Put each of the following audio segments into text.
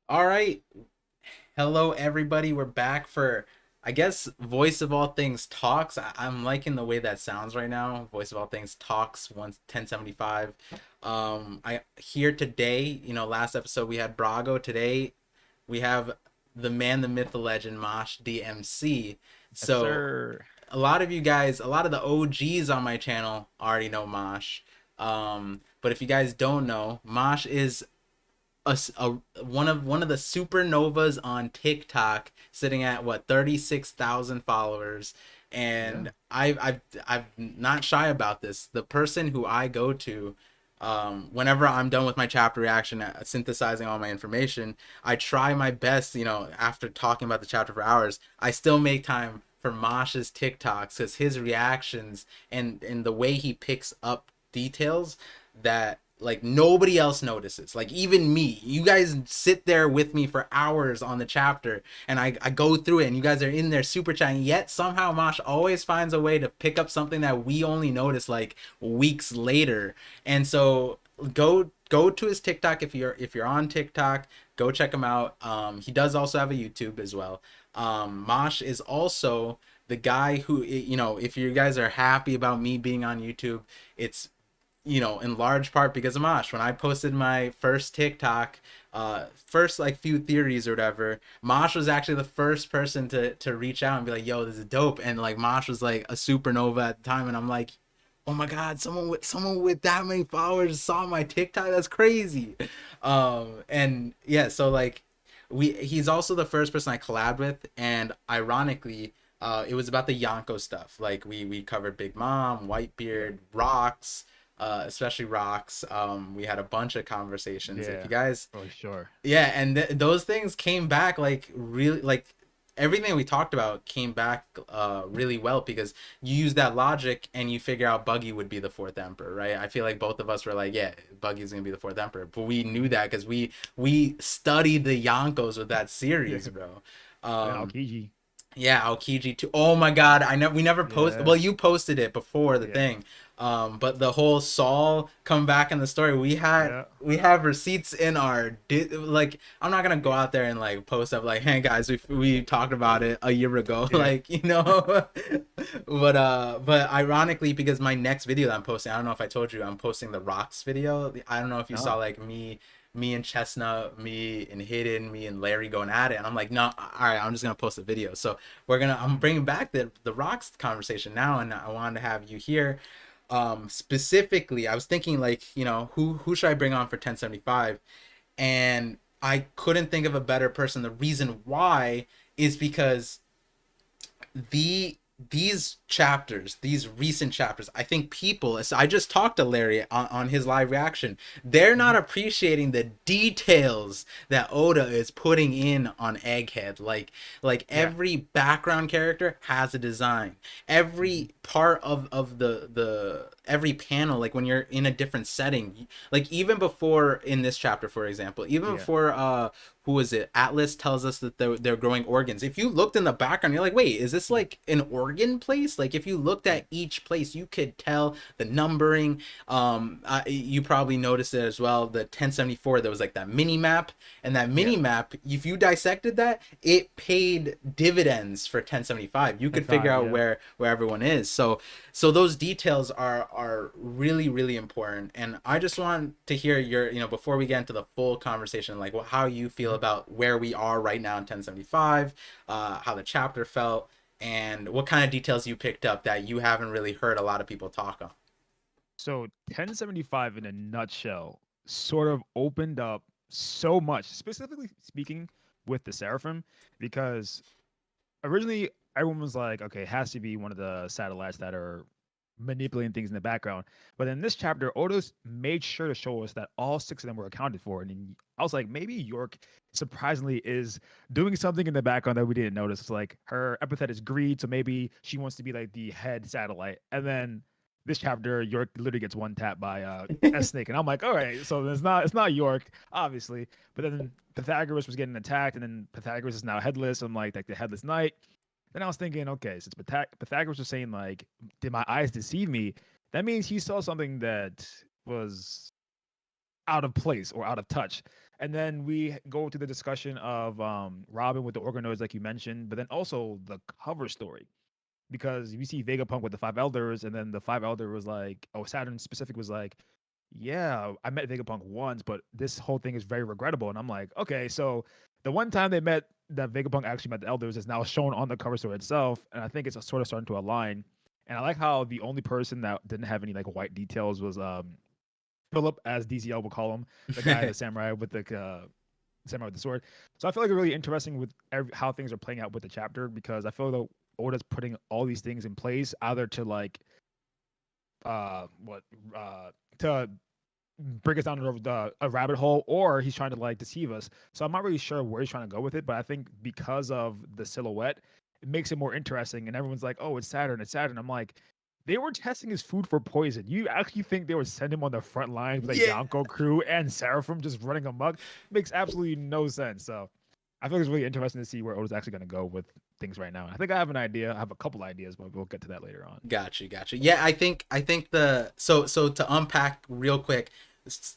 All right. Hello, everybody. We're back for, I guess, Voice of All Things Talks. I'm liking the way that sounds right now. Voice of All Things Talks, 1075. I here today, last episode we had Brago. Today we have the man, the myth, the legend, Mosh DMC. Yes, So sir. a lot of you guys, a lot of the OGs on my channel already know Mosh. But if you guys don't know, Mosh is one of the supernovas on TikTok, sitting at what 36,000 followers, Yeah. and I've not shy about this. The person who I go to, whenever I'm done with my chapter reaction, synthesizing all my information, I try my best. After talking about the chapter for hours, I still make time for Mosh's TikToks because his reactions and the way he picks up details that like nobody else notices, like even me. You guys sit there with me for hours on the chapter, and I go through it, and you guys are in there super chatting, yet somehow Mosh always finds a way to pick up something that we only notice like weeks later. And so go to his TikTok. If you're on TikTok, go check him out. He does also have a YouTube as well. Mosh is also the guy who, if you guys are happy about me being on YouTube, it's in large part because of Mosh. When I posted my first TikTok, first like few theories or whatever, Mosh was actually the first person to reach out and be like, "Yo, this is dope." And like Mosh was like a supernova at the time, and I'm like, "Oh my god, someone with that many followers saw my TikTok. That's crazy." And yeah, so like he's also the first person I collabed with, and ironically, it was about the Yonko stuff. Like we covered Big Mom, Whitebeard, Rocks, especially Rocks. We had a bunch of conversations. If Yeah, you guys, for sure. yeah, and those things came back like really, like everything we talked about came back really well because you use that logic and you figure out Buggy would be the fourth emperor, right? I feel like both of us were like, yeah, Buggy's gonna be the fourth emperor, but we knew Hmm. that because we studied the Yonkos with that Yeah. series, bro. Then Um, Aokiji. yeah, Aokiji too. Oh my god, I know we never post. Yeah. Well, you posted it before the Yeah. thing, but the whole Saul come back in the story, Yeah. we have receipts in our like. I'm not gonna go out there and like post up like, hey guys, we talked about it a year ago, Yeah. like but ironically, because my next video that I'm posting, I don't know if I told you, I'm posting the Rocks video. I don't know if you saw No. like me and Chestnut, me and Hidden, me and Larry going at it, and I'm like, no, all right, I'm just gonna post a video. So I'm Hmm. bringing back the rocks conversation now, and I wanted to have you here. Specifically, I was thinking like, who should I bring on for 1075, and I couldn't think of a better person. The reason why is because these chapters, these recent chapters, I think people, so I just talked to Larry on his live reaction, they're not Hmm. appreciating the details that Oda is putting in on Egghead. Like Yeah. every background character has a design. Hmm. Every part of the every panel, like when you're in a different setting, like even before in this chapter, for example, even Yeah. before who is it? Atlas tells us that they're growing organs. If you looked in the background, you're like, wait, is this like an organ place? Like if you looked Yeah. at each place, you could tell the numbering. You probably noticed it as well. The 1074, there was like that mini map, and that Yeah. mini map, if you dissected that, it paid dividends for 1075. You could And figure five. out Yeah. where everyone is. So those details are really really important, and I just want to hear your, before we get into the full conversation, like how you feel Hmm. about where we are right now in 1075, how the chapter felt, and what kind of details you picked up that you haven't really heard a lot of people talk on. So 1075 in a nutshell sort of opened up so much, specifically speaking with the Seraphim, because originally everyone was like, okay, it has to be one of the satellites that are manipulating things in the background. But in this chapter, Otis made sure to show us that all six of them were accounted for. And I was like, maybe York surprisingly is doing something in the background that we didn't notice. It's like her epithet is greed, so maybe she wants to be like the head satellite. And then this chapter, York literally gets one tap by S Snake, and I'm like, all right, so it's not York, obviously. But then Pythagoras was getting attacked, and then Pythagoras is now headless. I'm like the headless knight. Then I was thinking, okay, since Pythagoras was saying like, did my eyes deceive me? That means he saw something that was out of place or out of touch. And then we go to the discussion of Robin with the organoids, like you mentioned, but then also the cover story. Because you see Vegapunk with the five elders, and then the five elder was like, oh, Saturn specific was like, yeah, I met Vegapunk once, but this whole thing is very regrettable. And I'm like, okay, so the one time they met, that Vegapunk actually met the elders, is now shown on the cover story itself, and I think it's sort of starting to align. And I like how the only person that didn't have any like white details was Philip, as DCL will call him, the guy, the samurai with the sword. So I feel like it's really interesting with how things are playing out with the chapter, because I feel like Oda's putting all these things in place either to like what to bring us down a rabbit hole, or he's trying to like deceive us. So I'm not really sure where he's trying to go with it, but I think because of the silhouette, it makes it more interesting. And everyone's like, "Oh, it's Saturn, it's Saturn." I'm like, they were testing his food for poison. You actually think they would send him on the front lines with a Yeah. Yonko crew and Seraphim just running amok? Makes absolutely no sense. So I think it's really interesting to see where Oda's actually going to go with things right now. I think I have an idea. I have a couple ideas, but we'll get to that later on. Gotcha. Yeah, I think the so to unpack real quick,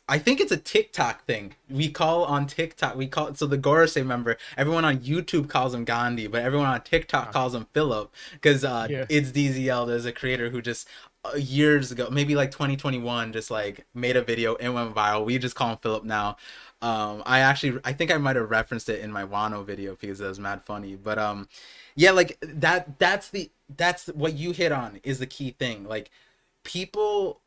I think it's a TikTok thing. We call on TikTok. We call so the Gorosei member. Everyone on YouTube calls him Gandhi, but everyone on TikTok calls him Philip because Yeah. it's DZL. There's a creator who just years ago, maybe like 2021, just like made a video and went viral. We just call him Philip now. I think I might have referenced it in my Wano video because it was mad funny. But yeah, like that's what you hit on is the key thing. Like people,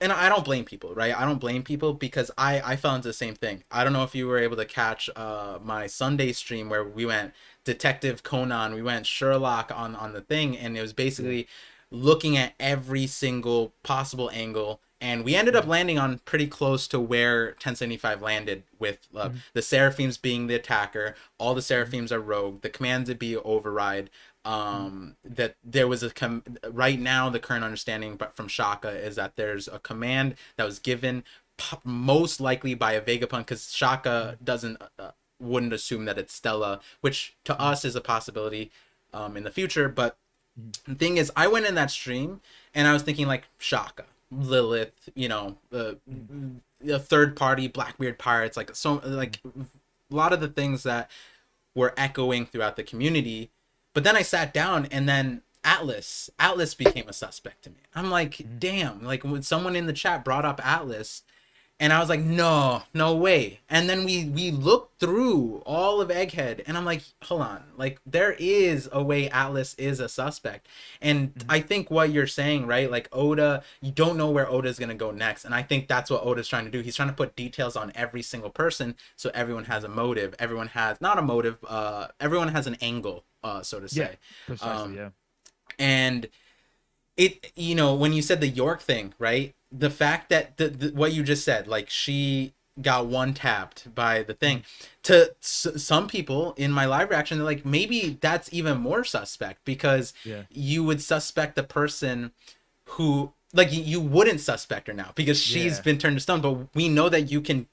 and I don't blame people, right? I don't blame people because I fell into the same thing. I don't know if you were able to catch my Sunday stream where we went Detective Conan, we went Sherlock on the thing, and it was basically looking at every single possible angle, and we ended up landing on pretty close to where 1075 landed with the Seraphims being the attacker. All the Seraphims are rogue. The commands would be override. That there was right now the current understanding but from Shaka is that there's a command that was given most likely by a Vegapunk, because Shaka doesn't wouldn't assume that it's Stella, which to us is a possibility in the future. But the thing is, I went in that stream and I was thinking like Shaka, Lilith, a third party Blackbeard pirates, like so like a lot of the things that were echoing throughout the community. But then I sat down and then Atlas became a suspect to me. I'm like, damn, like when someone in the chat brought up Atlas, and I was like, no way. And then we looked through all of Egghead, and I'm like, hold on, like there is a way Atlas is a suspect. And I think what you're saying, right? Like Oda, you don't know where Oda's gonna go next, and I think that's what Oda's trying to do. He's trying to put details on every single person, so everyone has a motive. Everyone has not a motive. Everyone has an angle, so to Yeah, say. precisely. Yeah. And it, when you said the York thing, right? The fact that the what you just said, like she got one tapped by the thing, to some people in my live reaction, they're like, maybe that's even more suspect, because Yeah. you would suspect the person who, like, you wouldn't suspect her now because she's Yeah. been turned to stone, but we know that you can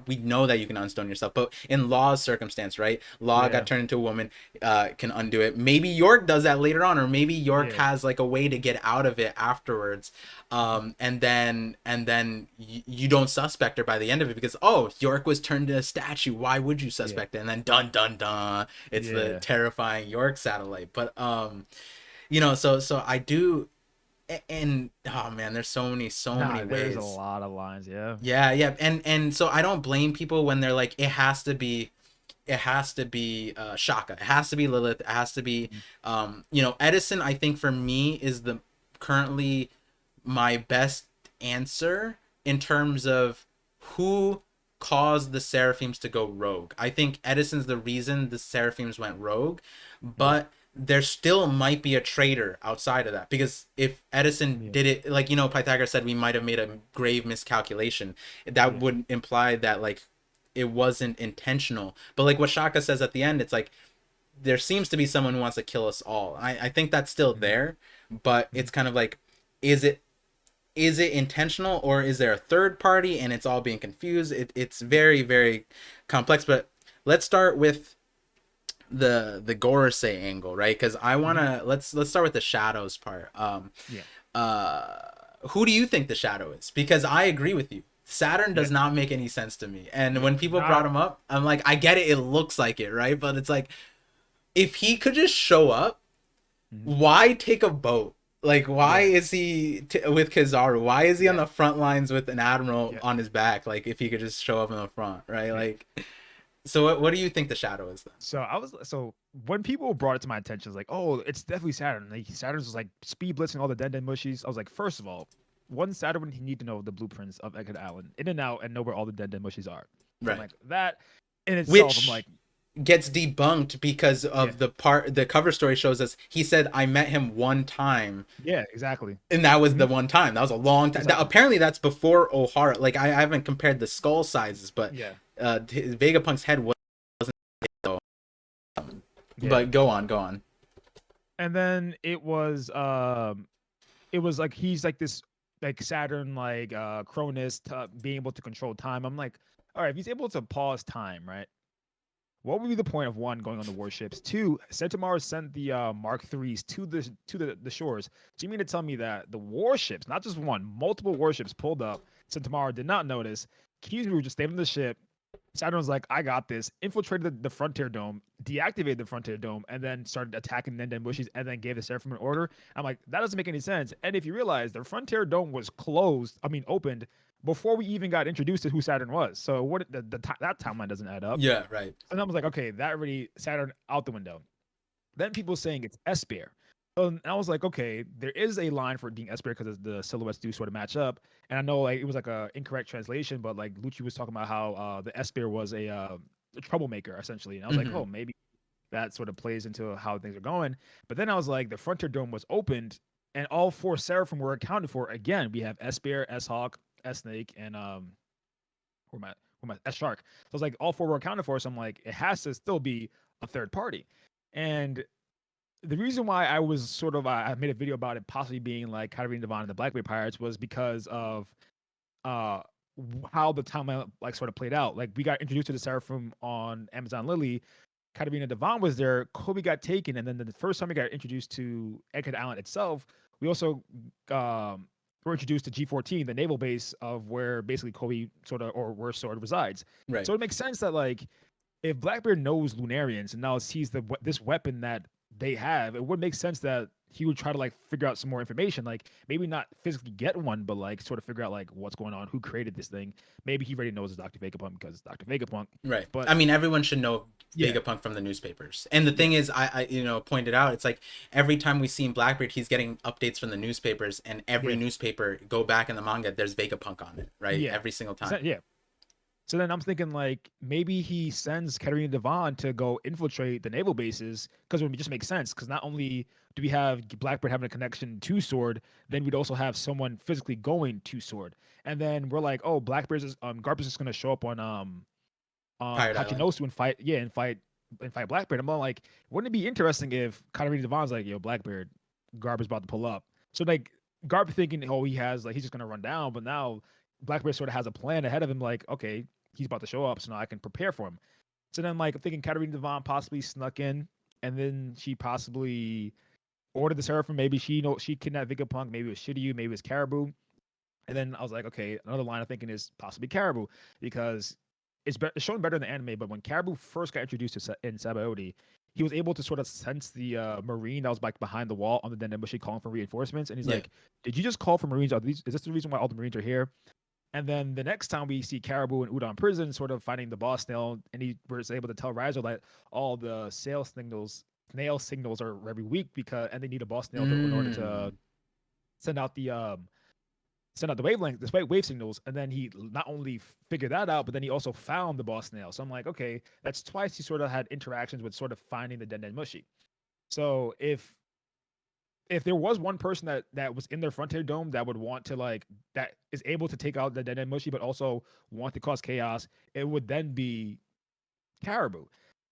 we know that you can unstone yourself, but in Law's circumstance, right? Law Yeah. got turned into a woman, can undo it. Maybe York does that later on, or maybe York Yeah. has like a way to get out of it afterwards. And then you don't suspect her by the end of it because, oh, York was turned into a statue. Why would you Yeah. suspect it? And then dun dun dun, it's the Yeah. terrifying York satellite. But so I do. And oh man, there's so many Nah, there's a ways. lot of lines. Yeah. Yeah. And so I don't blame people when they're like, it has to be Shaka, it has to be Lilith, it has to be Edison. I think for me is the currently my best answer in terms of who caused the Seraphims to go rogue. I think Edison's the reason the Seraphims went rogue, Yeah. but there still might be a traitor outside of that, because if Edison Yeah. did it, like, Pythagoras said we might have made a grave miscalculation, that Yeah. would imply that, like, it wasn't intentional. But like what Shaka says at the end, it's like there seems to be someone who wants to kill us all. I think that's still there, but it's kind of like, is it intentional, or is there a third party and it's all being confused? It's very, very complex. But let's start with the Gorosei angle, right? Because I wanna let's start with the shadows part. Yeah. Uh, who do you think the shadow is? Because I agree with you. Saturn Yeah. does not make any sense to me. And Yeah. when people Not. brought him up, I'm like, I get it. It looks like it, right? But it's like, if he could just show up, Mhm. why take a boat? Like, why Yeah. is he with Kizaru? Why is he on Yeah. the front lines with an admiral Yeah. on his back? Like, if he could just show up in the front, right? Yeah. Like, so what do you think the shadow is then? So when people brought it to my attention, it's like, oh, it's definitely Saturn. Like Saturn's was like speed blitzing all the Den mushies. I was like, first of all, one Saturn would need to know the blueprints of Egghead Island, in and out, and know where all the Den mushies are. So I'm Right. like, that in itself, I'm like, Which gets debunked because yeah, of the cover story shows us he said I met him one time, yeah, exactly, and that was hmm the one time. That was a long time. exactly, Apparently that's before O'Hara. Like, I haven't compared the skull sizes, but yeah, Vegapunk's head wasn't so. yeah. But go on. And then it was like he's like this like Saturn like Cronus being able to control time. I'm like, all right, if he's able to pause time, right? What would be the point of one going on the warships? Two, Centaur sent the Mark threes to the shores. Do you mean to tell me that the warships, not just one, multiple warships pulled up? Centaur did not notice. Kizu just stayed on the ship. Saturn was like, I got this. Infiltrated the Frontier Dome, deactivated the Frontier Dome, and then started attacking Nenden Bushies, and then gave the Seraphim an order. I'm like, that doesn't make any sense. And if you realize the Frontier Dome was opened before we even got introduced to who Saturn was. So what that timeline doesn't add up. Yeah, right. And I was like, okay, that already Saturn out the window. Then people saying it's Esper. So I was like, okay, there is a line for it being Esper because the silhouettes do sort of match up. And I know like it was like a incorrect translation, but like Lucci was talking about how the Esper was a troublemaker essentially. And I was like, Mm-hmm. oh, maybe that sort of plays into how things are going. But then I was like, the Frontier Dome was opened and all four Seraphim were accounted for. Again, we have Esper, S Hawk, S Snake, and who am I? S Shark. So I was like, all four were accounted for. So I'm like, it has to still be a third party. And the reason why I was sort of I made a video about it possibly being like Katarina Devon and the Blackbeard Pirates was because of uh how the timeline like sort of played out. Like we got introduced to the Seraphim on Amazon Lily. Katarina Devon was there. Kobe got taken, and then the first time we got introduced to Egghead Island itself, we also were introduced to G14, the naval base of where basically Kobe sort of or where sort of resides. Right. So it makes sense that like if Blackbeard knows Lunarians and now sees this weapon that they have, it would make sense that he would try to like figure out some more information. Like maybe not physically get one, but like sort of figure out like what's going on, who created this thing. Maybe he already knows it's Dr. Vegapunk because it's Dr. Vegapunk. Right. But I mean, everyone should know yeah, Vegapunk from the newspapers. And the yeah, thing is, I pointed out, it's like every time we see in Blackbeard, he's getting updates from the newspapers, and every yeah, newspaper go back in the manga, there's Vegapunk on it, right? yeah. Every single time. Yeah. So then I'm thinking like maybe he sends Katarina Devon to go infiltrate the naval bases because it would just make sense. Because not only do we have Blackbeard having a connection to Sword, then we'd also have someone physically going to Sword. And then we're like, oh, Blackbeard's Garp is just gonna show up on Pirate Island. Hachinosu and fight Blackbeard. I'm all like, wouldn't it be interesting if Katarina Devon's like, yo, Blackbeard, Garp is about to pull up. So like Garp thinking, oh, he's just gonna run down, but now Blackbeard sort of has a plan ahead of him, like, okay, he's about to show up, so now I can prepare for him. So then like I'm thinking Katarina Devon possibly snuck in, and then she possibly ordered the Seraphim. Maybe she kidnapped Vegapunk, maybe it was Shiryu, maybe it was Caribou. And then I was like, okay, another line of thinking is possibly Caribou because it's shown better in the anime. But when Caribou first got introduced in Sabaody, he was able to sort of sense the Marine that was like behind the wall on the Dendemushi calling for reinforcements. And he's Yeah. like, did you just call for Marines? Is this the reason why all the Marines are here? And then the next time we see Caribou in Udon prison, sort of finding the boss snail, and he was able to tell Rizo that all the snail signals are very weak and they need a boss snail in order to send out the wavelength, the wave signals, and then he not only figured that out, but then he also found the boss snail. So I'm like, okay, that's twice he sort of had interactions with sort of finding the Denden Mushi. So if there was one person that was in their Frontier Dome that would want to like that is able to take out the Denden Mushi, but also want to cause chaos, it would then be Caribou.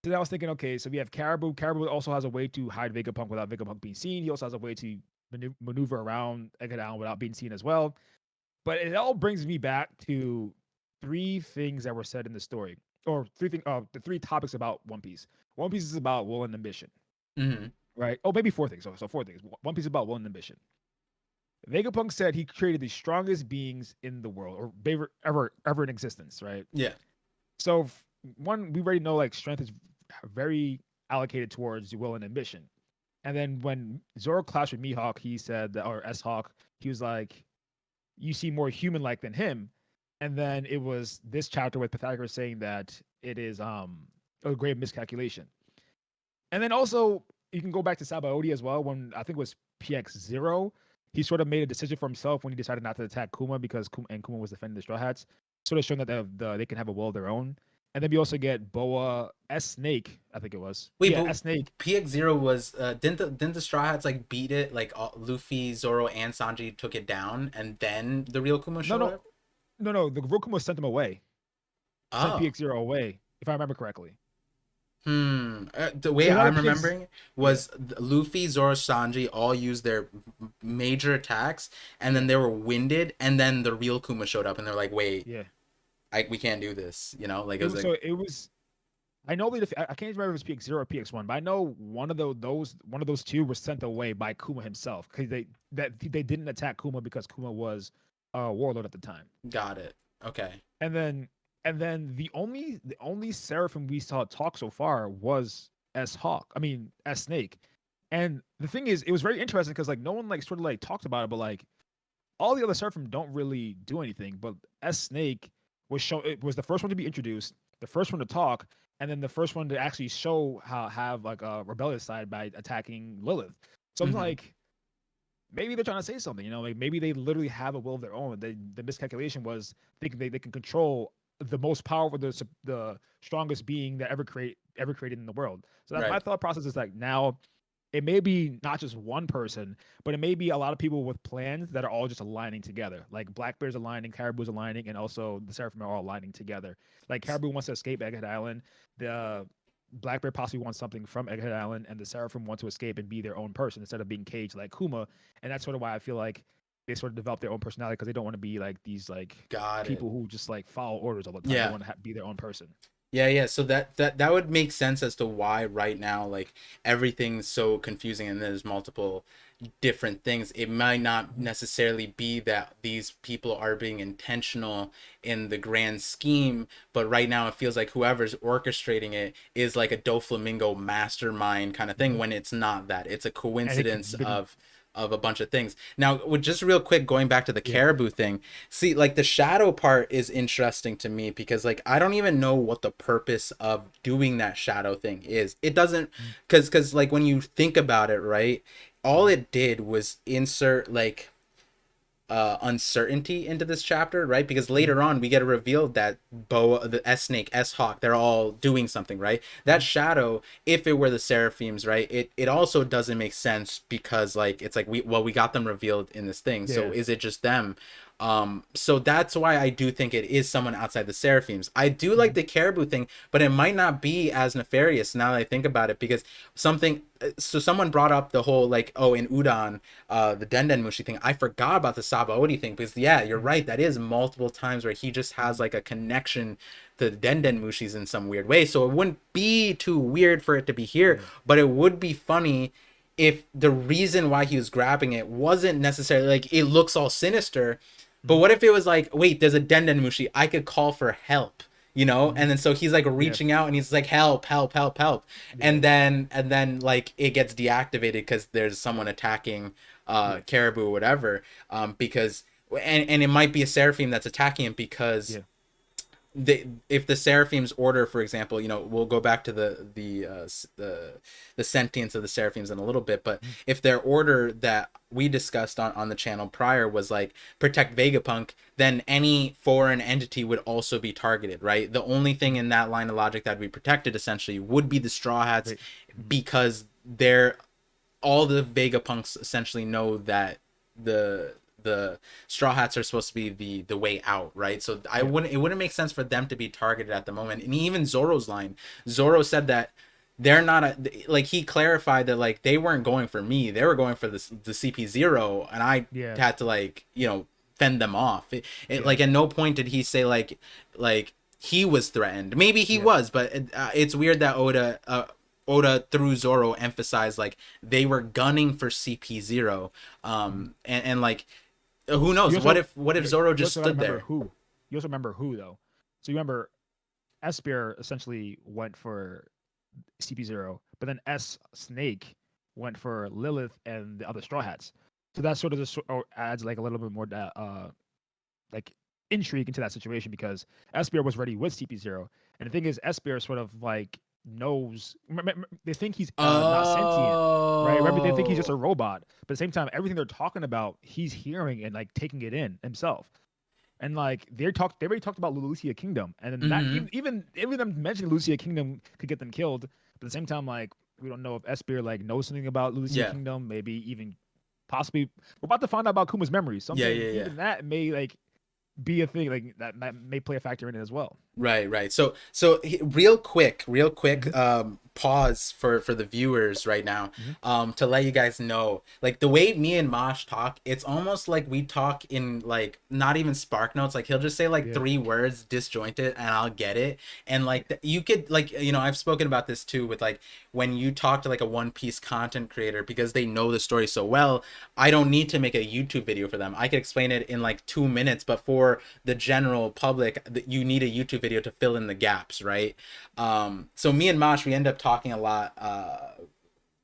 So I was thinking, okay, so we have Caribou. Caribou also has a way to hide Vegapunk without Vegapunk being seen. He also has a way to maneuver around Egghead Island without being seen as well. But it all brings me back to three things that were said in the story, or the three topics about One Piece. One Piece is about will and ambition, Mm-hmm. right? Oh, maybe four things. So four things. One Piece is about will and ambition. Vegapunk said he created the strongest beings in the world, or ever in existence, right? Yeah. So one, we already know like strength is very allocated towards will and ambition. And then when Zoro clashed with Mihawk, he said that, or S Hawk, he was like, "You seem more human-like than him." And then it was this chapter with Pythagoras saying that it is a great miscalculation. And then also you can go back to Sabaody as well when I think it was PX0. He sort of made a decision for himself when he decided not to attack Kuma because Kuma was defending the Straw Hats, sort of showing that they can have a will of their own. And then we also get Boa S Snake, I think it was. Wait, Yeah, but S Snake. PX0 was didn't the Straw Hats like beat it like Luffy, Zoro, and Sanji took it down, and then the real Kuma No, showed no, up? no. The real Kuma sent him away, sent Oh. PX0 away, if I remember correctly. The way So now I'm that PX, remembering yeah, was Luffy, Zoro, Sanji all used their major attacks, and then yeah, they were winded, and then the real Kuma showed up, and they're like, "Wait, yeah. we can't do this," you know? Like it It was was like, so it was. I know I can't remember if it was PX0 or PX1, but I know one of those two were sent away by Kuma himself because they didn't attack Kuma because Kuma was a warlord at the time. got it. Okay. And then the only Seraphim we saw talk so far was S Hawk. I mean S Snake. And the thing is, it was very interesting because like no one like sort of like talked about it, but like all the other Seraphim don't really do anything. But S Snake it was the first one to be introduced, the first one to talk, and then the first one to actually show how have like a rebellious side by attacking Lilith. So I'm Hmm. like, maybe they're trying to say something, like maybe they literally have a will of their own. The miscalculation was thinking they can control the most powerful, the strongest being that ever created in the world. So that my Right. thought process is like now it may be not just one person, but it may be a lot of people with plans that are all just aligning together. Like Blackbeard's aligning, Caribou's aligning, and also the Seraphim are all aligning together. Like Caribou wants to escape Egghead Island. The Blackbeard possibly wants something from Egghead Island, and the Seraphim want to escape and be their own person instead of being caged like Kuma. And that's sort of why I feel like they sort of develop their own personality because they don't want to be like these like Got it. people who just like follow orders all the time. They Yeah. want to be their own person. Yeah. So that would make sense as to why right now like everything's so confusing and there's multiple different things. It might not Mhm. necessarily be that these people are being intentional in the grand scheme, but right now it feels like whoever's orchestrating it is like a Doflamingo mastermind kind of thing Mhm. when it's not that. It's a And it coincidence could be, of a bunch of things. Now, with just real quick going back to the yeah. caribou thing, see like the shadow part is interesting to me because like I don't even know what the purpose of doing that shadow thing is. It doesn't Mhm. cuz like when you think about it, right? All Mhm. it did was insert like uncertainty into this chapter, right? Because Mhm. later on we get a reveal that Boa, the S Snake, S Hawk, they're all doing something, right? That Mhm. shadow, if it were the Seraphims, right, it also doesn't make sense because like it's like we got them revealed in this thing, so Yeah. is it just them? So that's why I do think it is someone outside the Seraphims. I do like Mhm. the caribou thing, but it might not be as nefarious now that I think about it because something. So someone brought up the whole like, oh, in Udon, the Denden Mushi thing. I forgot about the Sabaody thing because yeah, you're Mhm. right. That is multiple times where he just has Mhm. like a connection to the Denden Mushis in some weird way. So it wouldn't be too weird for it to be here, Yeah. but it would be funny if the reason why he was grabbing it wasn't necessarily like it looks all sinister, but Mhm. what if it was like, wait, there's a Denden Mushi, I could call for help, you know? Mhm. And then so he's like Yeah. reaching out and he's like, help, help, help, help. Yeah. And then like it gets deactivated because there's someone attacking Yeah. caribou or whatever. Because and it might be a seraphim that's attacking him because Yeah. if the seraphims order, for example, you know, we'll go back to the sentience of the seraphims in a little bit, but Mhm. if their order that we discussed on the channel prior was like protect Vegapunk, then any foreign entity would also be targeted, right? The only thing Mhm. in that line of logic that would be protected essentially would be the Straw Hats Wait. Mhm. because they're all the Vegapunks essentially know that the Straw Hats are supposed to be the way out, right? So Yeah. it wouldn't make sense for them to be targeted at the moment. And even Zoro's line, Zoro said that they're not like he clarified that like they weren't going for me, they were going for the CP0, and I Yeah. had to like fend them off. Yeah. Like at no point did he say like he was threatened. Maybe he Yeah. was, but it's weird that Oda Oda through Zoro emphasized like they were gunning for CP0. And like who You knows? also What if you, Zoro you just also got to stood remember there? who. You also remember who though. So you remember Esper essentially went for CP0, but then S Snake went for Lilith and the other Straw Hats. So that sort of just adds like a little bit more like intrigue into that situation because Esper was ready with CP0, and the thing is, Esper sort of like knows. They think he's not sentient, right? Remember, they think he's just a Oh. robot, but at the same time, everything they're talking about, he's hearing and like taking it in himself. And like they already talked about Lucia Kingdom, and then that Mm-hmm. even them mentioning Lucia Kingdom could get them killed. But at the same time, like we don't know if Esper like knows something about Lucia Yeah. Kingdom, maybe even possibly we're about to find out about Kuma's memories. So I'm Yeah. saying Yeah. Yeah. even that may like be a thing like that may play a factor in it as well. Right, right. Real quick, Mm-hmm. pause for the viewers right now, Mm-hmm. to let you guys know, like the way me and Mosh talk, it's almost like we talk in like not even spark notes. Like he'll just say like Yeah. three words disjointed, and I'll get it. And like you could like I've spoken about this too with like when you talk to like a One Piece content creator because they know the story so well. I don't need to make a YouTube video for them. I could explain it in like 2 minutes, but for the general public, you need a YouTube video to fill in the gaps, right? So me and Mosh, we end up talking a lot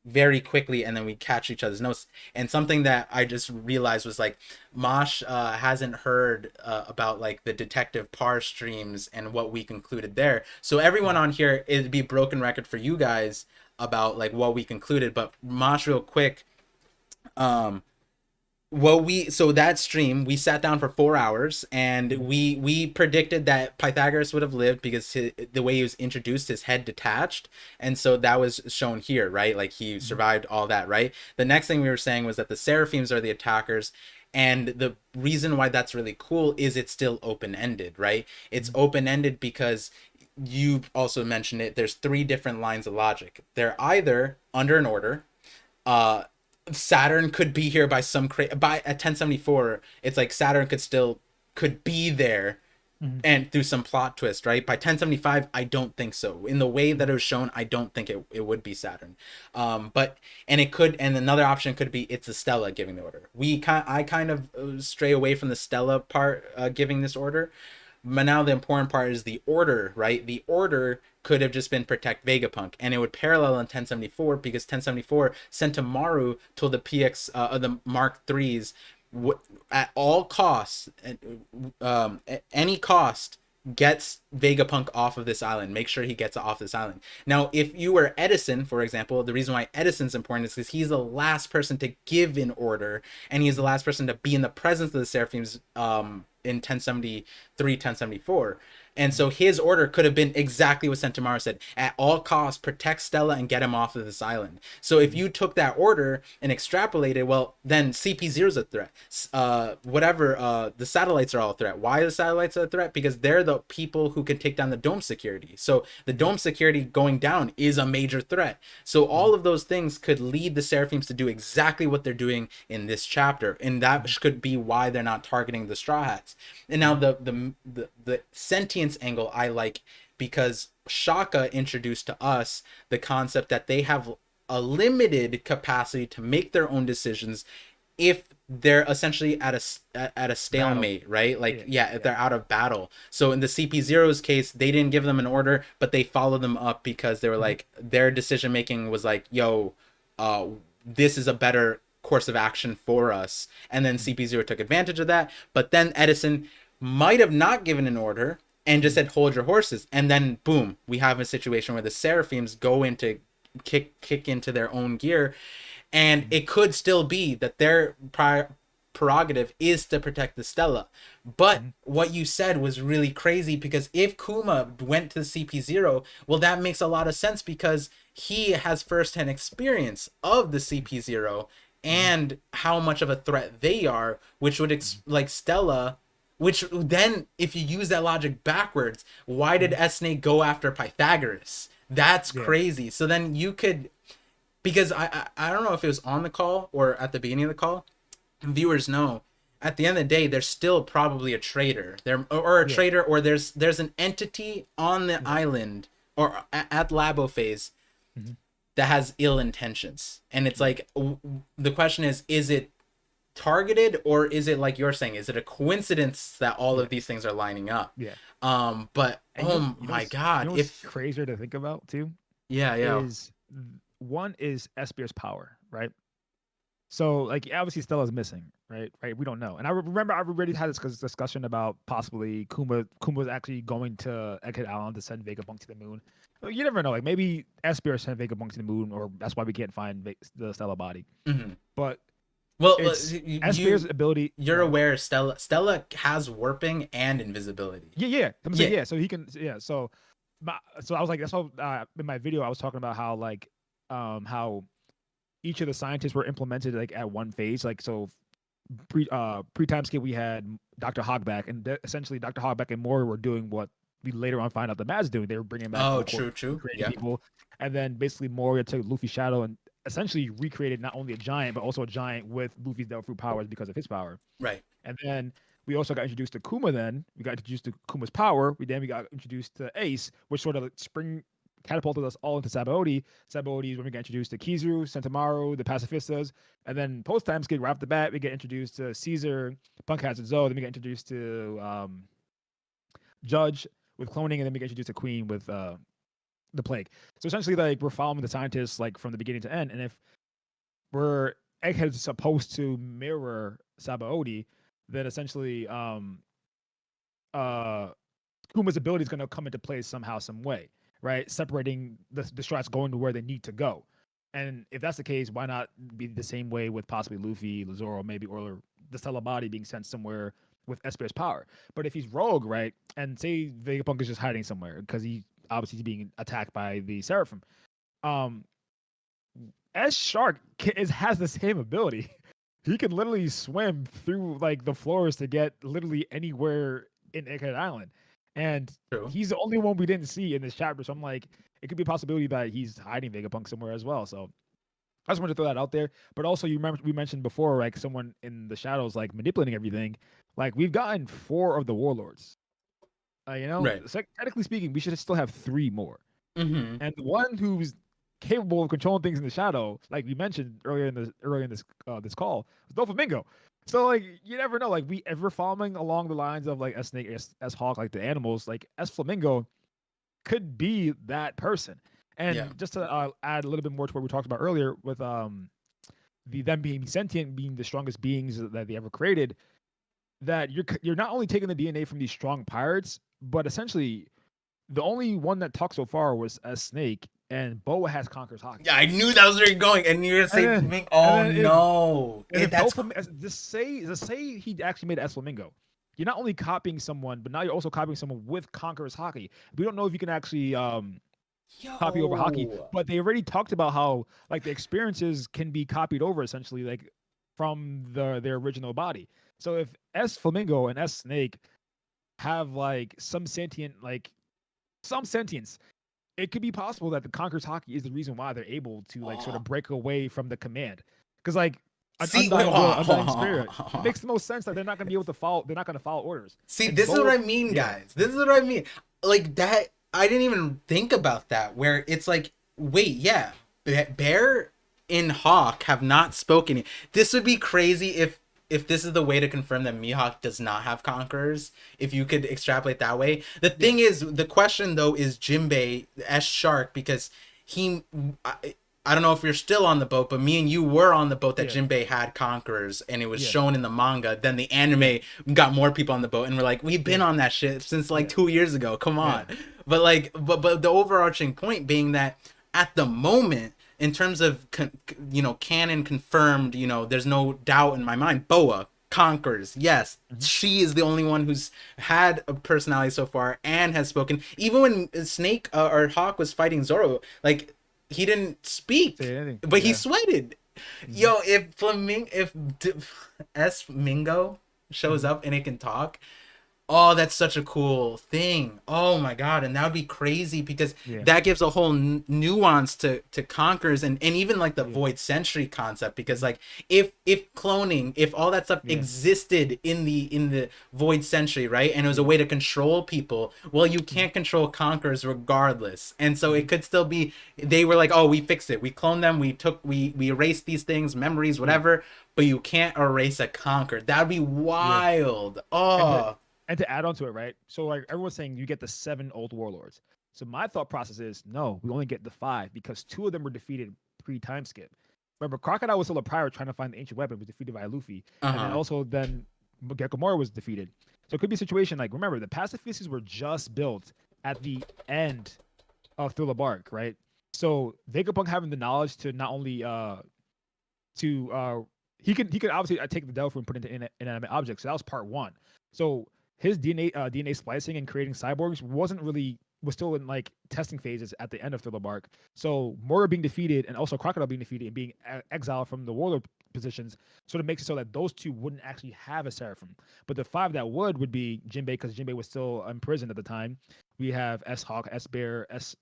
very quickly, and then we catch each other's notes. And something that I just realized was like Mosh hasn't heard about like the Detective Par streams and what we concluded there. So everyone on here, it'd be broken record for you guys about like what we concluded. But Mosh, real quick, um, so that stream we sat down for 4 hours and Mm-hmm. we predicted that Pythagoras would have lived because the way he was introduced, his head detached, and so that was shown here, right? Like he Mm-hmm. survived all that, right? The next thing we were saying was that the Seraphims are the attackers, and the reason why that's really cool is it's still open-ended, right? It's Mm-hmm. open-ended because you also mentioned it, there's three different lines of logic. They're either under an order, uh Saturn could be here by by at 1074. It's like Saturn could be there Mm-hmm. and through some plot twist, right? By 1075, I don't think so. In the way that it was shown, I don't think it would be Saturn. But and it could, and another option could be it's a Stella giving the order. I kind of stray away from the Stella part giving this order. But now the important part is the order, right? The order could have just been protect Vegapunk, and it would parallel in 1074 because 1074 Sentimaru told the PX the Mark threes at all costs, at any cost, gets Vegapunk off of this island. Make sure he gets off this island. Now, if you were Edison, for example, the reason why Edison's important is because he's the last person to give an order, and he's the Mm-hmm. last person to be in the presence of the Seraphims in 1073, 1074. And so his order could have been exactly what Sentomaru said. At all costs, protect Stella and get him off of this island. So if Mm-hmm. you took that order and extrapolated, well, then CP0 is a threat. The satellites are all a threat. Why are the satellites a threat? Because they're the people who can take down the dome security. So the dome security going down is a major threat. So Mm-hmm. all of those things could lead the Seraphims to do exactly what they're doing in this chapter. And that could be why they're not targeting the Straw Hats. And now Mm-hmm. the sentience angle I like because Shaka introduced to us the concept that they have a limited capacity to make their own decisions if they're essentially at a Battle. stalemate, right? Like Yeah. yeah, if Yeah. they're out of battle. So in the CP0's case, they didn't give them an order, but they followed them up because they were Mm-hmm. like their decision making was like, yo, uh this is a better course of action for us. And then CP0 took advantage of that, but then Edison might have not given an order and just Mm-hmm. said hold your horses, and then boom, we have a situation where the Seraphims go into kick into their own gear, and Mm-hmm. it could still be that their prerogative is to protect the Stella. But Mm-hmm. what you said was really crazy because if Kuma went to CP0, well, that makes a lot of sense because he has firsthand experience of the CP0 Mm-hmm. and how much of a threat they are, which would like Stella. Which then, if you use that logic backwards, why did Mm-hmm. Esne go after Pythagoras? That's Yeah. crazy. So then you could, because I don't know if it was on the call or at the beginning of the call. Viewers know at the end of the day, there's still probably a traitor there, or a Yeah. traitor, or there's an entity on the Yeah. island or at Labo phase Mm-hmm. that has ill intentions, and it's Yeah. like the question is it targeted, or is it like you're saying, is it a coincidence that all Yeah. of these things are lining up? Yeah. But And oh my you god, know what's if crazier to think about too yeah, yeah. is one is Espier's power, right? So like obviously Stella's missing, right? Right? We don't know. And I remember I already had this discussion about possibly Kuma's actually going to Egghead Island to send Vegapunk to the moon. But you never know. Like maybe Espier sent Vegapunk to the moon, or that's why we can't find the Stella body. Mhm. But Well, it's Espier's ability. you're Go ahead. aware Stella has warping and invisibility. Yeah, yeah. I'm saying Yeah. yeah. So he can. Yeah. So, so I was like, that's how in my video I was talking about how like how each of the scientists were implemented like at one phase. Like so, pre time skip we had Dr. Hogback, and essentially Dr. Hogback and Mori were doing what we later on find out the Mad's doing. They were bringing back Oh, old core, true, true. creating Yeah. people, and then basically Moria took Luffy's shadow and essentially recreated not only a giant but also a giant with Luffy's devil fruit powers because of his power. Right. And then we also got introduced to Kuma. Then we got introduced to Kuma's power. We got introduced to Ace, which sort of like spring catapulted us all into Sabaody. Sabaody is when we got introduced to Kizaru, Sentamaru, the Pacifistas, and then post time skip right off the bat we get introduced to Caesar, Punk Hazard Zoe. Then we get introduced to Judge with cloning, and then we get introduced to Queen with the plague. So essentially, like we're following the scientists like from the beginning to end, and if we're Egghead is supposed to mirror Sabaody, then essentially Kuma's ability is going to come into play somehow, some way, right? Separating the strats going to where they need to go. And if that's the case, why not be the same way with possibly Luffy, Lazoro, maybe, or the Stella body being sent somewhere with Espier's power? But if he's rogue, right, and say Vegapunk is just hiding somewhere because he obviously he's being attacked by the Seraphim, um, S Shark has the same ability. He can literally swim through like the floors to get literally anywhere in Egghead Island, and True. he's the only one we didn't see in this chapter. So I'm like, it could be a possibility that he's hiding Vegapunk somewhere as well. So I just wanted to throw that out there. But also, you remember we mentioned before, like someone in the shadows, like manipulating everything. Like we've gotten 4 of the warlords. Right. So technically speaking, we should still have 3 more. Mm-hmm. And the one who's capable of controlling things in the shadow, like we mentioned earlier in this call, was Doflamingo. So like you never know. Like we ever following along the lines of like S Snake, S Hawk, like the animals, like S Flamingo could be that person. Yeah. And just to add a little bit more to what we talked about earlier with them being sentient, being the strongest beings that they ever created, that you're not only taking the DNA from these strong pirates, but essentially the only one that talked so far was a Snake, and Boa has Conqueror's Haki. Yeah, I knew that was where you're going, and you're gonna And say, then, and "Oh then no, if that's just say he actually made S Flamingo, you're not only copying someone, but now you're also copying someone with Conqueror's Haki. We don't know if you can actually copy over Haki, yo." but they already talked about how like the experiences can be copied over essentially like from their original body. So if S Flamingo and S Snake have like some sentience, it could be possible that the Conqueror's Haki is the reason why they're able to like sort Oh. of break away from the command. Because like an See, wait, hold on, hold undying on, spirit, hold it on. makes the most sense that they're not going to be able to follow. They're not going to follow orders. See, And this is what Boa, I mean, yeah, guys. This is what I mean. Like that, I didn't even think about that. Where it's like, wait, yeah, Bear and Hawk have not spoken. This would be crazy if this is the way to confirm that Mihawk does not have conquerors. If you could extrapolate that way. The yeah, thing is, the question though is Jinbei S Shark, because he. I don't know if you're still on the boat, but me and you were on the boat that yeah, Jinbei had conquerors, and it was yeah, shown in the manga. Then the yeah, anime got more people on the boat, and we're like, we've been yeah, on that shit since like yeah, 2 years ago. Come yeah, on, but like, but the overarching point being that at the moment, in terms of canon confirmed, there's no doubt in my mind. Boa conquers, yes, mhm, she is the only one who's had a personality so far and has spoken. Even when Snake or Hawk was fighting Zoro, like he didn't say speak, anything, but he yeah, sweated. mhm, Yo, if S Mingo shows mhm, up and it can talk, Oh, that's such a cool thing. Oh my god, and that would be crazy because Yeah, that gives a whole nuance to Conquerors and even like the yeah, Void Sentry concept because mhm, like if cloning, if all that stuff yeah, existed in the Void Sentry, right? And it was a yeah, way to control people, well, you mhm, can't control Conquerors regardless. And so it mhm, could still be they were like, "Oh, we fixed it. We cloned them. We erased these things, memories, yeah, whatever." But you can't erase a Conqueror. That'd be yeah. wild. And to Oh. add on to it, right? So like everyone's saying you get the 7 old warlords. So my thought process is no, we only get the 5 because 2 of them were defeated pre-time skip. Remember, Crocodile was still a pirate trying to find the ancient weapon, was defeated by Luffy, and then Uh-huh. also then Gekomori was defeated. So it could be a situation like remember the pacifists were just built at the end of Thriller Bark, right? So Vegapunk having the knowledge to not only to he could obviously take the Delphi and put it into inanimate objects. So that was part one. So his DNA splicing and creating cyborgs was still in like testing phases at the end of Thriller Bark. So Mora being defeated and also Crocodile being defeated and being exiled from the warlord positions sort of makes it so that those two wouldn't actually have a Seraphim. But the 5 that would be Jinbei because Jinbei was still imprisoned at the time. We have S Hawk, S Bear, S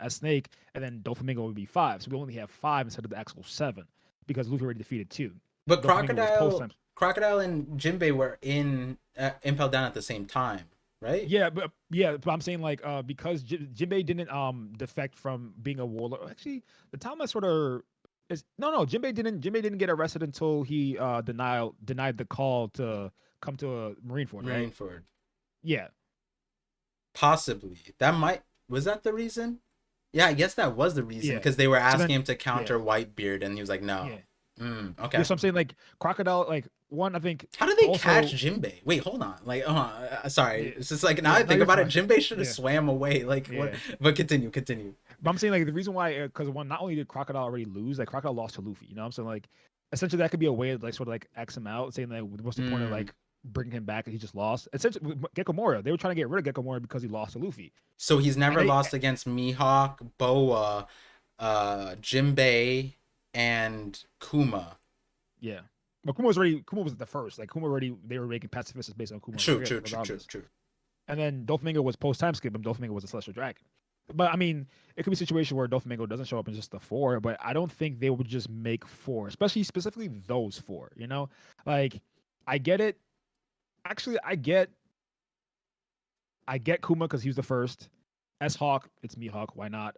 Snake, and then Doflamingo would be 5. So we only have 5 instead of the actual 7 because Luffy already defeated 2. But Doflamingo was post time. Crocodile and Jinbei were in Impel Down at the same time, right? But I'm saying like because Jinbei didn't defect from being a warlord. Actually, the time I sort of is no Jinbei didn't get arrested until he denied the call to come to a Marineford, right? Marineford. Yeah, Possibly. That might was that the reason? Yeah, I guess that was the reason yeah. because they were So asking then him to yeah, counter Whitebeard and he was like, yeah. "No." Yeah, Okay. so I'm saying like Crocodile like one I think How did they catch also Jinbei? Wait, hold on. Like, sorry. yeah, It's just like now yeah, I no, think you're about it, fine. Jinbei should have Yeah, swam away. Like what? yeah. But continue, continue. But I'm saying like the reason why because one not only did Crocodile already lose, like Crocodile lost to Luffy. You know what I'm saying? Like essentially that could be a way to like sort of like X him out, saying like what's the point of Mm. like bringing him back and he just lost. Essentially with Gecko Moria, they were trying to get rid of Gecko Moria because he lost to Luffy. So he's And never they lost against Mihawk, Boa, Jinbei, and Kuma. yeah. But Kuma was the first. Like Kuma already they were making pacifists based on Kuma True, true, true, true, regardless. true. And then Doflamingo was post time skip and Doflamingo was a celestial dragon. But I mean, it could be a situation where Doflamingo doesn't show up in just the 4, but I don't think they would just make 4, especially specifically those 4, you know? Like, I get it. Actually, I get Kuma because he was the first. S Hawk, it's Mihawk, why not?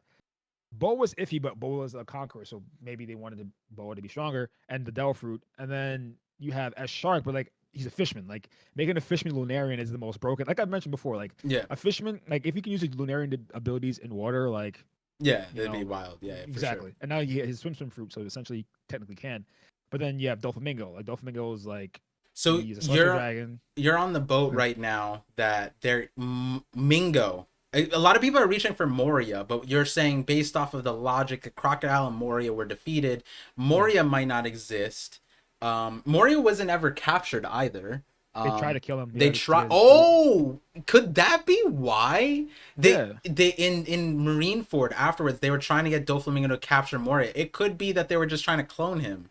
Bo was iffy, but Bo was a conqueror, so maybe they wanted Boa to be stronger, and the Devil Fruit. And then you have S Shark, but like he's a fisherman. Like making a fisherman Lunarian is the most broken. Like I mentioned before, like Yeah, a fisherman, like if you can use his Lunarian abilities in water, like yeah, you that'd be know, wild. Yeah, yeah, for sure. exactly. And now you get his swim fruit, so essentially technically can. But then you have Doflamingo. Like Doflamingo is like So he's a celestial dragon. you're on the boat Okay. right now that they're Mingo. A lot of people are reaching for Moria, but you're saying based off of the logic that Crocodile and Moria were defeated, Yeah, Moria might not exist. Moria wasn't ever captured either. they try to kill him. They Yeah, to try. get his fruit. Oh, could that be why Yeah, they in Marineford afterwards they were trying to get Doflamingo to capture Moria? It could be that they were just trying to clone him.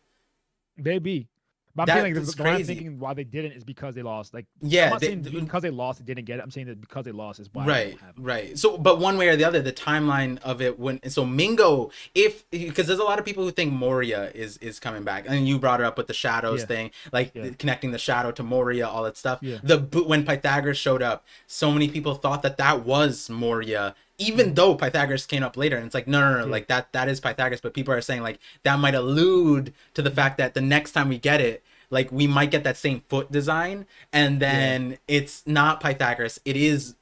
maybe. But I'm saying That like is the way I'm crazy. thinking why they didn't is because they lost. Like I'm Yeah, not saying because they lost they didn't get it. I'm saying that because they lost is why they don't right, have them. right. So, but one way or the other, the timeline of it when so Mingo, if because there's a lot of people who think Moria is coming back, and you brought it up with the shadows Yeah, thing, like yeah, connecting the shadow to Moria, all that stuff. yeah. When Pythagoras showed up, so many people thought that that was Moria, even Hmm. though Pythagoras came up later, and it's like no, Yeah. like that is Pythagoras, but people are saying like that might allude to the Hmm. fact that the next time we get it like we might get that same foot design and Yeah. then it's not Pythagoras, it is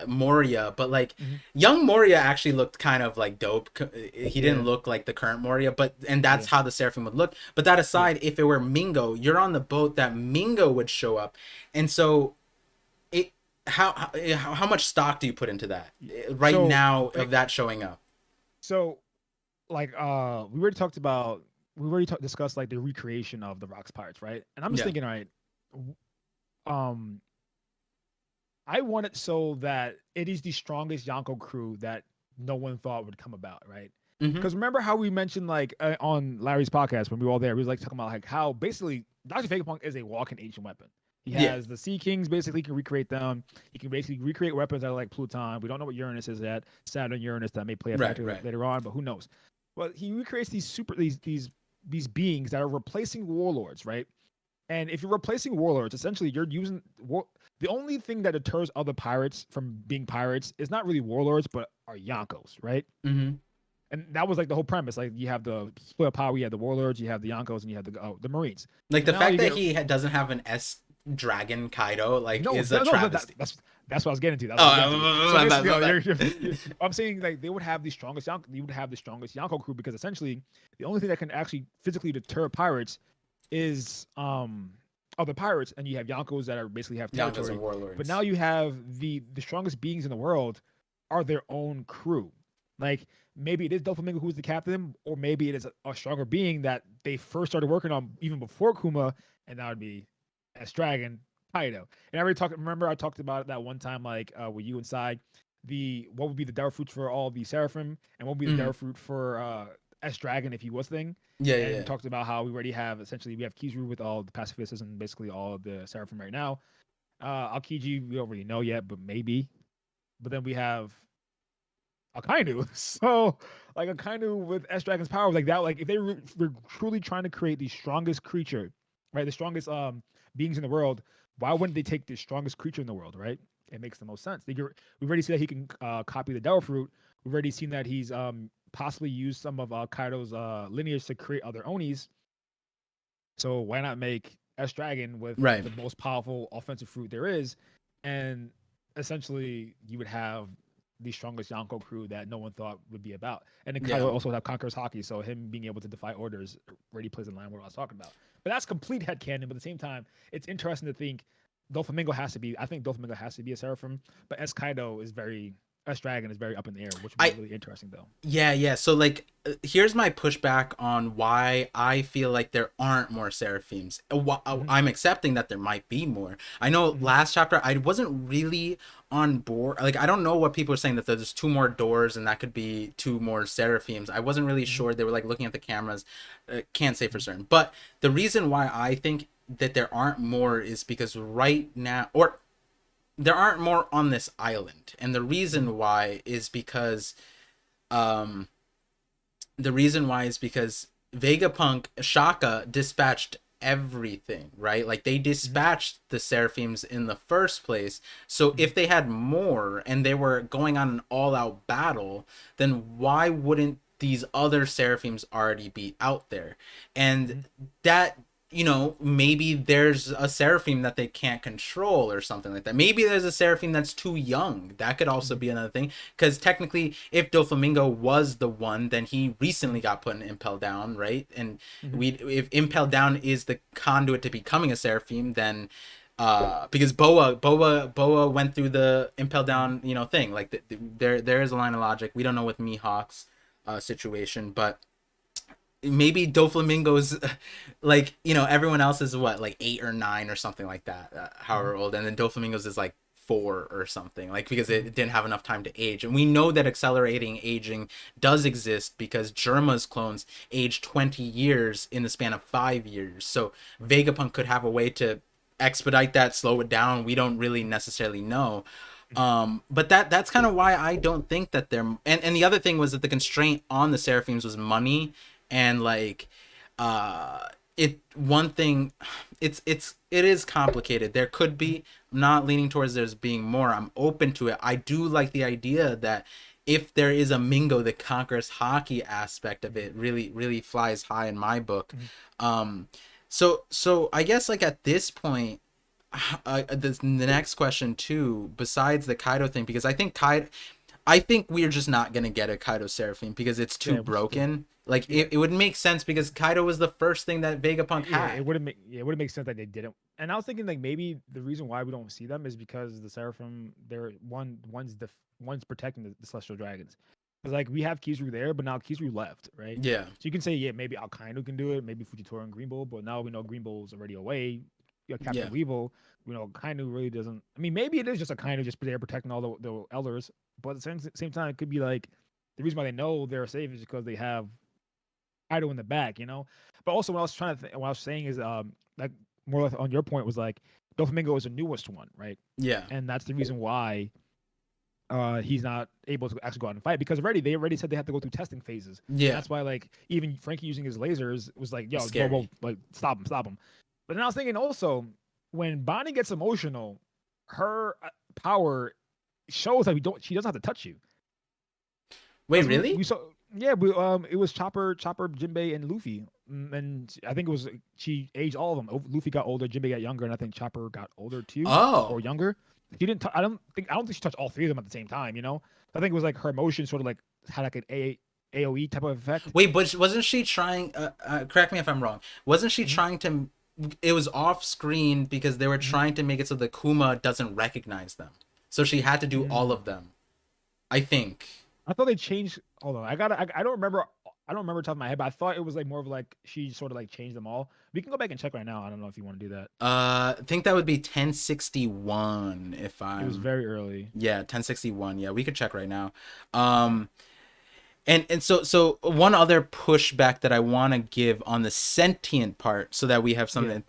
Moria, but like Hmm. young Moria actually looked kind of like dope. He didn't Yeah. look like the current Moria, but and that's Yeah. how the Seraphim would look. But that Yeah. aside, if it were Mingo, you're on the boat that Mingo would show up. And so it how much stock do you put into that right So now like of that showing up? so like we already discussed like the recreation of the Rocks Pirates, right? And I'm just Yeah. thinking, all right, um I want it so that it is the strongest Yonko crew that no one thought would come about, right? Mm-hmm. Because remember how we mentioned like on Larry's podcast when we were all there, we was like talking about like how basically Dr. Vegapunk is a walking ancient weapon. He Yeah. has the Sea Kings, basically can recreate them. He can basically recreate weapons that are like Pluton. We don't know what Uranus is at. Saturn, Uranus, that may play a Right. factor Right. later on, but who knows? Well, he recreates these beings that are replacing warlords, right? And if you're replacing warlords, essentially you're using the only thing that deters other pirates from being pirates is not really warlords, but are Yonkos, right? Mm-hmm. And that was like the whole premise. Like you have the split of power, you have the warlords, you have the Yonkos, and you have the Marines. Like So the now fact you that get he doesn't have an S dragon Kaido like no, is a travesty. that's what I was getting to. That's what I was getting to. Oh, So my bad, basically, my bad. I'm saying like they would have the strongest you would have the strongest Yonko crew because essentially the only thing that can actually physically deter pirates is other pirates, and you have Yonkos that are basically have Yonkos and territory. But warlords. now you have the strongest beings in the world are their own crew. Like maybe it is Doflamingo who's the captain, or maybe it is a stronger being that they first started working on even before Kuma, and that would be S Dragon Kaido. And I already talked. Remember, I talked about it that one time, like with you inside. The what would be the Devil Fruits for all the Seraphim, and what would be the Mm-hmm. Devil Fruit for S Dragon if he was thing. Yeah, yeah, And we yeah. talked about how we already have essentially we have Kizaru with all the pacifists and basically all the Seraphim right now. Aokiji we don't really know yet, but maybe. But then we have Akainu. So like Akainu with S Dragon's power, like that, like if they were truly trying to create the strongest creature, right? The strongest beings in the world, why wouldn't they take the strongest creature in the world, right? It makes the most sense. We've already seen that he can copy the Devil Fruit. We've already seen that he's possibly used some of Kaido's lineage to create other Onis. So why not make S Dragon with Right. the most powerful offensive fruit there is, and essentially you would have the strongest Yonko crew that no one thought would be about. And then Kaido Yeah. also have Conquerors Haki, so him being able to defy orders already plays in line with what I was talking about. But that's complete headcanon. But at the same time, it's interesting to think Doflamingo has to be. I think Doflamingo has to be a Seraphim, but S Kaido is very S Dragon is very up in the air, which would be I really interesting though. Yeah, yeah. So like here's my pushback on why I feel like there aren't more seraphims. Mm-hmm. I'm accepting that there might be more. I know Mm-hmm. last chapter I wasn't really on board. Like I don't know what people are saying that there's two more doors and that could be two more seraphims. I wasn't really Mm-hmm. sure. They were like looking at the cameras. Can't say for certain. But the reason why I think that there aren't more is because right now, or there aren't more on this island. And the Mm-hmm. reason why is because um the reason why is because Vegapunk Shaka dispatched everything, right? Like they Mm-hmm. dispatched the Seraphims in the first place. So if they had more and they were going on an all-out battle, then why wouldn't these other Seraphims already be out there? And Mm-hmm. that, maybe there's a Seraphim that they can't control or something like that. Maybe there's a Seraphim that's too young. That could also Mm-hmm. be another thing. Because technically, if Doflamingo was the one, then he recently got put in Impel Down, right? And Mm-hmm. if Impel Down is the conduit to becoming a Seraphim, then because Boa went through the Impel Mm-hmm. Down, thing. Like there is a line of logic. We don't know with Mihawk's situation, but maybe Doflamingo's like everyone else is what, like 8 or 9 or something like that, Mm-hmm. however old, and then Doflamingo's is like 4 or something, like because Mm-hmm. it didn't have enough time to age. And we know that accelerating aging does exist because Germa's clones age 20 years in the span of 5 years. So Mm-hmm. Vegapunk could have a way to expedite that, slow it down. We don't really necessarily know. Mm-hmm. But that's kind of why I don't think that they're, and the other thing was that the constraint on the Seraphims was money. And like uh it one thing, it is complicated. There could Mm-hmm. be, I'm not leaning towards there's being more. I'm open to it. I do like the idea that if there is a Mingo that conquers Haki aspect of Mm-hmm. it, really really flies high in my book. Mm-hmm. um so I guess like at this point, the next question too, besides the Kaido thing, because I think we're just not gonna get a Kaido Seraphim because it's too Yeah, which is the broken. Like yeah. it would make sense because Kaido was the first thing that Vegapunk Yeah, had. it wouldn't make sense that they didn't. And I was thinking like maybe the reason why we don't see them is because the Seraphim, they're one's protecting the celestial dragons. Because like we have Kizaru there, but now Kizaru left, right? Yeah, So you can say yeah, maybe Alkainu can do it, maybe Fujitora and Green Bull, but now we know Green Bull's already away. You got Captain yeah, Weevil. We know Kainu really doesn't. I mean, maybe it is just a Kainu just there protecting all the elders, but at the same time, it could be like the reason why they know they're safe is because they have Kaido in the back, you know. But also, what I was saying is, like more or less on your point was like Doflamingo is the newest one, right? Yeah. And that's the reason why he's not able to actually go out and fight because they already said they have to go through testing phases, and Yeah. that's why like even Frankie using his lasers was like, It's yo, whoa, scary. like stop him. But then I was thinking also when Bonnie gets emotional, her power shows that she doesn't have to touch you. Wait, Because really? we saw, yeah, it was Chopper, Jinbei, and Luffy, and I think it was she aged all of them. Luffy got older, Jinbei got younger, and I think Chopper got older too or Oh. younger. She didn't. I don't think she touched all three of them at the same time. You know, I think it was like her emotion sort of like had like an AOE type of effect. Wait, but wasn't she trying? Correct me if I'm wrong. Wasn't she Mm-hmm. trying to? It was off screen because they were Mm-hmm. trying to make it so the Kuma doesn't recognize them. So she had to do all Mm. of them. I think. I thought they changed. Hold on, I don't remember. I don't remember top of my head, but I thought it was like more of like she sort of like changed them all. We can go back and check right now. I don't know if you want to do that. I think that would be 1061 if It was I'm. very early. Yeah, 1061. Yeah, we could check right now. Um, and so one other pushback that I want to give on the sentient part, so that we have Yeah. something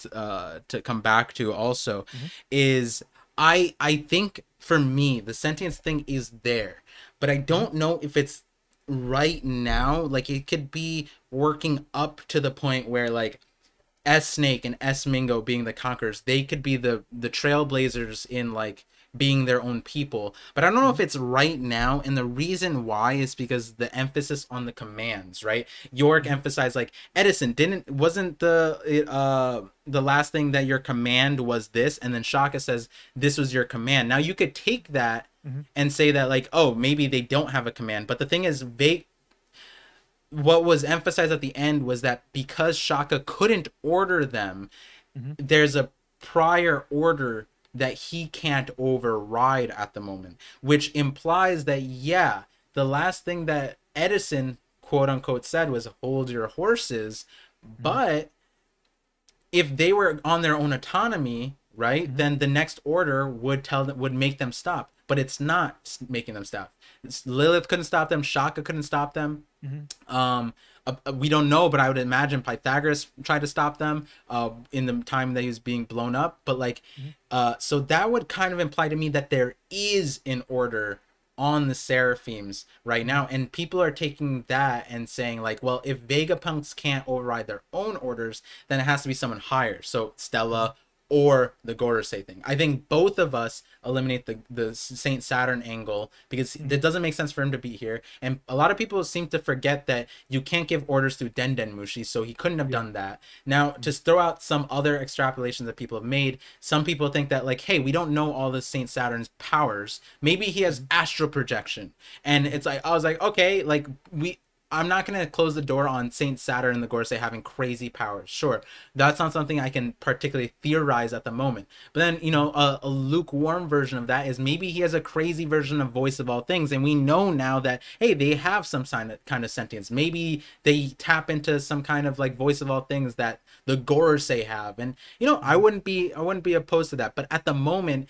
to come back to also, Mm-hmm. is I think for me the sentience thing is there, but I Mm-hmm. don't know if it's right now. Like it could be working up to the point where like S Snake and S Mingo being the conquerors, they could be the trailblazers in like being their own people. But I don't know Mm-hmm. if it's right now, and the reason why is because the emphasis on the commands, right? York Mm-hmm. emphasized like Edison wasn't the last thing that your command was this, and then Shaka says this was your command. Now you could take that Mm-hmm. and say that like, oh, maybe they don't have a command, but the thing is what was emphasized at the end was that because Shaka couldn't order them, Mm-hmm. there's a prior order that he can't override at the moment, which implies that, yeah, the last thing that Edison, quote unquote, said was hold your horses. Mm-hmm. But if they were on their own autonomy, right, Mm-hmm. then the next order would make them stop. But it's not making them stop. Lilith couldn't stop them. Shaka couldn't stop them. Mm-hmm. Um, we don't know, but I would imagine Pythagoras tried to stop them in the time that he was being blown up. But like, Mm-hmm. so that would kind of imply to me that there is an order on the Seraphims right Mm-hmm. now, and people are taking that and saying like, well, if Vegapunks can't override their own orders, then it has to be someone higher. So Mm-hmm. Stella or the Gorosei thing. I think both of us eliminate the Saint Saturn angle because Mm-hmm. it doesn't make sense for him to be here. And a lot of people seem to forget that you can't give orders through Den Mushi, so he couldn't have Yeah. done that. Now, to throw out some other extrapolations that people have made, some people think that like, hey, we don't know all the Saint Saturn's powers. Maybe he has Mm-hmm. astral projection, and Mm-hmm. it's like I was like, okay, like we I'm not going to close the door on Saint Saturn and the Gorosei having crazy powers. Sure, that's not something I can particularly theorize at the moment. But then, a lukewarm version of that is maybe he has a crazy version of Voice of All Things, and we know now that hey, they have some kind of sentience. Maybe they tap into some kind of like Voice of All Things that the Gorosei have, and Mm-hmm. I wouldn't be opposed to that. But at the moment,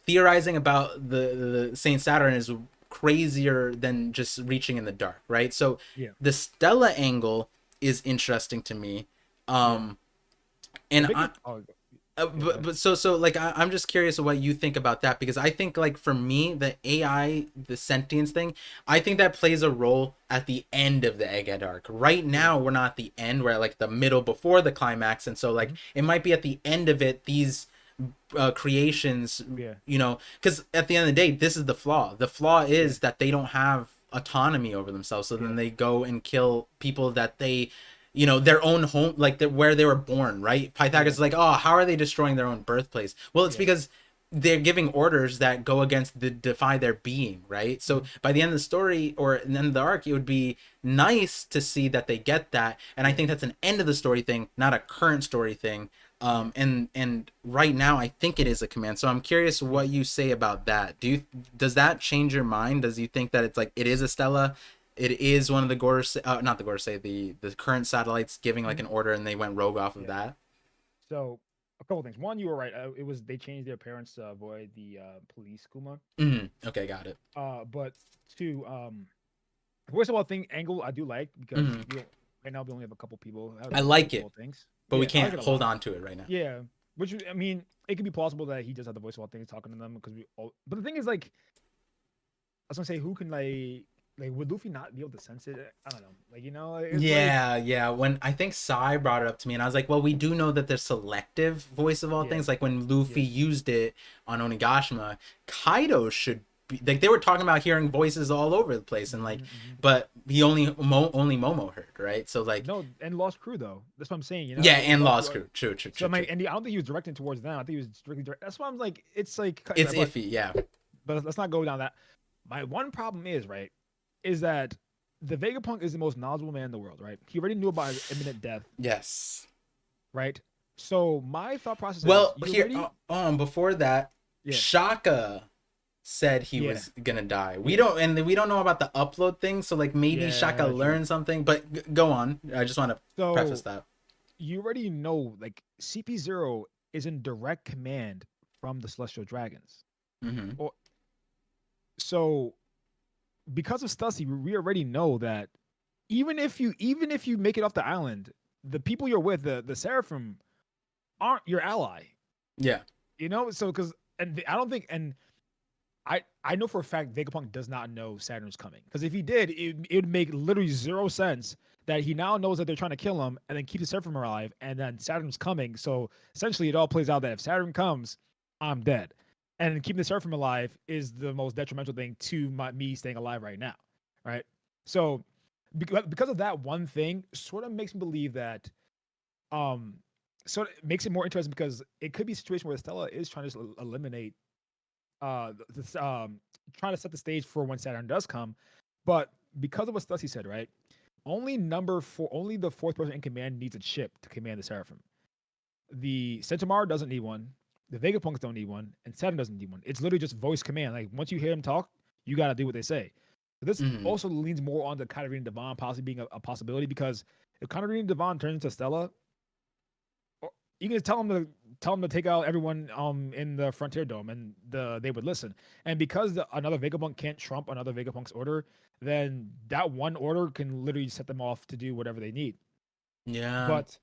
theorizing about the Saint Saturn is crazier than just reaching in the dark, right? So Yeah. the Stella angle is interesting to me. Yeah. Um The and big I thing. Oh, yeah. Go but, ahead. but so like I'm just curious what you think about that because I think like for me the AI the sentience thing I think that plays a role at the end of the Egghead arc. Right Yeah. now we're not at the end, we're at like the middle before the climax, and so like Mm-hmm. it might be at the end of it these creations, Yeah. because at the end of the day this is the flaw Yeah. is that they don't have autonomy over themselves, so then Yeah. they go and kill people that they their own home, like where they were born, right? Pythagoras Yeah. is like, oh, how are they destroying their own birthplace? Well, it's Yeah. because they're giving orders that go against defy their being, right? So Mm-hmm. by the end of the story or the end of the arc, it would be nice to see that they get that, and I Yeah. think that's an end of the story thing, not a current story thing. Yeah. And right now I think it is a command, so I'm curious Yeah. what you say about that. Does that change your mind? Does you think that it's like it is a Stella, it is one of the Gorosei, not the Gorosei, the current satellites giving like Mm-hmm. an order and they went rogue off of Yeah. that? So a couple things. One, you were right. It was they changed their parents to avoid the police Kuma. Okay, got it. But two, voice of all thing angle I do like because Hmm. right now we only have a couple people. I Voice like of it, all things. but we Yeah, I like can't it a hold lot. on to it right now. Yeah. Which I mean, it could be plausible that he does have the voice while things talking to them because but the thing is, like, I was gonna say, who can would Luffy not be able to sense it? I don't know. Like, it's like, Yeah. When I think Sai brought it up to me, and I was like, well, we do know that there's selective voice of all yeah, things. Like when Luffy yeah, used it on Onigashima, Kaido should be like they were talking about hearing voices all over the place, and like, hmm but he only Momo heard, right? So like, no, and Lost Crew though. That's what I'm saying. yeah, Like and Lost Lost Crew. Crew, true. So I don't think he was directing towards them. I think he was strictly direct. That's why I'm like, it's like, It's but iffy, yeah. let's not go down that. My one problem is right, is that the Vegapunk is the most knowledgeable man in the world, right? He already knew about his imminent death, Yes. right? So my thought process is, Well, you here, already, before that, yeah, Shaka said he yeah, was gonna die. We yeah, don't know about the upload thing, so like maybe Shaka yeah, true. learned something. But go on. I just want to preface So that. you already know, like, CP0 is in direct command from the Celestial Dragons. Hmm. Or so because of Stussy, we already know that even if you make it off the island, the people you're with, the Seraphim, aren't your ally. Yeah. So because I don't think, and I know for a fact Vegapunk does not know Saturn's coming, because if he did, it would make literally zero sense that he now knows that they're trying to kill him and then keep the Seraphim alive, and then Saturn's coming. So essentially, it all plays out that if Saturn comes, I'm dead, and keeping the Seraphim alive is the most detrimental thing to me staying alive right now, right? So because of that one thing, sort of makes me believe that um so it makes it more interesting, because it could be a situation where Stella is trying to eliminate this trying to set the stage for when Saturn does come. But because of what Stussy said, right? Only the fourth person in command needs a ship to command the Seraphim. The Centaur doesn't need one, the Vegapunks don't need one, and Saturn doesn't need one. It's literally just voice command. Like, once you hear them talk, you gotta do what they say. But this Hmm. also leans more on the Katarina Devon possibly being a possibility, because if Katarina Devon turns into Stella, you can just tell them to take out everyone in the Frontier Dome, and they would listen. And because another Vegapunk can't trump another Vegapunk's order, then that one order can literally set them off to do whatever they need. Yeah. But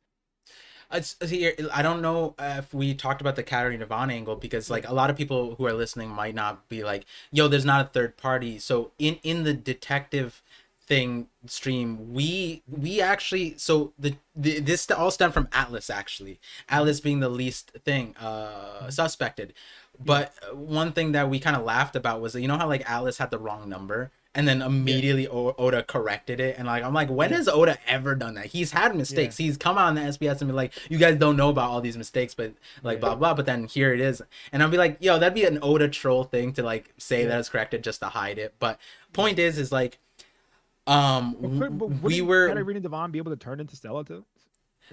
I don't know if we talked about the Katarina Devon angle, because yeah, like a lot of people who are listening might not be like, yo, there's not a third party. So in the detective thing stream, we actually, so this all stemmed from Atlas, actually. mm-hmm, Atlas being the least thing mm-hmm, suspected. yeah, But one thing that we kind of laughed about was that, you know how like Atlas had the wrong number, and then yeah, immediately Oda corrected it, and like I'm like, when yeah, has Oda ever done that? He's had yeah, mistakes. He's come out on the SBS and be like, you guys don't know about all these mistakes, but like yeah, blah blah. But then here it is, and I'll be like, yo, that'd be an Oda troll thing to like say yeah. that it's corrected just to hide it. But Yeah. point is like, But we wouldn't were Katarina Devon be able to turn into Stella too?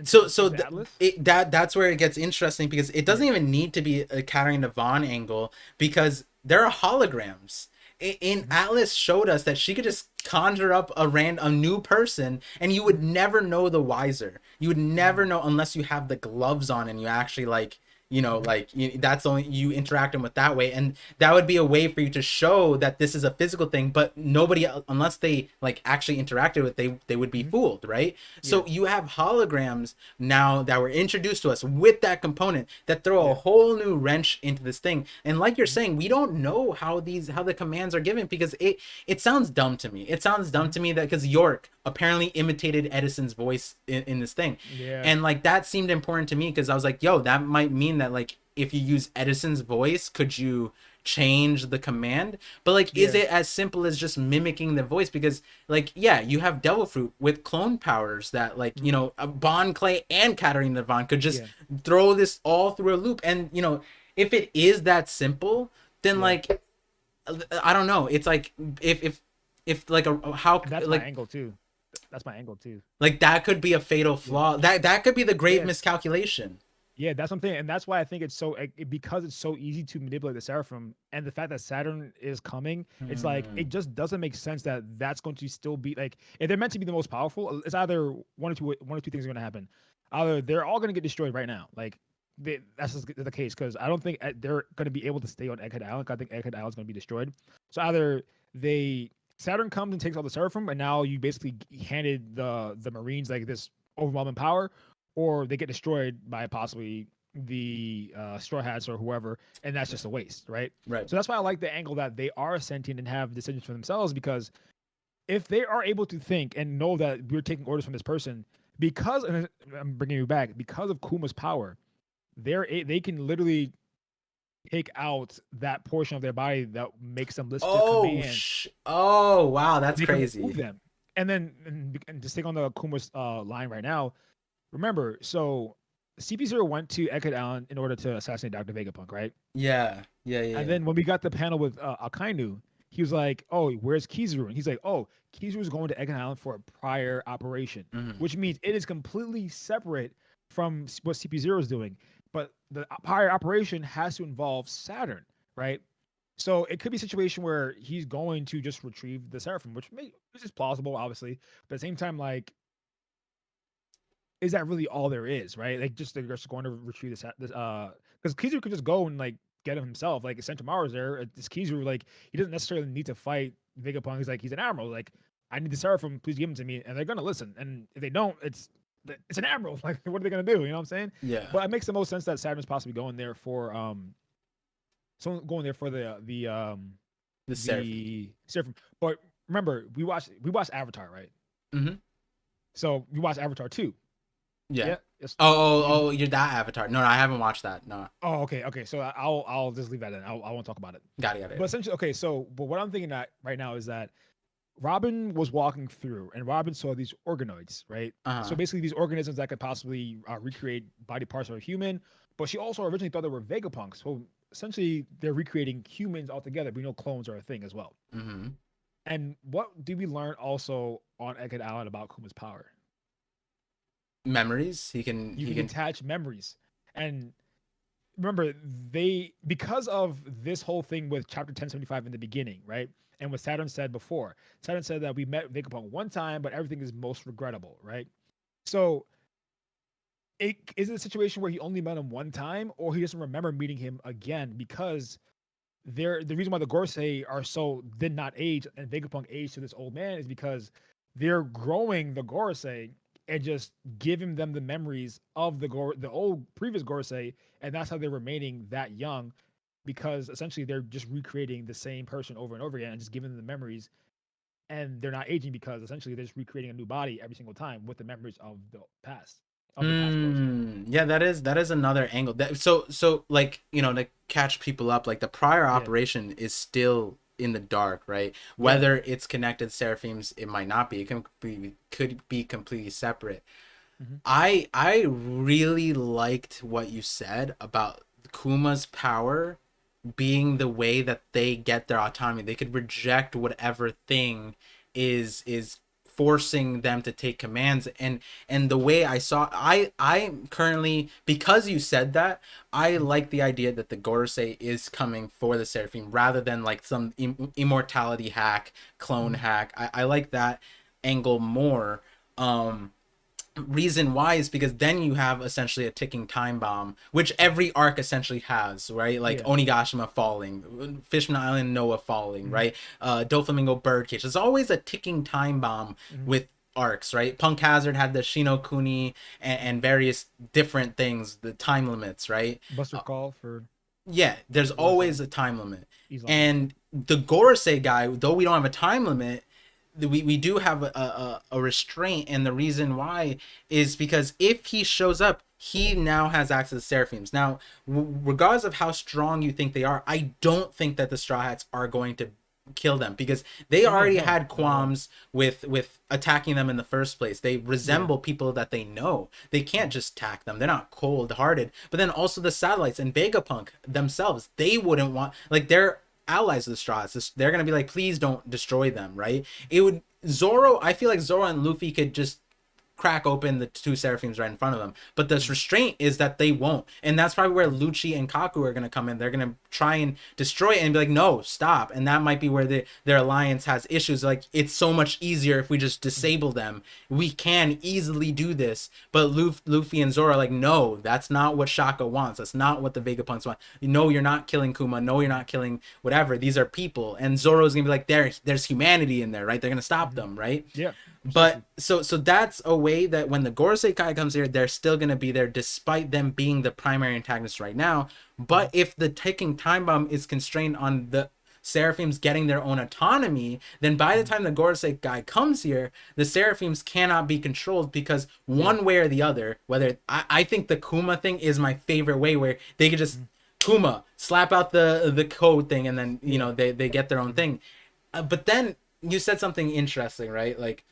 so Into Atlas? that's where it gets interesting, because it Yeah. doesn't even need to be a Katarina Devon angle, because there are holograms. In Mm-hmm. Atlas showed us that she could just conjure up a new person, and you would never know the wiser. You would never Mm-hmm. know unless you have the gloves on and you actually like, Mm-hmm. that's only you interacting with that way, and that would be a way for you to show that this is a physical thing. But nobody, unless they like actually interacted with, they would be Mm-hmm. fooled, right? Yeah. So you have holograms now that were introduced to us with that component that throw a Yeah. whole new wrench into this thing. And like you're Mm-hmm. saying, we don't know how the commands are given, because it sounds dumb to me. It sounds dumb Mm-hmm. to me that because York apparently imitated Edison's voice in this thing, Yeah. and like that seemed important to me, because I was like, yo, that might mean that like if you use Edison's voice, could you change the command? But like, is Yeah. it as simple as just mimicking the voice? Because like, yeah, you have Devil Fruit with clone powers that like, Mm-hmm. Bon Clay and Katarina Devon could just Yeah. throw this all through a loop. And if it is that simple, then Yeah. like, I don't know. It's like if like a how And that's my angle too. That's my angle too. like that could be a fatal Yeah. flaw. That could be the grave Yeah. miscalculation. Yeah, that's something, and that's why I think it's because it's so easy to manipulate the Seraphim, and the fact that Saturn is coming, it's like Hmm. it just doesn't make sense that that's going to still be like, if they're meant to be the most powerful, it's either one or two things are going to happen. Either they're all going to get destroyed right now, like that's just the case, because I don't think they're going to be able to stay on Egghead Island. I think Egghead Island is going to be destroyed. So either they Saturn comes and takes all the Seraphim, and now you basically handed the Marines like this overwhelming power, or they get destroyed by possibly Straw Hats or whoever, and that's just a waste, right? Right. So that's why I like the angle that they are sentient and have decisions for themselves, because if they are able to think and know that we're taking orders from this person, because, and I'm bringing you back, because of Kuma's power, they can literally take out that portion of their body that makes them listen to command. Oh, wow, that's They can remove crazy. them, and then and to stick on the Kuma's line right now. Remember, so CP0 went to Egghead Allen in order to assassinate Dr. Vegapunk, right? Yeah, yeah, And yeah. then when we got the panel with Akainu, he was like, "Oh, where's Kizaru?" And he's like, "Oh, Kizaru is going to Egghead Island for a prior operation," Hmm. which means it is completely separate from what CP0 is doing. But the prior operation has to involve Saturn, right? So it could be a situation where he's going to just retrieve the Seraphim, which is plausible, obviously. But at the same time, like, is that really all there is, right? Like, just they're just going to retrieve this because Kizaru could just go and like get him himself. Like, Sentomaru's there. This Kizaru, like, he doesn't necessarily need to fight Vegapunk. He's like, he's an admiral. Like, I need the Seraphim. Please give him to me, and they're gonna listen. And if they don't, it's an admiral. Like, what are they gonna do? You know what I'm saying? Yeah. But it makes the most sense that Saturn's possibly going there for someone going there for The Seraphim. the Seraphim. But remember, we watched Avatar, right? Hmm. So we watched Avatar too. Yeah. Yeah. Yes. Oh, you're that Avatar. No, I haven't watched that. No. Oh, okay. So I'll just leave that in. I won't talk about it. Got it. But essentially, okay. So, but what I'm thinking that right now is that Robin was walking through, and Robin saw these organoids, right? So Uh-huh. basically, these organisms that could possibly recreate body parts of a human. But she also originally thought they were Vegapunks. So essentially, they're recreating humans altogether. We know clones are a thing as well. Hmm. And what do we learn also on Egghead Island about Kuma's power? Memories. You He can can. detach memories, and remember they because of this whole thing with chapter 1075 in the beginning, right? And what Saturn said before, Saturn said that we met Vegapunk one time, but everything is most regrettable, right? So it is it a situation where he only met him one time, or he doesn't remember meeting him again because the reason why the Gorosei are so did not age and Vegapunk aged to this old man is because they're growing the Gorosei and just giving them the memories of the old previous Gorosei, and that's how they're remaining that young, because essentially they're just recreating the same person over and over again and just giving them the memories, and they're not aging because essentially they're just recreating a new body every single time with the memories of the past Gorosei. Yeah, that is another angle. So like, to catch people up, like the prior Yeah, operation is still in the dark, right? yeah, Whether it's connected Seraphims, it might not be. It could be completely separate. hmm I really liked what you said about Kuma's power being the way that they get their autonomy. They could reject whatever thing is forcing them to take commands. And the way I currently, because you said that, I hmm like the idea that the Gorosei is coming for the Seraphim rather than like some immortality hack, clone hmm hack. I like that angle more. Reason why is because then you have essentially a ticking time bomb, which every arc essentially has, right? Like yeah, Onigashima falling, Fishman Island Noah falling, hmm right? Doflamingo Birdcage. There's always a ticking time bomb hmm with arcs, right? Punk Hazard had the Shinokuni and various different things, the time limits, right? Buster Call for Yeah, there's Gorosei, always a time limit. Izanami. And the Gorosei guy, though we don't have a time limit, we do have a restraint. And the reason why is because if he shows up, he now has access to Seraphims. Now, regardless of how strong you think they are, I don't think that the Straw Hats are going to kill them because they Oh yeah, already no, had not at all. qualms with attacking them in the first place. They Yeah. resemble people that they know. They can't just attack them. They're not cold hearted. But then also the satellites and Vegapunk themselves, they wouldn't want, like, they're allies of the Straws. They're gonna be like, please don't destroy them, right? It would Zoro. I feel like Zoro and Luffy could just crack open the two Seraphims right in front of them. But this Mhm. restraint is that they won't. And that's probably where Lucci and Kaku are going to come in. They're going to try and destroy it and be like, no, stop. And that might be where their alliance has issues. Like, it's so much easier if we just Mhm. disable them. We can easily do this. But Luffy and Zoro are like, no, that's not what Shaka wants. That's not what the Vegapunks want. No, you're not killing Kuma. No, you're Mhm. not killing whatever. These are people. And Zoro's going to be like, there's humanity in there, right? They're going to stop Mhm. them, right? Yeah. But so that's a way that when the Gorosei Kai comes here, they're still gonna be there despite them being the primary antagonists right now. But if the ticking time bomb is constrained on the Seraphims getting their own autonomy, then by the time the Gorosei guy comes here, the Seraphims cannot be controlled because one way or the other, whether I think the Kuma thing is my favorite way where they could just Kuma slap out the code thing and then you know they get their own thing. But then you said something interesting, right? Like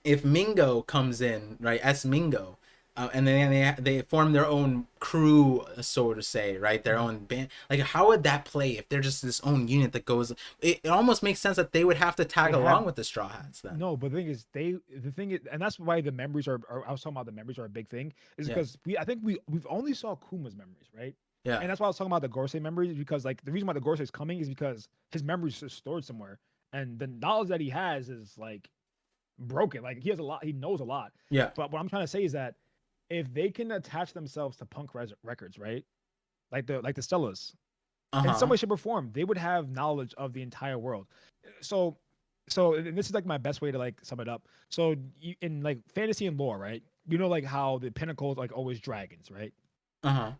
if Mingo comes in, right, S Mingo, and then they form their own crew, so to say, right, their own band. Like, how would that play if they're just this own unit that goes? It almost makes sense that they would have to tag along with the Straw Hats then. No, but the thing is, and that's why the memories are. I was talking about the memories are a big thing, is Yeah, because I think we've only saw Kuma's memories, right? yeah, And that's why I was talking about the Gorosei memories, because like the reason why the Gorosei is coming is because his memories are stored somewhere, and the knowledge that he has is like broken. Like he has a lot, he knows a lot. yeah. But what I'm trying to say is that if they can attach themselves to records, right? Like the Stellas, Uh in some huh. way, shape, or form, they would have knowledge of the entire world. So, and this is like my best way to like sum it up. So, in like fantasy and lore, right? You know, like how the pinnacle is like always dragons, right? Uh huh.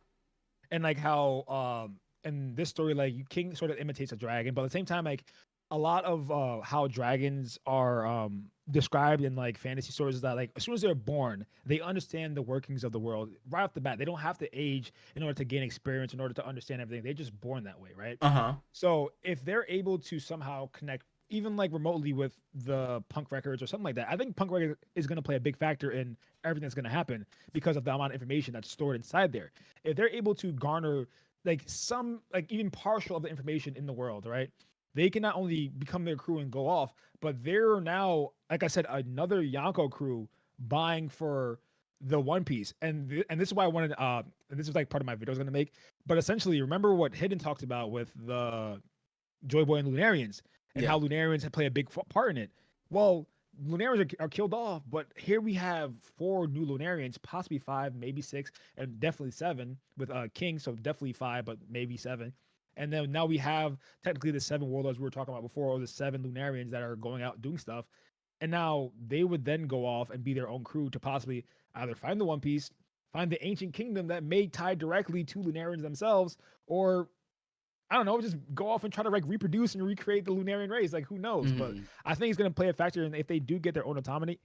And like how in this story, like king sort of imitates a dragon, but at the same time, like a lot of how dragons are described in like fantasy stories is that like as soon as they're born, they understand the workings of the world right off the bat. They don't have to age in order to gain experience, in order to understand everything. They're just born that way, right? Uh huh. So if they're able to somehow connect even like remotely with the punk records or something like that, I think punk record is going to play a big factor in everything that's going to happen because of the amount of information that's stored inside there. If they're able to garner like some like even partial of the information in the world, right? They can not only become their crew and go off, but they're now, like I said, another Yonko crew buying for the One Piece. And this is why I wanted and this is like part of my video I was gonna make. But essentially, remember what Hidden talked about with the Joy Boy and Lunarians, and Yeah. how Lunarians had played a big part in it. Well, Lunarians are killed off, but here we have 4 new Lunarians, possibly 5, maybe 6, and definitely 7 with King, so definitely 5, but maybe 7. And then now we have technically the 7 warlords we were talking about before, or the 7 Lunarians that are going out doing stuff. And now they would then go off and be their own crew to possibly either find the One Piece, find the ancient kingdom that may tie directly to Lunarians themselves, or I don't know, just go off and try to like reproduce and recreate the Lunarian race. Like who knows? But Mm-hmm. I think it's gonna play a factor in if they do get their own autonomy.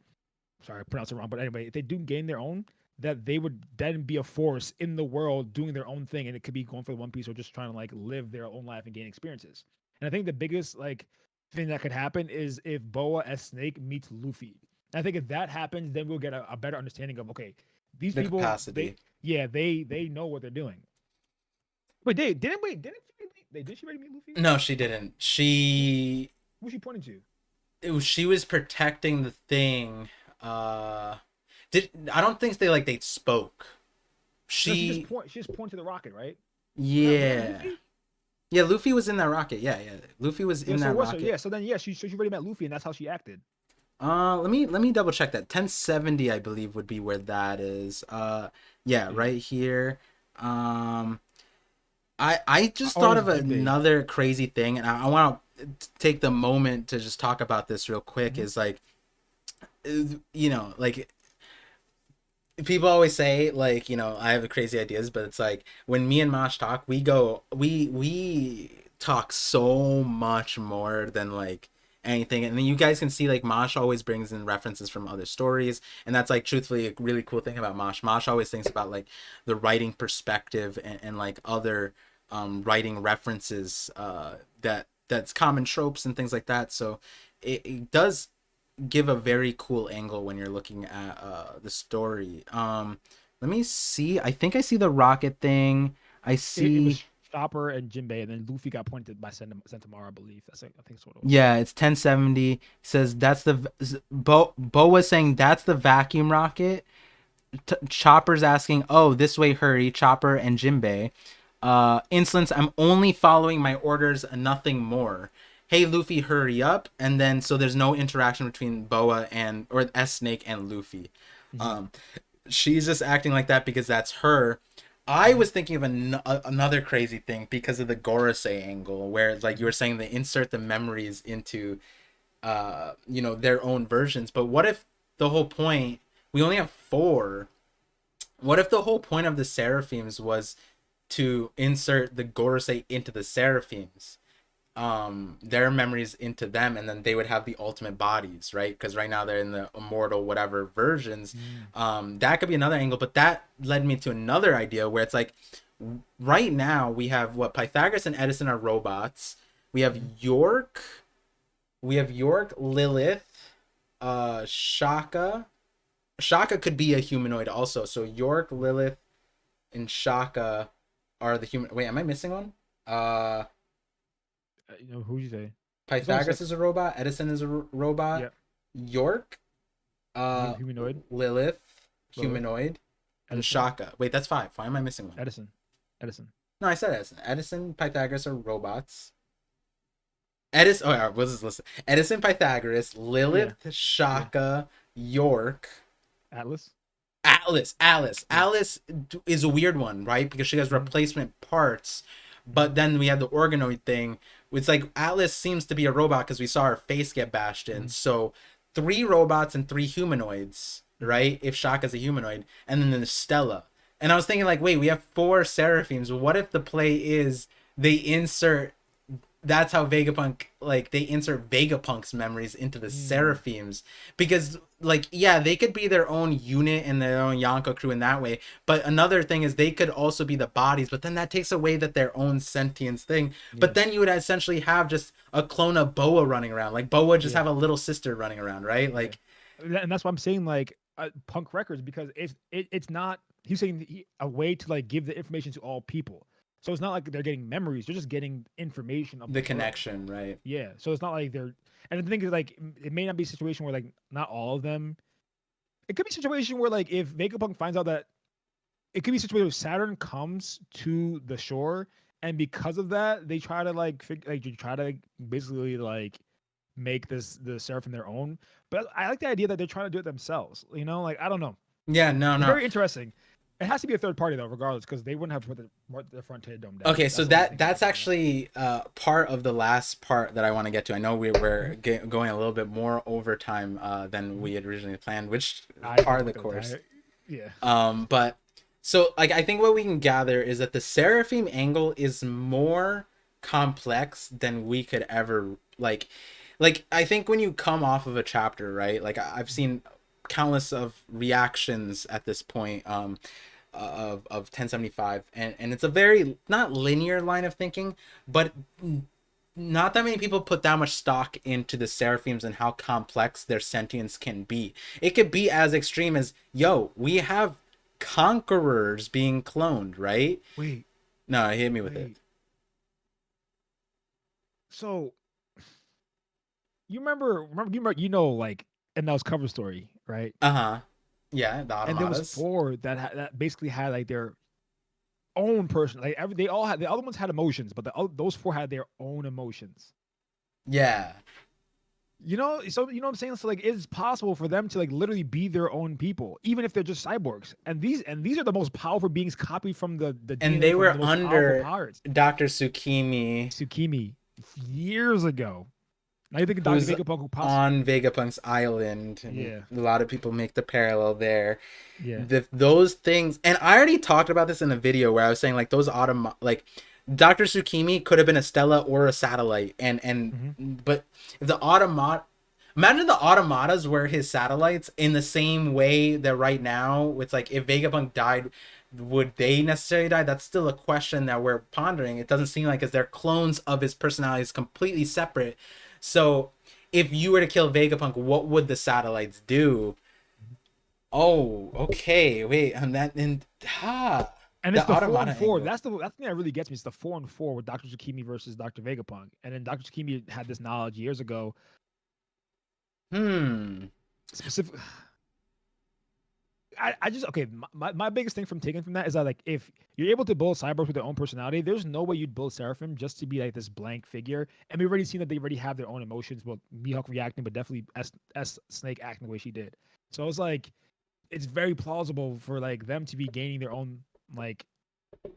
Sorry, I pronounced it wrong, but anyway, if they do gain their own, that they would then be a force in the world doing their own thing, and it could be going for the One Piece or just trying to like live their own life and gain experiences. And I think the biggest like thing that could happen is if Boa as Snake meets Luffy. And I think if that happens, then we'll get a better understanding of okay, these The people they capacity. yeah they know what they're doing. Did she already meet Luffy? No, she didn't. Who's she pointing to? She was protecting the thing. Uh, did I don't think they spoke. No, She she just point to the rocket, right? Was that Yeah. Luffy? Yeah, Luffy was in that rocket. Yeah, yeah. Luffy was Yeah, in so that what's her? rocket. Yeah, so then yeah, she already met Luffy, and that's how she acted. Let me double check that. 1070 I believe would be where that is. Yeah, Yeah. right here. Um I just Or thought is of it Jinbei? another crazy thing and I want to take the moment to just talk about this real quick Mm-hmm. is like like people always say like I have crazy ideas but it's like when me and Mosh talk we talk so much more than like anything and then you guys can see like Mosh always brings in references from other stories and that's like truthfully a really cool thing about Mosh always thinks about like the writing perspective and like other writing references that's common tropes and things like that so it does give a very cool angle when you're looking at the story. Let me see. I think I see the rocket thing. I It see. was Chopper and Jinbei, and then Luffy got pointed by Sentomaru, I believe. I think that's what it was. Yeah, it's 1070. It says that's the Bo was saying that's the vacuum rocket. Chopper's asking, "Oh, this way, hurry!" Chopper and Jinbei. Insolence, I'm only following my orders and nothing more. Hey, Luffy, hurry up! And then so there's no interaction between Boa and or S Snake and Luffy. Mm-hmm. Um, she's just acting like that because that's her. I Mm-hmm. was thinking of another crazy thing because of the Gorosei angle, where like you were saying, they insert the memories into. their own versions. But what if the whole point, we only have 4? What if the whole point of the Seraphims was to insert the Gorosei into the Seraphims, their memories into them, and then they would have the ultimate bodies, right? Because right now they're in the immortal whatever versions. That could be another angle, but that led me to another idea where it's like, right now we have what, Pythagoras and Edison are robots. We have York, Lilith, Shaka. Shaka could be a humanoid also. So York, Lilith, and Shaka are the human. Wait, am I missing one? Who'd you say? Pythagoras is a robot. Edison is a robot. Yeah. York, Humanoid. Lilith, humanoid, and Edison. Shaka. Wait, that's 5. Why am I missing one? Edison. No, I said Edison. Edison, Pythagoras are robots. Edison. Oh, what's this list? Edison, Pythagoras, Lilith, Shaka, York, Atlas. Alice is a weird one, right? Because she has replacement parts. But then we have the organoid thing. It's like Atlas seems to be a robot because we saw her face get bashed in. So 3 robots and 3 humanoids, right? If Shaka's a humanoid. And then there's Stella. And I was thinking, like, wait, we have 4 Seraphims. What if the play is they insert... That's how Vegapunk, like, they insert Vegapunk's memories into the Seraphims. Because, like, yeah, they could be their own unit and their own Yonko crew in that way. But another thing is they could also be the bodies. But then that takes away their own sentience thing. Yes. But then you would essentially have just a clone of Boa running around. Like, Boa just have a little sister running around, right? Like, and that's why I'm saying, like, Punk Records, because it's not... He's saying a way to, like, give the information to all people. So it's not like they're getting memories; they're just getting information of the connection, right? Yeah. So it's not like they're. And the thing is, like, it may not be a situation where, like, not all of them. It could be a situation where, like, if Vegapunk finds out that, it could be a situation where Saturn comes to the shore, and because of that, they try to basically like make the Seraphim their own. But I like the idea that they're trying to do it themselves. You know, like, I don't know. Yeah, no. Very interesting. It has to be a third party though, regardless, because they wouldn't have to put the Frontier Dome down. Okay, so that's actually part of the last part that I want to get to. I know we were going a little bit more overtime than we had originally planned, which part of the course. But so, like, I think what we can gather is that the Seraphim angle is more complex than we could ever like. I think when you come off of a chapter, right? Like, I've seen countless of reactions at this point. Of 1075, and it's a very not linear line of thinking, but not that many people put that much stock into the Seraphims and how complex their sentience can be. It could be as extreme as, we have Conquerors being cloned, right? Wait. No, hit me with it. So you remember, like, in those cover story, right? Yeah, the Automata. And there was 4 that basically had, like, their own person. Like, they all had, the other ones had emotions, but those 4 had their own emotions. Yeah. So you know what I'm saying? So, like, it's possible for them to, like, literally be their own people, even if they're just cyborgs. And these are the most powerful beings copied from the and DNA they were the under Dr. Tsukimi years ago. Now you think of Dr. Vegapunk, who on Vegapunk's island. Yeah. A lot of people make the parallel there. Yeah. Those things, and I already talked about this in a video where I was saying, like, those like Dr. Tsukimi could have been a Stella or a satellite, but if the automata, imagine the automatas were his satellites in the same way that right now it's like, if Vegapunk died, would they necessarily die? That's still a question that we're pondering. It doesn't seem like, as they're clones of his personalities, completely separate. So if you were to kill Vegapunk, what would the satellites do? Oh, okay. Wait, and it's the 4 and 4. That's the thing that really gets me. It's the 4 and 4 with Dr. Tsukimi versus Dr. Vegapunk. And then Dr. Tsukimi had this knowledge years ago. Specific. I just, okay, my biggest thing from taking from that is that, like, if you're able to build cyborgs with their own personality, there's no way you'd build Seraphim just to be, like, this blank figure. And we've already seen that they already have their own emotions. Well, Mihawk reacting, but definitely S Snake acting the way she did. So it's like, it's very plausible for, like, them to be gaining their own, like,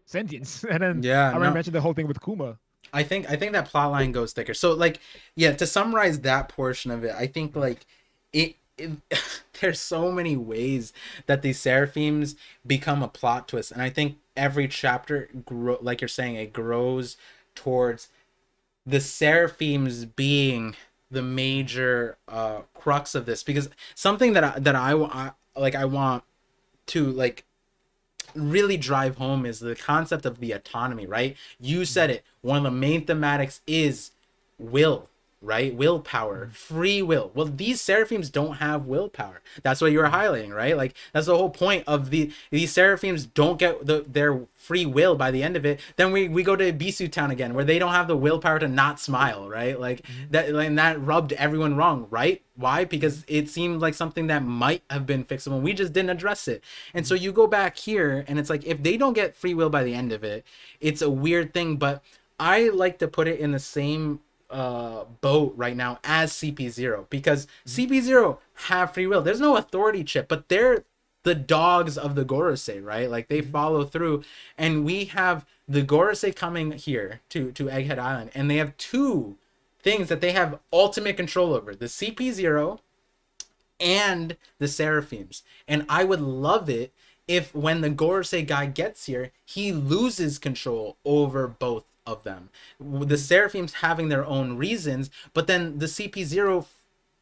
sentience. And then I mentioned the whole thing with Kuma. I think that plot line goes thicker. So like, yeah, to summarize that portion of it, I think like it there's so many ways that these seraphims become a plot twist, and I think every chapter like you're saying, it grows towards the seraphims being the major crux of this, because something that I like I want to like really drive home is the concept of the autonomy, right? You said Mhm. it. One of the main thematics is will, right? Willpower, Mhm. free will. Well, these seraphims don't have willpower. That's what you were Mhm. highlighting, right? Like that's the whole point of these seraphims don't get their free will by the end of it. Then we go to Bisu Town again, where they don't have the willpower to not smile, right? Like Mhm. that, and that rubbed everyone wrong, right? Why? Mhm. Because it seemed like something that might have been fixable. We just didn't address it. And so Mhm. you go back here, and it's like if they don't get free will by the end of it, it's a weird thing. But I like to put it in the same boat right now as CP0, because Mhm. CP0 have free will. There's no authority chip, but they're the dogs of the Gorosei, right? Like they Mhm. follow through, and we have the Gorosei coming here to Egghead Island, and they have two things that they have ultimate control over: the CP0 and the Seraphims. And I would love it if when the Gorosei guy gets here, he loses control over both of them. The Mhm. Seraphims having their own reasons, but then the CP0,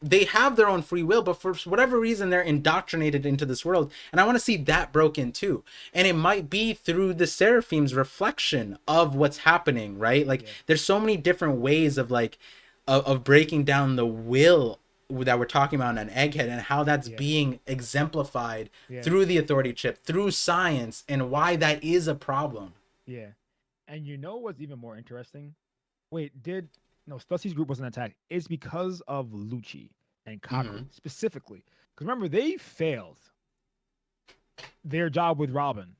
they have their own free will, but for whatever reason they're indoctrinated into this world, and I want to see that broken too. And it might be through the Seraphim's reflection of what's happening, right? Like Yeah. there's so many different ways of like of breaking down the will that we're talking about in Egghead, and how that's Yeah. being exemplified Yeah. through the authority chip, through science, and why that is a problem. Yeah. And you know what's even more interesting? Wait, did no Stussy's group wasn't attacked? It's because of Lucci and Kaku Mm-hmm. specifically. Because remember, they failed their job with Robin,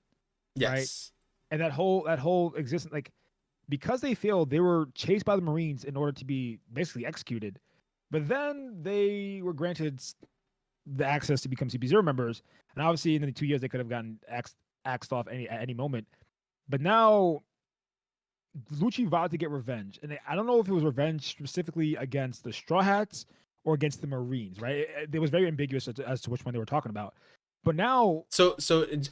right? Yes. And that whole existence, like because they failed, they were chased by the Marines in order to be basically executed. But then they were granted the access to become CP0 members, and obviously in the 2 years they could have gotten axed off at any moment. But now Lucci vowed to get revenge, and I don't know if it was revenge specifically against the Straw Hats or against the Marines. Right? It was very ambiguous as to which one they were talking about. But now, So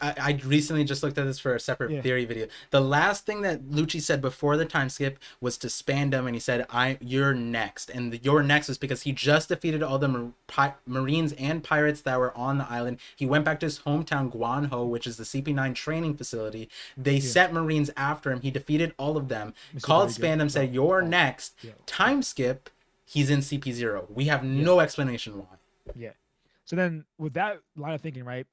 I recently just looked at this for a separate yeah, theory video. The last thing that Lucci said before the time skip was to Spandam, and he said, you're next." And the "you're next" was because he just defeated all the Marines and pirates that were on the island. He went back to his hometown Guanho, which is the CP9 training facility. They yeah, sent Marines after him. He defeated all of them. Mr. Called Very Good. Spandam, No, said, "You're oh, next." yeah, Time skip. He's in CP0. We have yeah, no explanation why. yeah. So then, with that line of thinking, right?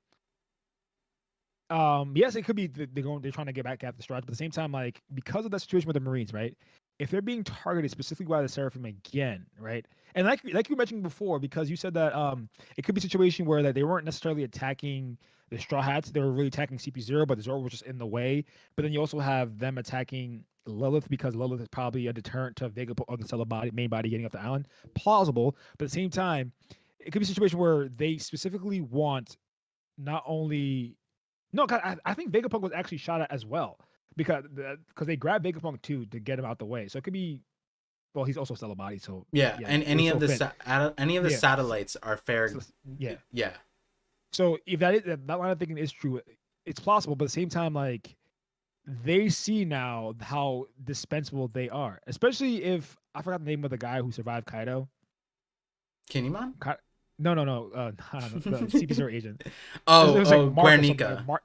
Yes, it could be they're trying to get back at the Strides, but at the same time, like because of that situation with the Marines, right? If they're being targeted specifically by the Seraphim again, right? And like you mentioned before, because you said that it could be a situation where that they weren't necessarily attacking the Straw Hats, they were really attacking CP0, but the Zoro was just in the way. But then you also have them attacking Lilith because Lilith is probably a deterrent to Vegapunk or the Stella main body getting off the island. Plausible, but at the same time, it could be a situation where they specifically want not only no, 'cause I think Vegapunk was actually shot at as well because they grabbed Vegapunk too to get him out the way. So it could be well, he's also still a body, so Yeah, yeah, and it would any still of the fit. any of the Yeah, satellites are so, fair. yeah. Yeah. So if that line of thinking is true, it's plausible. But at the same time, like they see now how dispensable they are, especially if I forgot the name of the guy who survived Kaido. Kinemon? Kai- no, no, no, the CP0 agent. It Oh, was like oh, Mark or something. Like Guernica. Mark.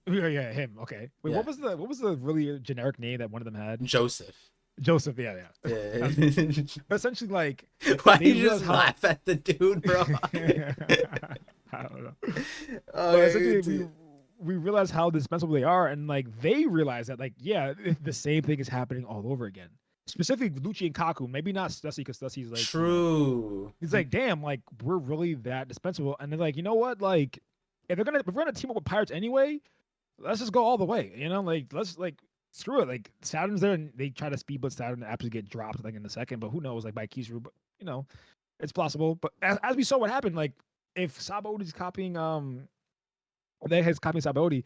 Yeah, yeah, him. Okay. Wait, Yeah. what was the really generic name that one of them had? Joseph. Joseph. Yeah, yeah. Yeah. That's what. But essentially, like Why they did you realize just how. laugh at the dude, bro? I don't know. Oh, But essentially, it's, we realize how dispensable they are, and like they realize that, like, yeah, the same thing is happening all over again. Specifically, Lucci and Kaku. Maybe not Stussy because Stussy's like, true. he's like, damn, like we're really that dispensable. And they're like, you know what, like if we're gonna team up with pirates anyway, let's just go all the way. Like let's like screw it. Like Saturn's there, and they try to speed blitz Saturn and absolutely get dropped like in a second. But who knows? Like by Kizaru, but it's possible. But as we saw what happened, like if Sabaodi's copying that has copying Sabaody,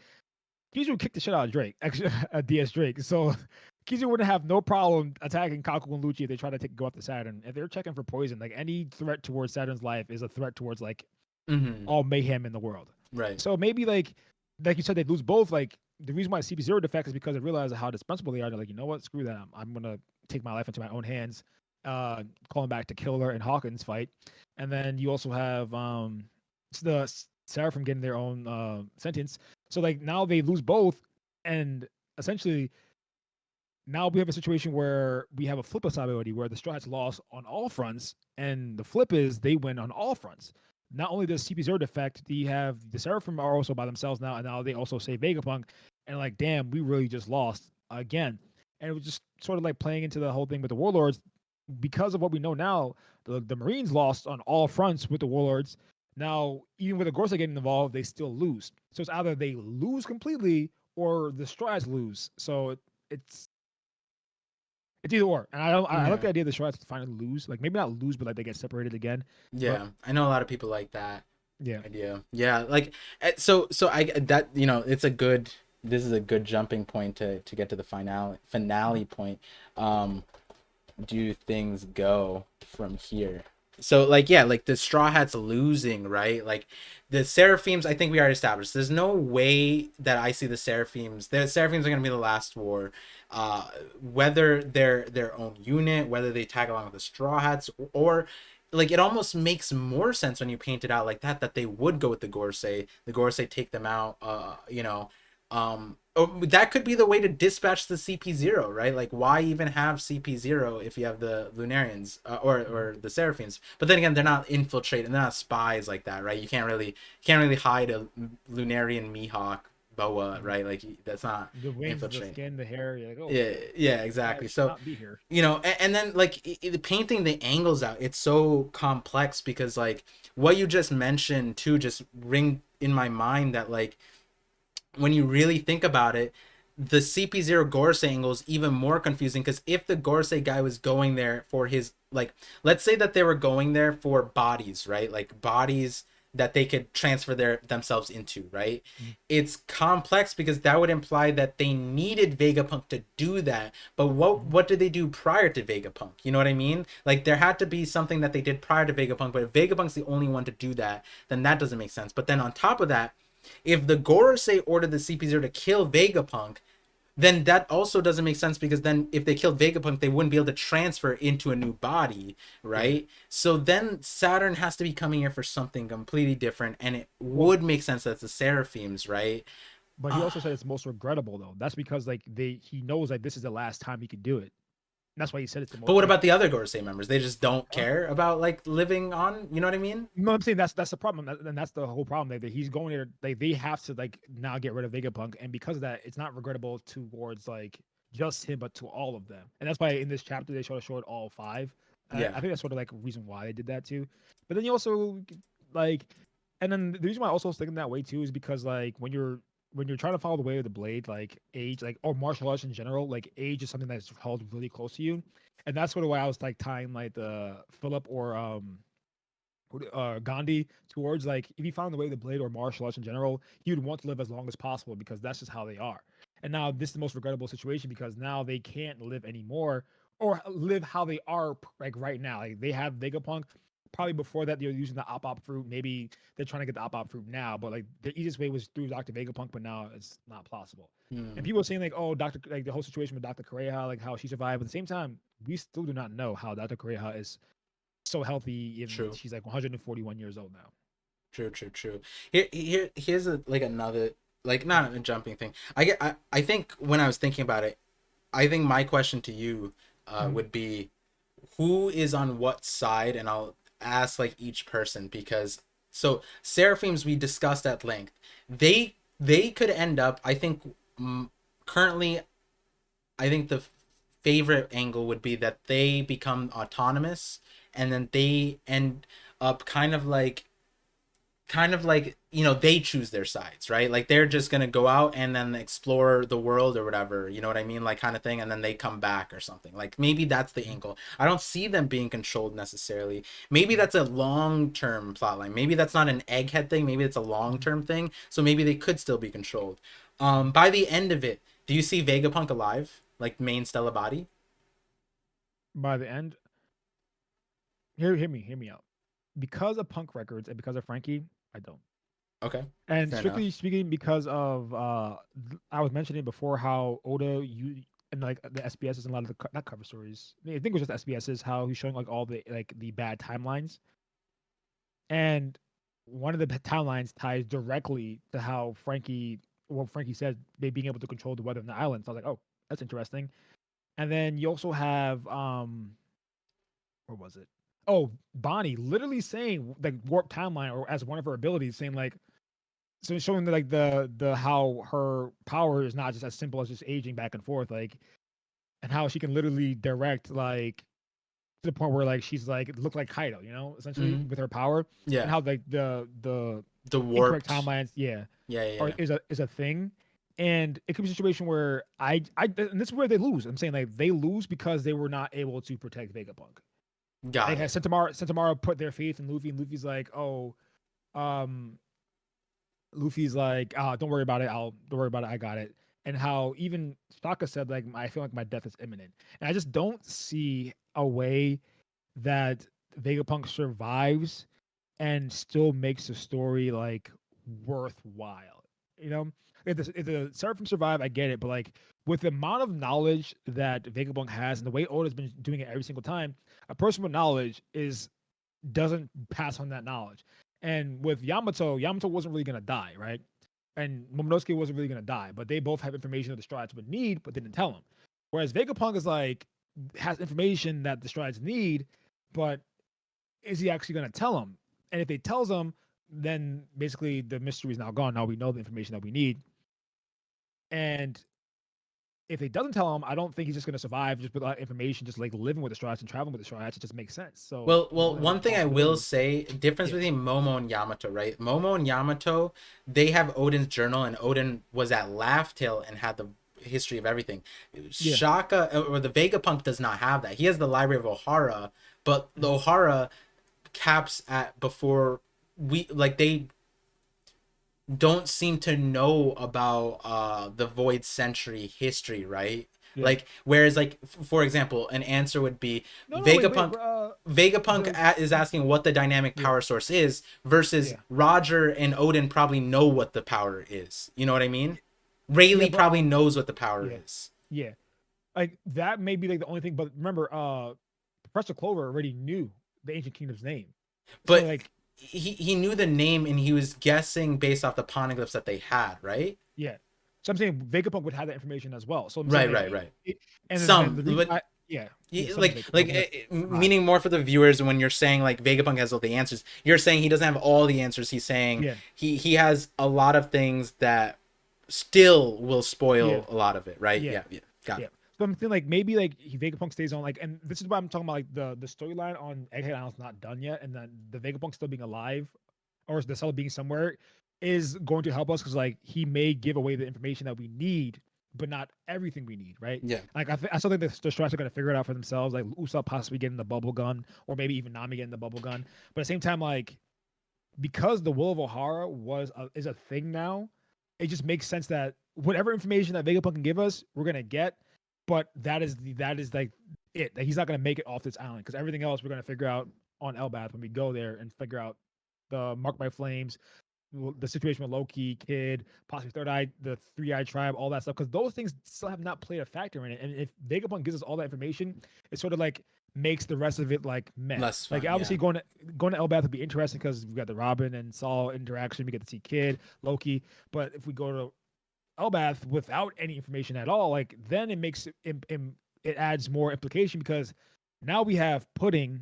Kizaru kicked the shit out of Drake, actually DS Drake. So Kizu wouldn't have no problem attacking Kaku and Lucci if they try to go after Saturn. If they're checking for poison, like any threat towards Saturn's life is a threat towards like Mm-hmm. all mayhem in the world. Right. So maybe like you said, they lose both. Like the reason why CP0 defects is because they realize how dispensable they are. They're like, you know what, screw that. I'm gonna take my life into my own hands. Calling back to Killer and Hawkins fight, and then you also have the Seraphim getting their own sentience. So like now they lose both, and essentially now we have a situation where we have a flip ability where the Straw Hats lost on all fronts, and the flip is they win on all fronts. Not only does CP0 defect, you have the Seraphim are also by themselves now, and now they also say Vegapunk, and like, damn, we really just lost again. And it was just sort of like playing into the whole thing with the Warlords. Because of what we know now, the Marines lost on all fronts with the Warlords. Now, even with the Gorosei getting involved, they still lose. So it's either they lose completely or the Straw Hats lose. So it's it's either or, and I like Yeah. the idea of the Sharks finally lose, like maybe not lose, but like they get separated again. But Yeah. I know a lot of people like that yeah, idea. Yeah. Like, so I that it's a good. This is a good jumping point to get to the finale point. Do things go from here? So like, yeah, like the Straw Hats losing, right? Like the Seraphims, I think we already established there's no way that I see the Seraphims are going to be the last war, whether they're their own unit, whether they tag along with the Straw Hats, or like it almost makes more sense when you paint it out like that they would go with the Gorosei take them out, that could be the way to dispatch the CP0, right? Like, why even have CP0 if you have the Lunarians, or the Seraphims? But then again, they're not infiltrated, they're not spies like that, right? You can't really hide a Lunarian Mihawk boa, right? Like that's not the wings, the infiltrate. skin, the hair, you're like, oh, Yeah, yeah, this guy exactly. should So not be here. and then like painting the angles out, it's so complex because like what you just mentioned too just ring in my mind that like when you really think about it, the CP0 Gorosei angle is even more confusing because if the Gorosei guy was going there for his, like, let's say that they were going there for bodies, right? Like bodies that they could transfer themselves into, right? Mhm. It's complex because that would imply that they needed Vegapunk to do that. But what Mhm. what did they do prior to Vegapunk? You know what I mean? Like there had to be something that they did prior to Vegapunk, but if Vegapunk's the only one to do that, then that doesn't make sense. But then on top of that, if the Gorosei ordered the CP0 to kill Vegapunk, then that also doesn't make sense because then if they killed Vegapunk, they wouldn't be able to transfer into a new body, Yeah. right? So then Saturn has to be coming here for something completely different, and it Well, would make sense that's the Seraphims, right? but he also said it's most regrettable though. That's because like he knows like this is the last time he can do it. That's why he said it's the But most what like. about the other Gorosei members? They just don't Huh? care about like living on. You know what I mean? No, I'm saying that's the problem, and that's the whole problem. That he's going there. Like they have to like now get rid of Vegapunk, and because of that, it's not regrettable towards like just him, but to all of them. And that's why in this chapter they showed all five. Yeah. I think that's sort of like a reason why they did that too. But then you also like, and then the reason why I also was thinking that way too is because like when you're trying to follow the way of the blade, like age, like or martial arts in general, like age is something that's held really close to you, and that's sort of why I was like tying like the Philip or Gandhi towards like if he found the way of the blade or martial arts in general, he would want to live as long as possible because that's just how they are. And now this is the most regrettable situation because now they can't live anymore or live how they are like right now. Like they have Vegapunk. Probably before that they were using the op fruit. Maybe they're trying to get the op fruit now, but like the easiest way was through Dr. Vegapunk, but now it's not possible. And Hmm. people are saying like, oh, Dr. like the whole situation with Dr. Correa, like how she survived. But at the same time, we still do not know how Dr. Correa is so healthy and True. she's like 141 years old now. True. True. True. Here's like another, like Mhm. not a jumping thing. I think when I was thinking about it, I think my question to you Mhm. would be who is on what side, and I'll ask like each person because so Seraphims we discussed at length. They could end up. I think currently, I think the favorite angle would be that they become autonomous, and then they end up kind of like they choose their sides, right? Like they're just gonna go out and then explore the world or whatever, you know what I mean, like kind of thing, and then they come back or something. Like maybe that's the Mhm. angle. I don't see them being controlled necessarily. Maybe Mhm. that's a long-term plot line. Maybe that's not an Egghead thing. Maybe it's a Mhm. long-term thing, so maybe they could still be controlled. Mhm. By the end of it, do you see Vegapunk alive? like main Stella body? By the end, hear me out. Because of Punk Records and because of Frankie, I don't. Okay, And fair strictly enough. speaking, because of I was mentioning before how Oda you and like the SBSs and a lot of the not cover stories. I think it was just SBSs how he's showing like all the like the bad timelines, and one of the timelines ties directly to how Frankie said they being able to control the weather on the island. So I was like, oh, that's interesting. And then you also have where was it? Oh, Bonnie literally saying like warp timeline or as one of her abilities, saying like so it's showing like the how her power is not just as simple as just aging back and forth, like and how she can literally direct like to the point where like she's like look like Kaido, you know, essentially Mm-hmm. with her power, and Yeah, how like the the incorrect warped. timelines, yeah, Yeah, yeah, are yeah. is a thing. And it could be a situation where I and this is where they lose. I'm saying like they lose because they were not able to protect Vegapunk. They Got had it. Sentomara put their faith in Luffy, and Luffy's like, oh, um, Luffy's like, don't worry about it. Don't worry about it. I got it. And how even Shaka said, like, I feel like my death is imminent. And I just don't see a way that Vegapunk survives and still makes the story like worthwhile. You know, if the Seraphim survive, I get it, but like with the amount of knowledge that Vegapunk has and the way Oda's been doing it every single time, a person with knowledge is doesn't pass on that knowledge. And with Yamato wasn't really gonna die, right? And Momonosuke wasn't really gonna die, but they both have information that the Strides would need, but didn't tell him. Whereas Vegapunk is like has information that the Strides need, but is he actually gonna tell him? And if they tells him, then basically the mystery is now gone. Now we know the information that we need. And if he doesn't tell him, I don't think he's just going to survive just without information, just like living with the Strides and traveling with the Strides. It just makes sense. So there's Well, only like one a thing I will possibility. say, difference Yeah, between Momo and Yamato, right? Momo and Yamato, they have Odin's journal, and Odin was at Laugh Tale and had the history of everything. yeah, Shaka or the Vegapunk does not have that. He has the Library of Ohara, but the mhm. Ohara caps at before we like they don't seem to know about the Void Century history, right? Yeah. Like whereas like for example, an answer would be No, no, wait, Vegapunk bro. Vegapunk The is asking what the dynamic yeah, power source is versus yeah, Roger and Odin probably know what the power is. You know what I mean? Rayleigh but probably knows what the power yeah, is. yeah. Like that may be like the only thing. But remember, Professor Clover already knew the Ancient Kingdom's name. So But like, he knew the name and he was guessing based off the poneglyphs that they had, right? yeah. So I'm saying Vegapunk would have that information as well. So I'm saying Right, like, right, right. and then Some, the reason but I yeah, some of like Vegapunk has survived. meaning more for the viewers when you're saying like Vegapunk has all the answers. You're saying he doesn't have all the answers. He's saying Yeah, he has a lot of things that still will yeah, spoil a lot of it, right? yeah. Yeah, yeah. Got Yeah. it. So I'm thinking like maybe like Vegapunk stays on like, and this is why I'm talking about like the storyline on Egghead Island's not done yet, and then the Vegapunk still being alive, or the cell being somewhere, is going to help us because like he may give away the information that we need, but not everything we need, right? Yeah. Like I still think the Strats are going to figure it out for themselves, like Usopp possibly getting the bubble gun, or maybe even Nami getting the bubble gun. But at the same time, like because the Will of Ohara is a thing now, it just makes sense that whatever information that Vegapunk can give us, we're gonna get. But that is like it. That he's not gonna make it off this island because everything else we're gonna figure out on Elbath when we go there and figure out the Mark by Flames, the situation with Loki, Kid, possibly Third Eye, the Three Eye Tribe, all that stuff. Because those things still have not played a factor in it. And if Vegapunk gives us all that information, it sort of like makes the rest of it like meh. Less Like fun. Yeah. obviously going to Elbath would be interesting because we got the Robin and Saul interaction. We get to see Kid, Loki. But if we go to Elbath without any information at all, like then it makes it adds more implication because now we have Pudding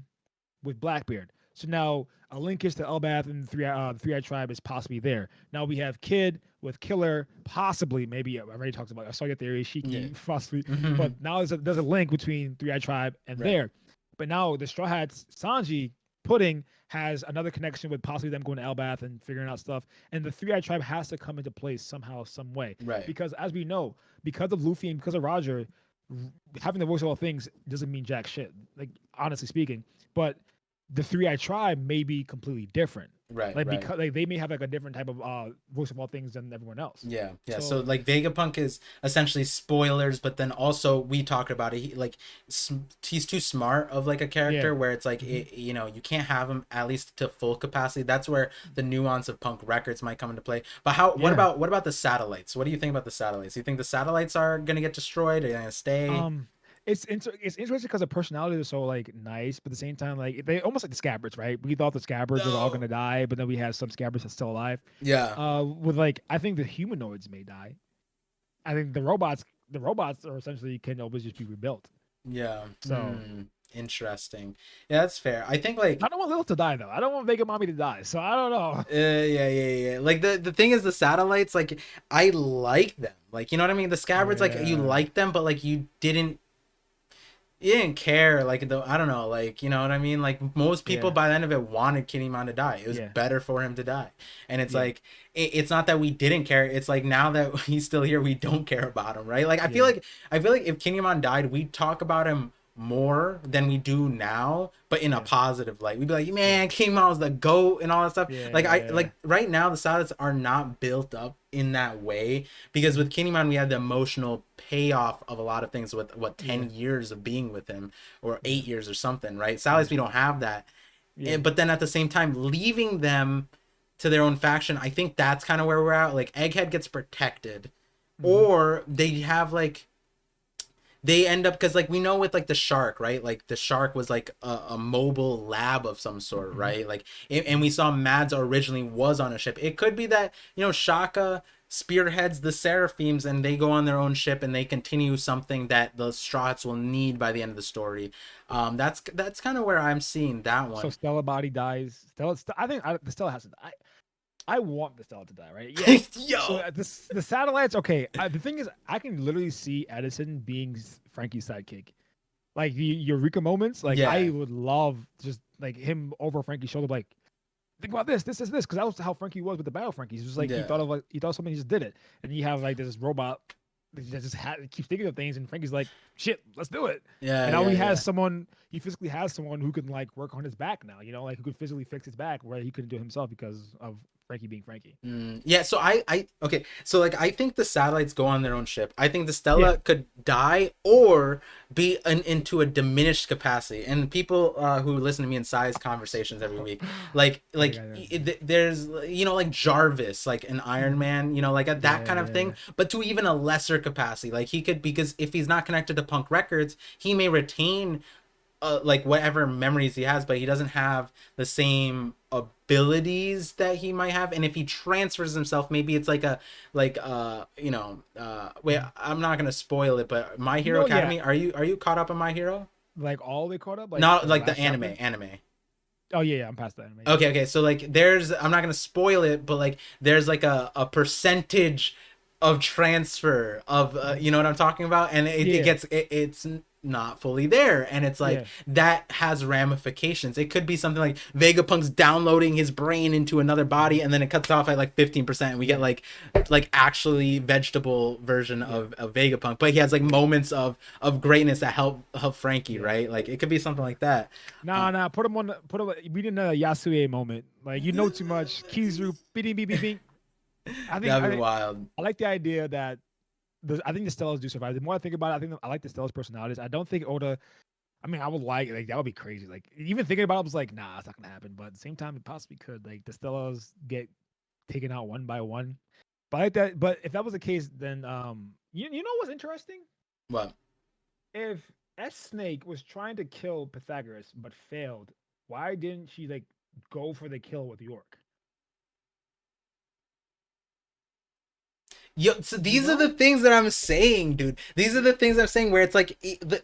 with Blackbeard. So now a linkage to Elbath and the Three Eye Tribe is possibly there. Now we have Kid with Killer, possibly, maybe I already talked about. I saw your theory, Yeah. Shiki, possibly, Mm-hmm. but now there's a link between Three Eye Tribe and Right. there. But now the Straw Hats Sanji Pudding has another connection with possibly them going to Elbath and figuring out stuff. And the Three Eye Tribe has to come into place somehow, some way. Right. Because as we know, because of Luffy and because of Roger, having the voice of all things doesn't mean jack shit. Like honestly speaking, but the Three Eye Tribe may be completely different. Right, like right. because like they may have like a different type of voice of all things than everyone else. Yeah, yeah. So So like Vegapunk is essentially spoilers, but then also we talked about it. He's too smart of like a yeah. character where it's like Hmm. you know, you can't have him at least to full capacity. That's where the nuance of Punk Records might come into play. But how? Yeah. What about the satellites? What do you think about the satellites? Do you think the satellites are gonna get destroyed? Are they gonna stay? Um, it's interesting because the personality is so like nice, but at the same time, like they almost like the scabbards, right? We thought the scabbards were all No. gonna die, but then we have some scabbards that's still alive. Yeah, With like I think the humanoids may die. I think the robots are essentially can always just be rebuilt. yeah. So Interesting. Yeah, that's fair. I think like I don't want Lilith to die though. I don't want Vega Mommy to die. So I don't know. yeah. Like the thing is, the satellites, like I like them. Like you know what I mean. The scabbards, like you Yeah. like them, but like you didn't care. Like the I don't know. Like you know what I mean. Like most people Yeah. by the end of it wanted Kinnymon to die. It was Yeah. better for him to die. And it's Yeah. like it's not that we didn't care. It's like now that he's still here, we don't care about him, right? Like Yeah. I feel like if Kinnymon died, we'd talk about him more than we do now, but in a Yeah. positive light. We'd be like, Yeah. man, Kinnymon was the goat and all that stuff. Like I Yeah. like right now the salads are not built up in that way because with Kinnymon we had the emotional payoff of a lot of things with what Yeah. 10 years of being with him or Yeah. 8 years or something, right? Salads we Eventually. don't have that. Yeah. But then at the same time leaving them to their own faction, I think that's kind of where we're at. Like Egghead gets protected Hmm. or they have like they end up because like we know with like the shark, right? Like the shark was like a mobile lab of some sort, Hmm. right? Like and we saw Mads originally was on a ship. It could be that you know Shaka spearheads the Seraphims and they go on their own ship and they continue something that the Strahts will need by the end of the story. That's kind of where I'm seeing that So one. Stella body dies. I think the Stella has to die. I want the Stella to die, right? Yeah. So Yo. the satellites. Okay. The thing is, I can literally see Edison being Frankie's sidekick. Like the Eureka moments. Like I Yeah. would love just like him over Frankie's shoulder, like think about this, because that was how Frankie was with the battle Frankies. It was like Yeah. he thought of something, he just did it, and you have like this robot that just keeps thinking of things, and Frankie's like, shit, let's do it. Yeah. And now Yeah. he has Yeah. someone, he physically has someone who can like work on his back now, like who could physically fix his back where he couldn't do it himself because of Frankie being Frankie. Yeah, so okay, so like I think the satellites go on their own ship. I think the Yeah. Stella could die or be into a diminished capacity. And people who listen to me in size conversations every week, I got it. there's you know like Jarvis, like an Iron Mhm. Man, you know like that Yeah, kind of thing, yeah, but to even a lesser capacity. Like he could because if he's not connected to Punk Records, he may retain like whatever memories he has, but he doesn't have the same abilities that he might have. And if he transfers himself, maybe it's like a wait, Mhm. I'm not gonna spoil it, but My Hero Yeah, Academy, are you caught up in My Hero? like all they caught up, like Not the like the last anime chapter. anime. Oh yeah, I'm past that anime. Yeah, Okay, so like there's I'm not gonna spoil it, but like there's like a percentage of transfer of mhm. you know what I'm talking about, and Yeah, it's not fully there, and it's like yeah, that has ramifications. It could be something like Vegapunk's downloading his brain into another body, mhm. and then it cuts off at like 15%, and we get Yeah, like actually vegetable version yeah, of Vegapunk, but he has like moments of greatness that help Frankie, yeah. right? Like it could be something like that. Nah, nah. Put him on. Put him. We didn't a Yasue moment. Like you know too much. Kizu. Bing, bing, bing, bing. I think. That'd be wild. I like the idea that. I think the Stellas do survive. The more I think about it, I think I like the Stellas' personalities. I don't think Oda. I mean, I would like that would be crazy. Like even thinking about it, I was like, nah, it's not gonna happen. But at the same time, it possibly could. Like the Stellas get taken out one by one. But I like that. But if that was the case, then you know what's interesting? What? If S Snake was trying to kill Pythagoras but failed, why didn't she like go for the kill with York? Yo, so You these are the know? things that I'm saying, dude. These are the things I'm saying where it's like,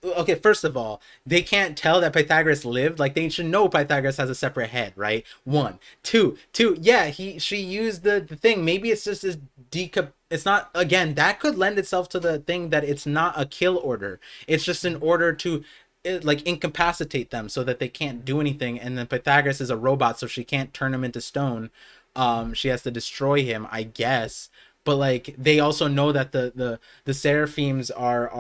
okay, first of all, they can't tell that Pythagoras lived. Like they should know Pythagoras has a separate head, right? One, two. Yeah, she used the thing. Maybe it's just this decap. It's not again. That could lend itself to the thing that it's not a kill order. It's just an Mhm, order to like incapacitate them so that they can't mhm, do anything. And then Pythagoras is a robot, so she can't turn him into stone. mhm, She has to destroy him, I guess, but like they also know that the seraphims are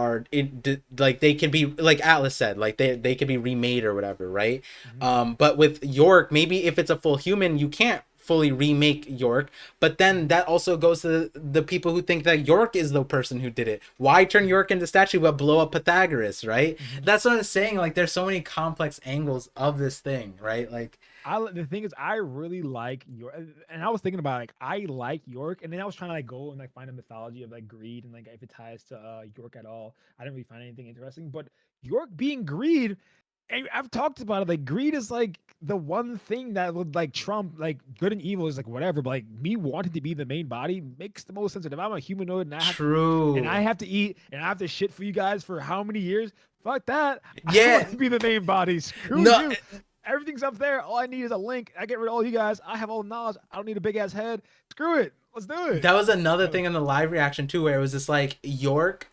like they can be like Atlas said, like they can be remade or whatever, right? mhm. But with York, maybe if it's a full human, you can't fully remake York. But then that also goes to the people who think that York is the person who did it. Why turn York into statue but blow up Pythagoras, right? Mhm. That's what I'm saying. Like, there's so many complex angles of this thing, right? Like, The thing is, I really like York, and I was thinking about like I like York, and then I was trying to like go and like find a mythology of like greed and like if it ties to York at all. I didn't really find anything interesting, but York being greed, and I've talked about it. Like greed is like the one thing that would like trump like good and evil is like whatever. But like me wanting to be the main body makes the most sense. And if I'm a humanoid and I have to eat and I true. have to eat and I have to shit for you guys for how many years? Fuck that. I Yeah. want to be the main body. Screw No, you. Everything's up there. All I need is a link. I get rid of all you guys. I have all the knowledge. I don't need a big ass head. Screw it. Let's do it. that was another So, thing in the live reaction too, where it was just like York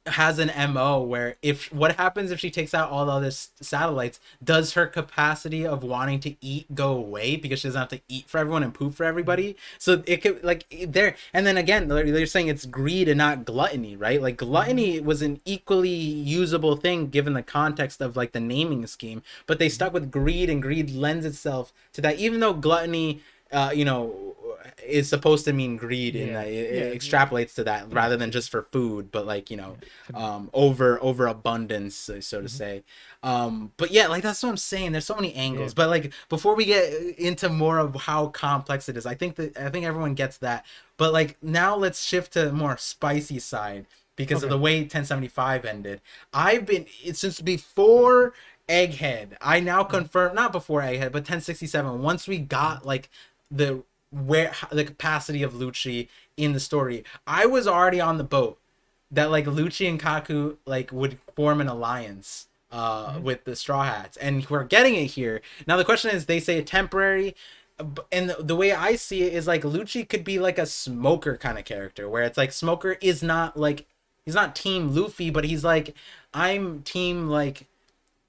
has an MO where if what happens if she takes out all the other satellites, does her capacity of wanting to eat go away because she doesn't have to eat for everyone and poop for everybody? So it could like there, and then again they're saying it's greed and not gluttony, right? Like gluttony was an equally usable thing given the context of like the naming scheme, but they stuck with greed, and greed lends itself to that, even though gluttony you know, is supposed to mean greed, and yeah, yeah, it extrapolates to that yeah, rather than just for food, but like, you know, yeah. Finite. over abundance, so to Mhm. say. But yeah, like that's what I'm saying. There's so many Yeah. angles. But like before we get into more of how complex it is, I think everyone gets that. But like now let's shift to more spicy side because of Okay. the way 1075 ended. I've been since before Egghead. I now Mhm. confirm, not before Egghead, but 1067. Once we Mhm. got like the capacity of Lucci in the story, I was already on the boat that like Lucci and Kaku like would form an alliance Mhm. with the Straw Hats, and we're getting it here. Now the question is, they say temporary, and the way I see it is like Lucci could be like a Smoker kind of character, where it's like Smoker is not like, he's not team Luffy, but he's like, I'm team like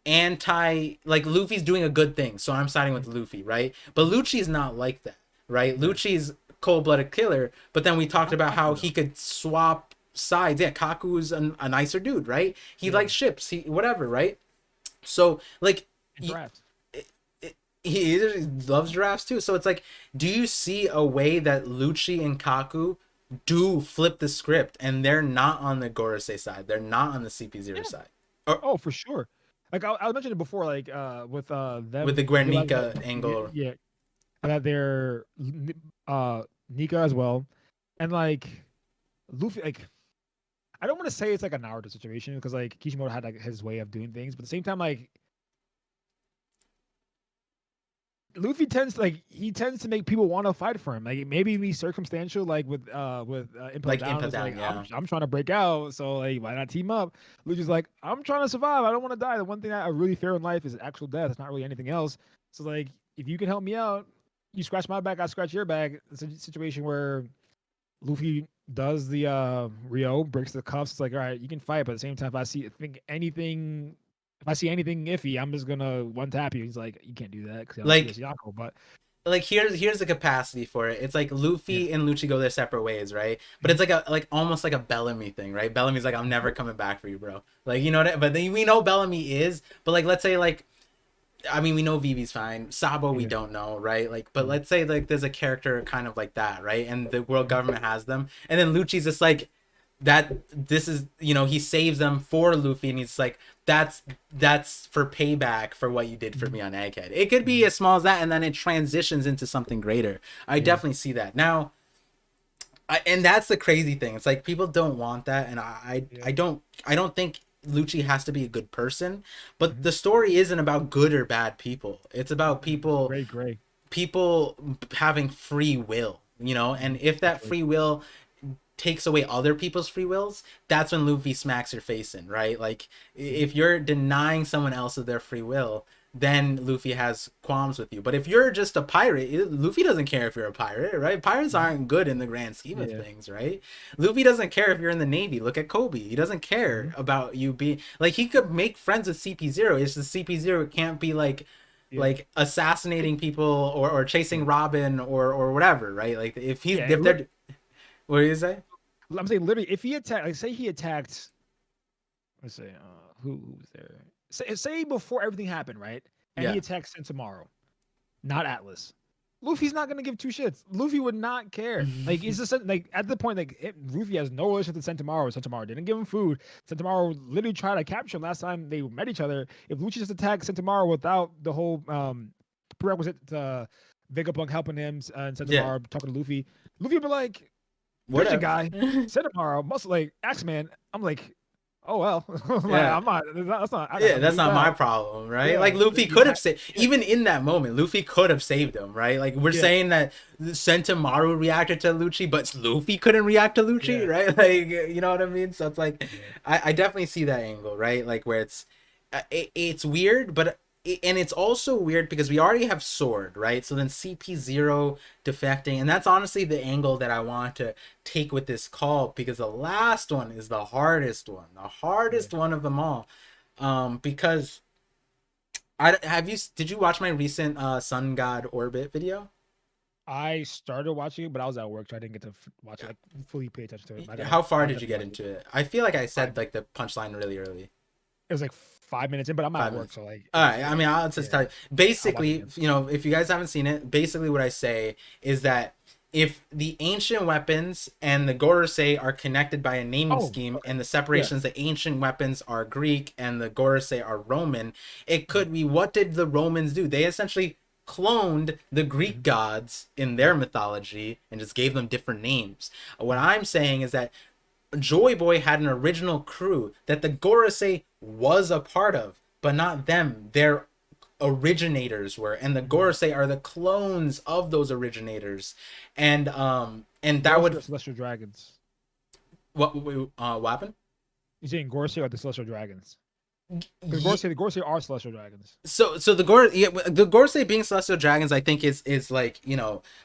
anti, like Luffy's doing a good thing, so I'm siding with Luffy, right? But Mhm. Lucci's not like that, right? Right. Lucci's cold-blooded killer, but then we talked Not about how Kaku he though. could swap sides. Yeah, Kaku's a nicer dude, right? He Yeah. likes ships, he whatever, right? So like And giraffes. he loves giraffes too. So it's like, do you see a way that Lucci and Kaku do flip the script and they're not on the Gorosei side, they're not on the CP0 Yeah. side, or Oh, for sure. Like I mentioned it before, like with with the them realizing that Guernica yeah, angle? yeah, that they're Nika as well, and like Luffy, like I don't want to say it's like a Naruto situation because like Kishimoto had like his way of doing things, but at the same time, like Luffy tends to, like he tends to make people want to fight for him. Like maybe be circumstantial, like with Impel Like Down. Impa It's like Down, yeah. I'm trying to break out, so like why not team up? Luffy's like I'm trying to survive. I don't want to die. The one thing that I really fear in life is actual death. It's not really anything else. So like if you can help me out, you scratch my back, I scratch your back. It's a situation where Luffy does the Rio, breaks the cuffs. It's like, all right, you can fight, but at the same time, if I see anything iffy, I'm just gonna one tap you. He's like, you can't do that because I don't see this Like Yonko. But here's the capacity for it. It's like yeah, Luffy and Lucci go their separate ways, right? But Mhm. it's like a like almost like a Bellamy thing, right? Bellamy's like, I'm never coming back for you, bro. Like, you know what but then we know Bellamy is, but like let's say like, I mean, we know Vivi's fine. Sabo, we yeah, don't know, right? Like, but yeah. let's say like there's a character kind of like that, right? And the world government has them, and then Lucci's just like, that. This is, you know, he saves them for Luffy, and he's like, that's for payback for what you did for Mhm. me on Egghead. It could be Mhm. as small as that, and then it transitions into something greater. I Yeah, definitely see that now. And that's the crazy thing. It's like people don't want that, and yeah. I don't think Lucci has to be a good person, but Mhm. the story isn't about good or bad people. It's about It's gray, gray. people having free will, you know. And if For that sure. free will takes away other people's free wills, that's when Luffy smacks your face in, right? Like Mhm. if you're denying someone else of their free will, then Luffy has qualms with you. But if you're just a pirate, Luffy doesn't care if you're a pirate, right? Pirates Mhm. aren't good in the grand scheme of Yeah. things, right? Luffy doesn't care if you're in the Navy. Look at Kobe. He doesn't care Mhm. about you being like, he could make friends with CP0. It's just CP0 can't be Yeah. It, assassinating people or chasing yeah. Robin or whatever, right? Like Yeah. if they're, what do you say? I'm saying literally, if he attacked, like say he attacked, let's say, who was there? Say before everything happened, right? And he Yeah. attacks Sentomaru, not Atlas. Luffy's not gonna give two shits. Luffy would not care. Like it's just like at the point like Luffy has no relation to Sentomaru. Sentomaru didn't give him food. Sentomaru literally tried to capture him last time they met each other. If Luffy just attacked Sentomaru without the whole prerequisite Vegapunk helping him and Yeah, Sentomaru talking to Luffy, Luffy would be like, "Pigeon whatever. guy, Sentomaru, muscle like Axeman." I'm like, "Oh well, like, Yeah. I'm not. That's not. I got Yeah, nothing to that's do with not my that." problem, right? Like Yeah, Luffy you could have attack. saved, Yeah, even in that moment, Luffy could have saved him, right? Like we're yeah, saying that Sentomaru reacted to Lucci, but Luffy couldn't react to Lucci, yeah, right? Like you know what I mean? So it's like, yeah. I definitely see that angle, right? Like where it's weird, but and it's also weird because we already have Sword, right? So then CP0 defecting, and that's honestly the angle that I want to take with this call because the last one is the Yeah. hardest one of them all, because I have you did you watch my recent Sun God Orbit video? I started watching it, but I was at work, so I didn't get to watch it, like fully pay attention to it. How far I'll did you definitely get watch it. into it? I feel like I 5 said like minutes. the punchline really early. It was like 5 minutes in, but I'm at 5 minutes. work, so like All right. I mean, I'll just yeah, tell you. I'll watch it Basically, again. if you guys haven't seen it, basically what I say is that if the ancient weapons and the Gorosei are connected by a naming Oh, scheme, okay, and the yeah, separations, the ancient weapons are Greek and the Gorosei are Roman, it mhm, could be what did the Romans do? They essentially cloned the Greek mhm, gods in their yep, mythology and just gave them different names. What mhm, I'm saying is that Joy Boy had an original crew that the Gorosei was a part of, but not them. Their originators were, and the mhm. Gorosei are the clones of those originators, and that Gorosei would or Celestial Dragons? what happened? You saying Gorosei or the Celestial Dragons? Because Ye- The Gorosei are Celestial Dragons. so the Gorosei being celestial dragons, I think is like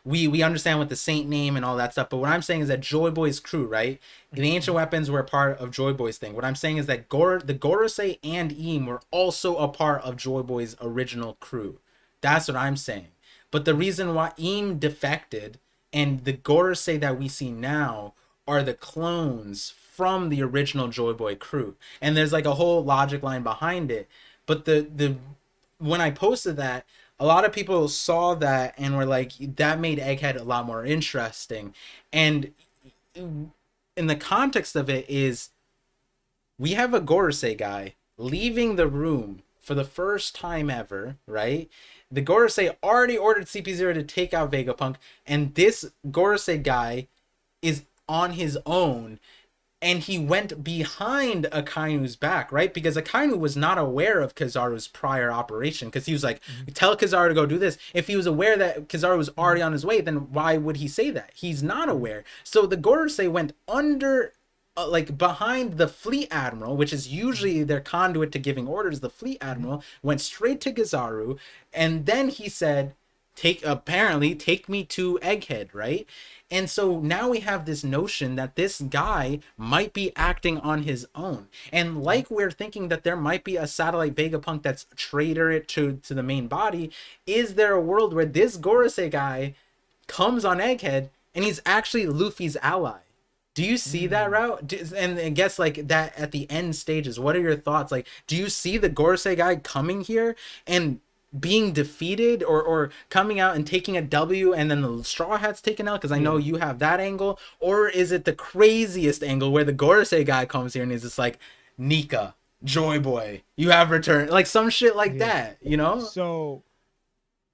we understand with the saint name and all that stuff. But what I'm saying is that Joy Boy's crew, right? The ancient Mhm, weapons were a part of Joy Boy's thing. What I'm saying is that the Gorosei and Eam were also a part of Joy Boy's original crew. That's what I'm saying. But the mhm, reason why Eam defected and the Gorosei that we see now are the clones from the original Joy Boy crew. And there's like a whole logic line behind it. But the when I posted that, a lot of people saw that and were like, that made Egghead a lot more interesting. And in the context of it is we have a Gorosei guy leaving the room for the first time ever, right? The Gorosei already ordered CP0 to take out Vegapunk, and this Gorosei guy is on his own, and he went behind Akainu's back, right? Because Akainu was not aware of Kizaru's prior operation because he was like, mhm, tell Kizaru to go do this. If he was aware that Kizaru was already mhm, on his way, then why would he say that? He's not mhm, aware. So the Gorosei went under, like behind the fleet admiral, which is mhm, usually their conduit to giving orders. The fleet mhm, admiral went straight to Kizaru, and then he said, take me to Egghead, right? And so now we have this notion that this guy might be acting on his own. And mhm. like we're thinking that there might be a satellite Vegapunk that's traitor to the main body, is there a world where this Gorosei guy comes on Egghead and he's actually Luffy's ally? Do you see that Mm. route? And I guess like that at the end stages, what are your thoughts? Like, do you see the Gorosei guy coming here and being defeated, or coming out and taking a W and then the Straw Hat's taken out? Because I know Yeah, you have that angle. Or is it the craziest angle where the Gorosei guy comes here and is just like, Nika, Joy Boy, you have returned? Like some shit like yeah. that, you know? So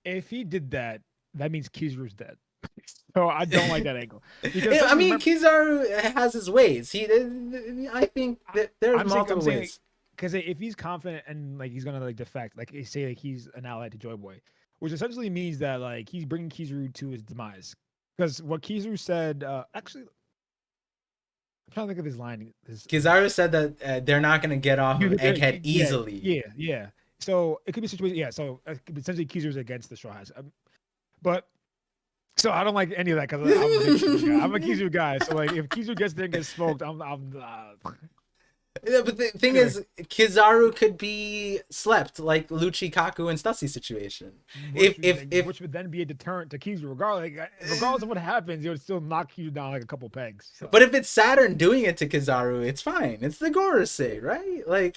if he did that, that means Kizaru's dead. So I don't like that angle because I essentially, mean, remember, Kizaru has his ways. I think I, that there's I'm multiple saying ways. because if he's confident and like he's gonna like defect, like say like he's an ally to Joy Boy, which essentially means that like he's bringing Kizaru to his demise. Because what Kizaru said, actually, I'm trying to think of his line. His Kizaru said that they're not going to get off of Egghead yeah, easily. yeah, yeah. So it could be a situation. Yeah, so essentially Kizaru's against the Straw Hats. But so I don't like any of that because I'm a big Kizu guy. I'm a Kizu guy. So like if Kizu gets there and gets smoked, I'm Yeah, but the thing Anyway, is, Kizaru could be slept like Lucci, Kaku, and Stussy situation. If which would then be a deterrent to Kizu, regardless of what happens, it would still knock Kizu down like a couple pegs. So. But if it's Saturn doing it to Kizaru, it's fine. It's the Gorosei, right? Like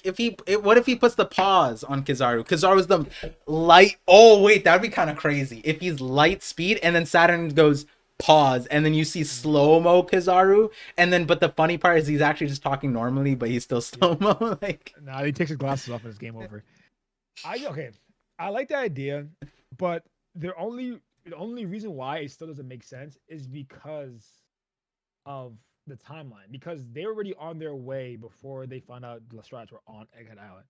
what if he puts the pause on Kizaru? Kizaru's the light. Oh wait, that'd be kind of crazy. If he's light speed and then Saturn goes pause, and then you see slow mo Kizaru, and then but the funny part is he's actually just talking normally, but he's still slow mo. Like, Nah, he takes his glasses off and it's game over. I like the idea, but the only reason why it still doesn't make sense is because of the timeline. Because they're already on their way before they found out the Lestrades were on Egghead Island.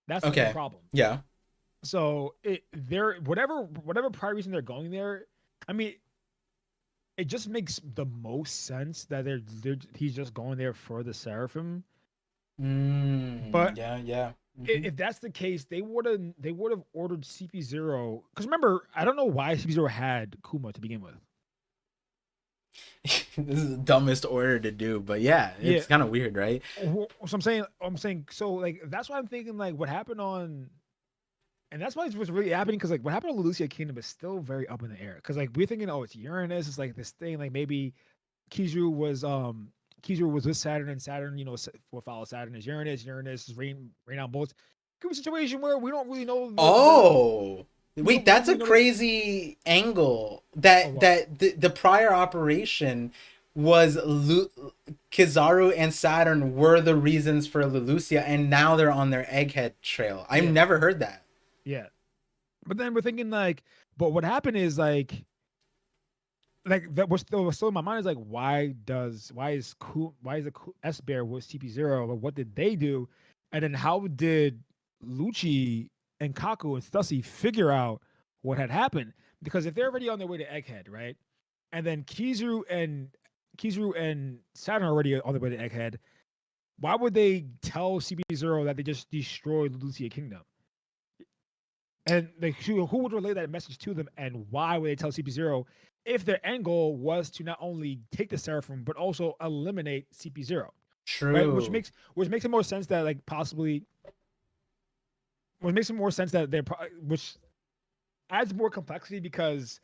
That's the okay, problem. yeah, So they're whatever prior reason they're going there. I mean, it just makes the most sense that he's just going there for the Seraphim. But yeah, yeah. if that's the case, they would have ordered CP0 because remember, I don't know why CP0 had Kuma to begin with. This is the dumbest order to do, but yeah, Yeah. it's kind of weird, right? So I'm saying, so like that's why I'm thinking like what happened on, and that's why it's what's really happening because like what happened on Lucia Kingdom is still very up in the air because like we're thinking oh it's Uranus, it's like this thing like maybe Kizu was with Saturn and Saturn will follow Saturn as Uranus. Uranus is rain out bolts. Could be a situation where we don't really know Oh, we wait, don't that's a really know crazy angle. oh, That well, the prior operation was Kizaru and Saturn were the reasons for Lucia, and now they're on their Egghead trail. I've yeah, never heard that. yeah. But then we're thinking like, but what happened is like that was still in my mind is like why is the S Bear with CP0? But what did they do? And then how did Lucci and Kaku and Stussy figure out what had happened? Because if they're already on their way to Egghead, right? And then Kizaru and Saturn are already on their way to Egghead, why would they tell CP0 that they just destroyed the Lucia Kingdom? And like, who would relay that message to them, and why would they tell CP0 if their end goal was to not only take the Seraphim but also eliminate CP0, right? Which True. makes it more sense that like possibly, which makes it more sense that which adds more complexity because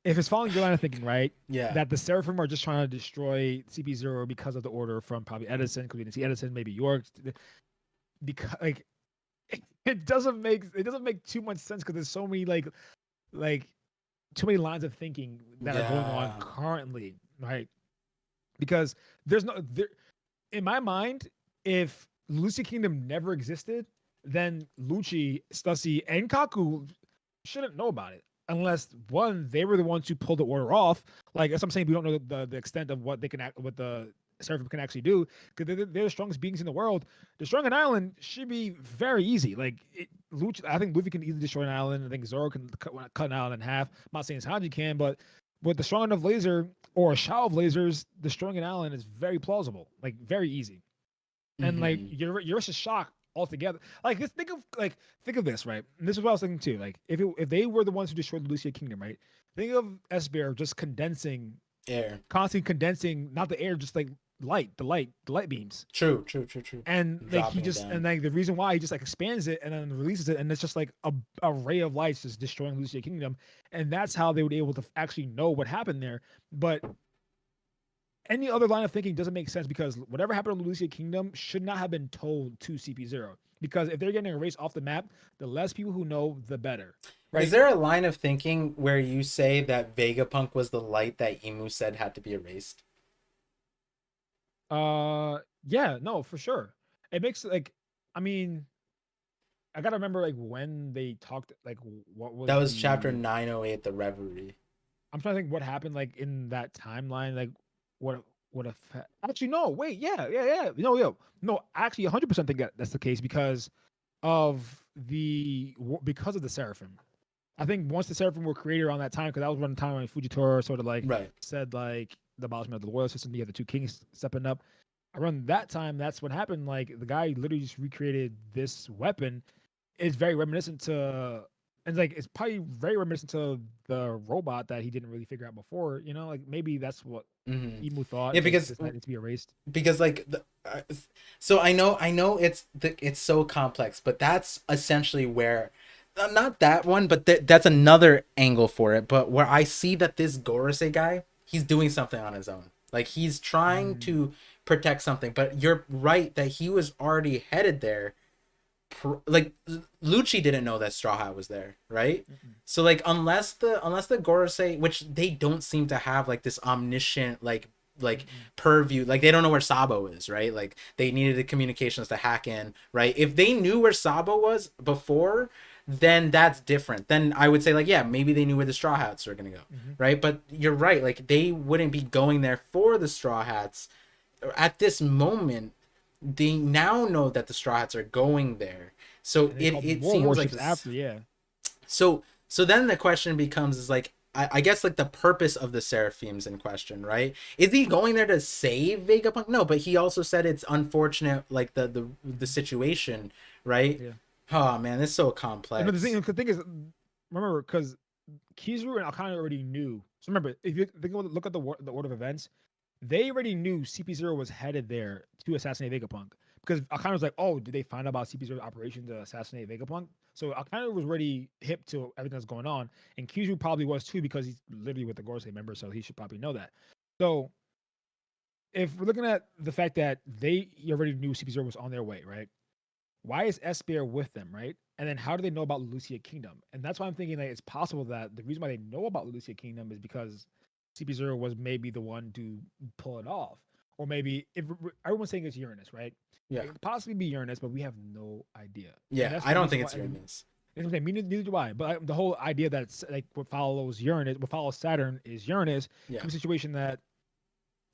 if it's following your line of thinking, right, Yeah. that the Seraphim are just trying to destroy CP0 because of the order from probably Edison, because we didn't see Edison, maybe York, because like it doesn't make too much sense because there's so many like too many lines of thinking that are going on Yeah. currently, right? Because there's no there in my mind, if Lucy Kingdom never existed, then Lucci, Stussy, and Kaku shouldn't know about it. Unless one, they were the ones who pulled the order off. Like as I'm saying, we don't know the extent of what they can what the Seraphim can actually do because they're the strongest beings in the world. Destroying an island should be very easy. Like I think Luffy can easily destroy an island. I think Zoro can cut an island in half. I'm not saying Sanji can, but with the strong enough laser or a shower of lasers, destroying an island is very plausible. Like very easy. And like Mm-hmm. you're just shocked altogether. Like just think of this, right? And this is what I was thinking too. Like if they were the ones who destroyed the Lucia Kingdom, right? Think of S Bear just condensing, Air. constantly condensing, not the air, just like the light beams. True. True. True. True. And like he Dropping it just down. and like the reason why he just like expands it and then releases it, and it's just like a ray of lights just destroying Lucia Kingdom. And that's how they would be able to actually know what happened there. But any other line of thinking doesn't make sense because whatever happened on the Lucia Kingdom should not have been told to CP0. Because if they're getting erased off the map, the less people who know, the better. Is Right? there a line of thinking where you say that Vegapunk was the light that Emu said had to be erased? Yeah, no, for sure. It makes like I mean, I gotta remember like when they talked like what That was was chapter the 908, the Reverie. I'm trying to think what happened like in that timeline, like what actually no, wait, yeah. No, actually 100% think that's the case because of because of the Seraphim. I think once the Seraphim were created around that time, because that was around the time when Fujitora sort of like Right. said like the abolishment of the loyal system, you have the two kings stepping up. Around that time, that's what happened. Like the guy literally just recreated this weapon. It's very reminiscent to And like it's probably very reminiscent to the robot that he didn't really figure out before. You know, like maybe that's what Hmm. Emu thought. Yeah, It's like this needs to be erased. like so I know it's so complex, but that's essentially where not that one, but that's another angle for it. But where I see that this Gorosei guy, he's doing something on his own. Like he's trying Mm, to protect something. But you're right that he was already headed there. Like Lucci didn't know that Straw Hat was there, right? mm-mm, So like unless the Gorosei, which they don't seem to have like this omniscient like mm-mm, purview, like they don't know where Sabo is, right? Like they needed the communications to hack in, right? If they knew where Sabo was before, then that's different. Then I would say like yeah, maybe they knew where the Straw Hats were gonna go, mm-hmm. right? But you're right, like they wouldn't be going there for the Straw Hats at this moment. They now know that the Straw Hats are going there, so And they it called it more seems like warships this. after. Yeah. So then the question becomes is like I guess like the purpose of the Seraphims in question, right? Is he going there to save Vegapunk? No, but he also said it's unfortunate, like the Mm-hmm. situation, right? Yeah. Oh man, it's so And complex. the thing is, remember, because Kizaru and Akane already knew. So remember, if you think look at the order of events, they already knew CP0 was headed there to assassinate Vegapunk. Because Akane was like, "Oh, did they find out about CP0's operation to assassinate Vegapunk?" So Akane was already hip to everything that's going on, and Kizaru probably was too because he's literally with the Gorosei member, so he should probably know that. So if we're looking at the fact that they already knew CP0 was on their way, right? Why is S Bear with them, right? And then how do they know about Lucia Kingdom? And that's why I'm thinking that it's possible that the reason why they know about Lucia Kingdom is because CP0 was maybe the one to pull it off. Or maybe if everyone's saying it's Uranus, right? Yeah, It could possibly be Uranus, but we have no idea. And yeah. that's I the don't reason think why it's Uranus. I'm saying, neither do I. But the whole idea that like what follows Uranus, what follows Saturn is Uranus, Yeah, could be a situation that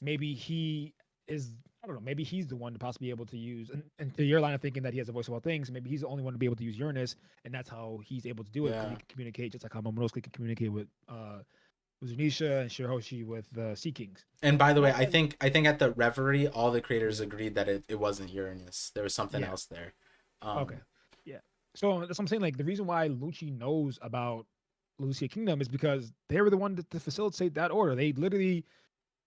maybe he is I don't know, maybe he's the one to possibly be able to use and to your line of thinking that he has a voice of all things, maybe he's the only one to be able to use Uranus, and that's how he's able to do it because he yeah. can communicate just like how Momonosuke can communicate with Zunisha and Shirahoshi with the Sea Kings. And by the way, Not I that think I think at the Reverie, all the creators yeah. agreed that it wasn't Uranus. There was something Yeah. else there. Okay. Um, Yeah. So that's what I'm saying. Like the reason why Lucci knows about Lucia Kingdom is because they were the one to facilitate that order. They literally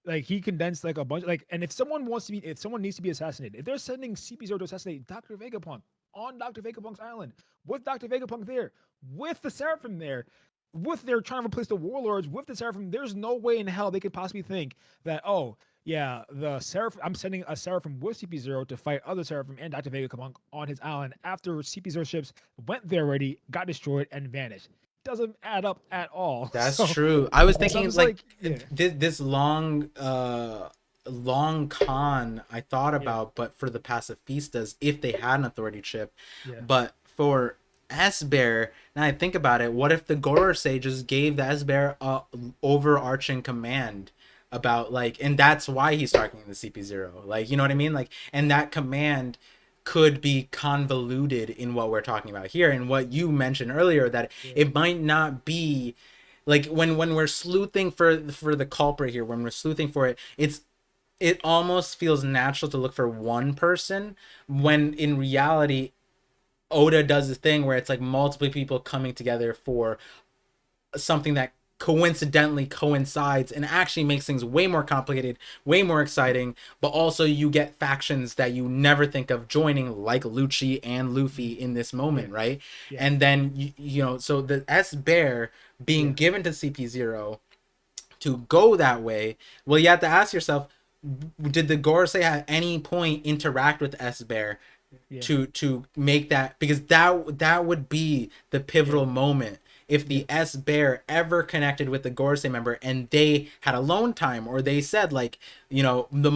like he condensed like a bunch like and if someone needs to be assassinated, if they're sending CP0 to assassinate Dr. Vegapunk on Dr. Vegapunk's island, with Dr. Vegapunk there, with the Seraphim there, with they're trying to replace the warlords with the Seraphim, there's no way in hell they could possibly think that, oh, yeah, the Seraphim I'm sending a Seraphim with CP0 to fight other Seraphim and Dr. Vegapunk on his island after CP0 ships went there already, got destroyed, and vanished. Doesn't add up at all. That's So true. I was so I'm thinking just like like, yeah, this long con I thought yeah, about, but for the pacifistas if they had an authority chip, yeah. but for S Bear, now I think about it, what if the Gorosei just gave the S Bear a overarching command about like, and that's why he's talking to CP0, like you know what I mean, like, and that command could be convoluted in what we're talking about here and what you mentioned earlier, that Yeah. it might not be like when we're sleuthing for the culprit here, when we're sleuthing for it, it almost feels natural to look for one person Mhm. when in reality Oda does this thing where it's like multiple people coming together for something that coincidentally coincides and actually makes things way more complicated, way more exciting, but also you get factions that you never think of joining, like Lucci and Luffy Mhm. in this Yeah. moment, right? Yeah. And then you know, so the S Bear being Yeah. given to CP0 to go that way, well, you have to ask yourself, did the Gorosei at any point interact with S Bear Yeah. to make that, because that would be the Yeah. pivotal moment if Yeah. the S Bear ever connected with the Gorosei member and they had alone time, or they said like, you know, the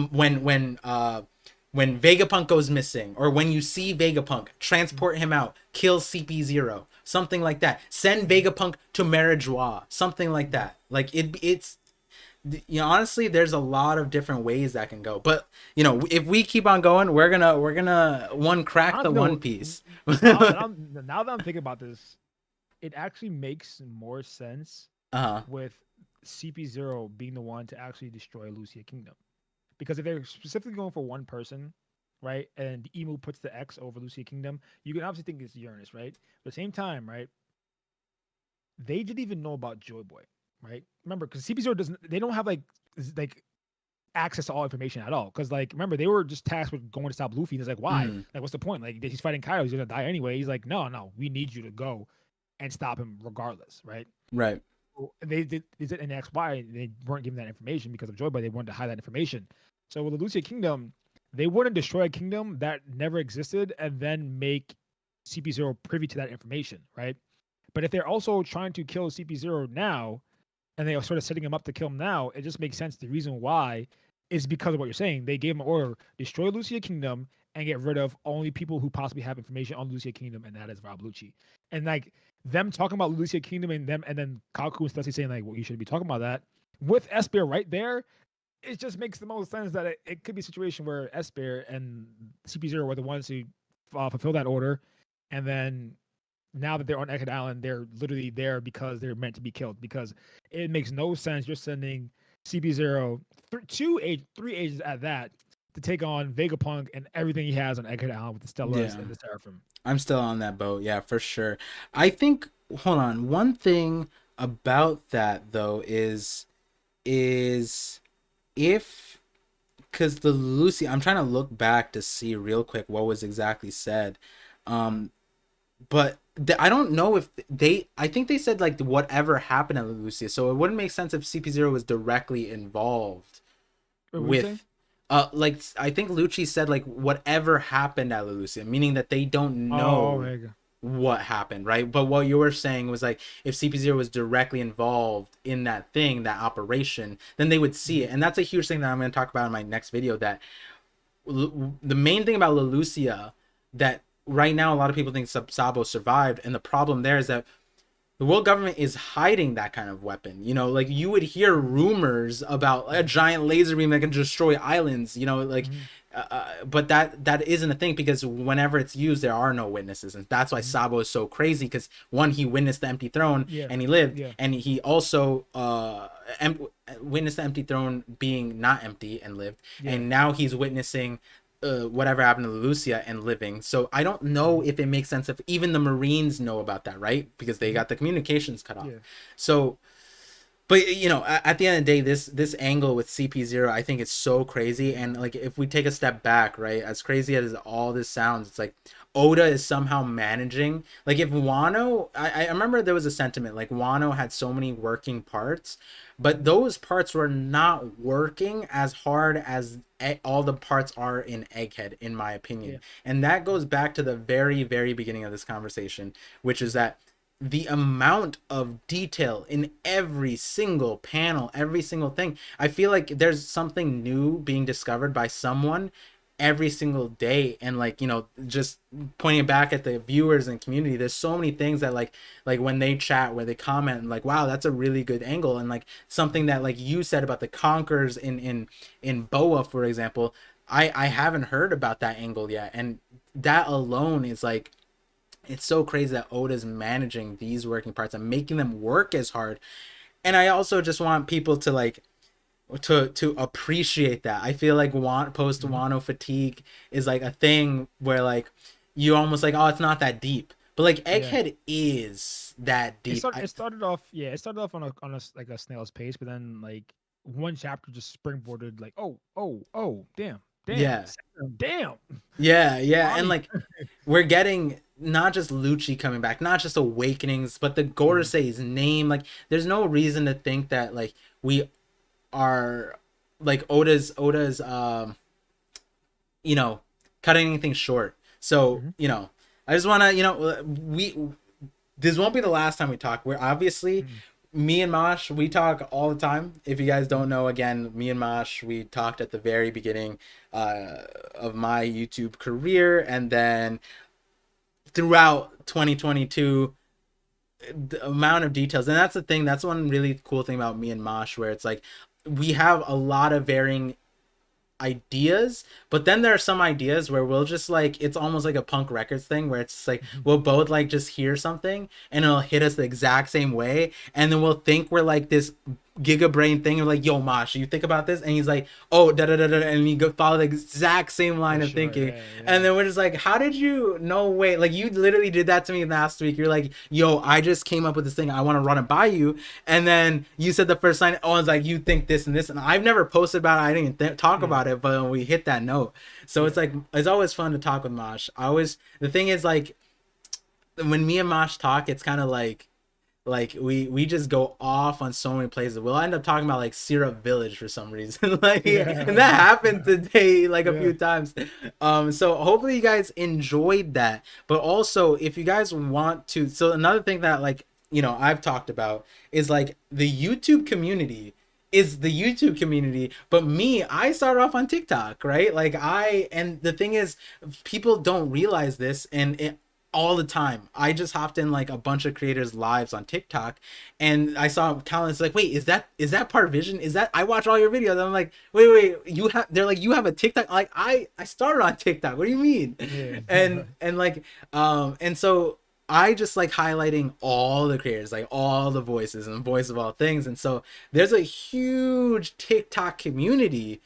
when Vegapunk goes missing, or when you see Vegapunk, Mhm. transport him out, kill CP0, something like that. Send Mhm. Vegapunk to Merijois, something like Mhm. that. Like it's you know, honestly, there's a lot of different ways that can go. But you know, if we keep on going, we're gonna one crack the Honestly, One though, Piece. now that I'm thinking about this, it actually makes more sense Uh-huh. with CP0 being the one to actually destroy Lucia Kingdom. Because if they're specifically going for one person, right, and Emu puts the X over Lucia Kingdom, you can obviously think it's Uranus, right? But at the same time, right, they didn't even know about Joy Boy, right? Remember, because CP0 doesn't, they don't have like access to all information at all. Because like, remember, they were just tasked with going to stop Luffy. And it's like, why? Mm, Like, what's the point? Like, he's fighting Kaido, he's gonna die anyway. He's like, no, we need you to go and stop him regardless, right? right. They did an XY. They weren't given that information because of Joy Boy. They wanted to hide that information. So with the Lucia Kingdom, they wouldn't destroy a kingdom that never existed and then make CP0 privy to that information, right? But if they're also trying to kill CP0 now, and they are sort of setting him up to kill him now, it just makes sense. The reason why is because of what you're saying. They gave him an order: destroy Lucia Kingdom and get rid of only people who possibly have information on Lucia Kingdom, and that is Rob Lucci. And like them talking about Lucia Kingdom and them, and then Kaku and Stussy saying like, "Well, you shouldn't be talking about that." With Esper right there, it just makes the most sense that it could be a situation where Esper and CP0 were the ones who fulfill that order, and then now that they're on Egghead Island, they're literally there because they're meant to be killed. Because it makes no sense you're sending CP0 three agents at that to take on Vegapunk and everything he has on Egghead Island with the Stellas Yeah. and the Seraphim. I'm still on that boat. Yeah, for sure. I think, hold on. One thing about that though is if, because the Lucy, I'm trying to look back to see real quick what was exactly said. Um but I don't know if they, I think they said like whatever happened at Lucia, so it wouldn't make sense if CP0 was directly involved Wait, what are you saying? with like I think Lucci said like whatever happened at Lucia, meaning that they don't Oh, know there you go. what happened, right? But what you were saying was like if CP0 was directly involved in that thing, that operation, then they would see Mhm. it. And that's a huge thing that I'm going to talk about in my next video, that the main thing about Lucia, that right now a lot of people think Sabo survived, and the problem there is that the world government is hiding that kind of weapon. You know, like you would hear rumors about a giant laser beam that can destroy islands. You know, like, Mhm. but that isn't a thing, because whenever it's used, there are no witnesses, and that's why Mhm. Sabo is so crazy. Because one, he witnessed the empty throne Yeah, and he lived, yeah, and he also witnessed the empty throne being not empty and lived, yeah. and now he's witnessing whatever happened to Lucia and living. So I don't know Mhm. if it makes sense if even the Marines know about that, right? Because they Mhm. got the communications cut off. Yeah. So, but you know, at the end of the day, this angle with CP0, I think it's so crazy. And like, if we take a step back, right, as crazy as all this sounds, it's like Oda is somehow managing. Like, if Wano, I remember there was a sentiment like Wano had so many working parts, but Mhm. those parts were not working as hard as all the parts are in Egghead, in my Yeah. opinion. And that goes back to the very, very beginning of this conversation, which is Mhm. that the amount of detail in every single panel, every single thing. I feel like there's something new being discovered by someone every single day. And like, you know, just pointing back at the viewers and community, there's so many things that like when they chat, where they comment and like, wow, that's a really good angle. And like something that like you said about the Conquerors in Boa, for example, I haven't heard about that angle yet. And that alone is like, it's so crazy that Oda's managing these working parts and making them work as hard. And I also just want people to like to appreciate that. I feel like post Mhm. Wano fatigue is like a thing where like you almost like, oh, it's not that deep. But like Yeah. Egghead is that It deep. started. It started off. Yeah, it started off like a snail's pace, but then like one chapter just springboarded. Like, damn, damn, Yeah. damn. Yeah, yeah. And Bonnie. like we're getting not just Lucci coming back, not just Awakenings, but the Yeah. Gorosei's name. Like there's no reason to think that like we are like Oda's you know, cutting anything short. So, Hmm. you know, I just want to, you know, we this won't be the last time we talk. We're obviously, Hmm. me and Mosh, we talk all the time. If you guys don't know, again, me and Mosh, we talked at the very beginning of my YouTube career, and then throughout 2022, the amount of details. And that's the thing, that's one really cool thing about me and Mosh, where it's like we have a lot of varying ideas, but then there are some ideas where we'll just like, it's almost like a punk records thing, where it's just like Hmm. we'll both like just hear something and it'll hit us the exact same way, and then we'll think we're like this giga brain thing of like, yo, Mosh, you think about this, and he's like, oh, da da da da, and he go follow the exact same line For of sure. thinking, Yeah. and Yeah. then we're just like, how did you? No way, like you literally did that to me last week. You're like, yo, I just came up with this thing, I want to run it by you, and then you said the first line, oh, I was like, you think this and this, and I've never posted about it, I didn't even talk Mm, about it, but when we hit that note, so it's yeah. like it's always fun to talk with Mosh. I always the thing is like when me and Mosh talk, it's kind of like we just go off on so many places. We'll end up talking about like Syrup Village for some reason. Like and that Yeah. happened today like a Yeah. few times. So hopefully you guys enjoyed that. But also if you guys want to, so another thing that like, you know, I've talked about is like the YouTube community is the YouTube community, but me, I started off on TikTok, right? Like and the thing is, people don't realize this, and all the time. I just hopped in like a bunch of creators' lives on TikTok, and I saw countless like, wait, is that Parvision? Is that I watch all your videos? And I'm like, wait, you have? They're like, you have a TikTok? Like I started on TikTok. What do you mean? Yeah. And like and so I just like highlighting all the creators, like all the voices and voice of all things, and so there's a huge TikTok community,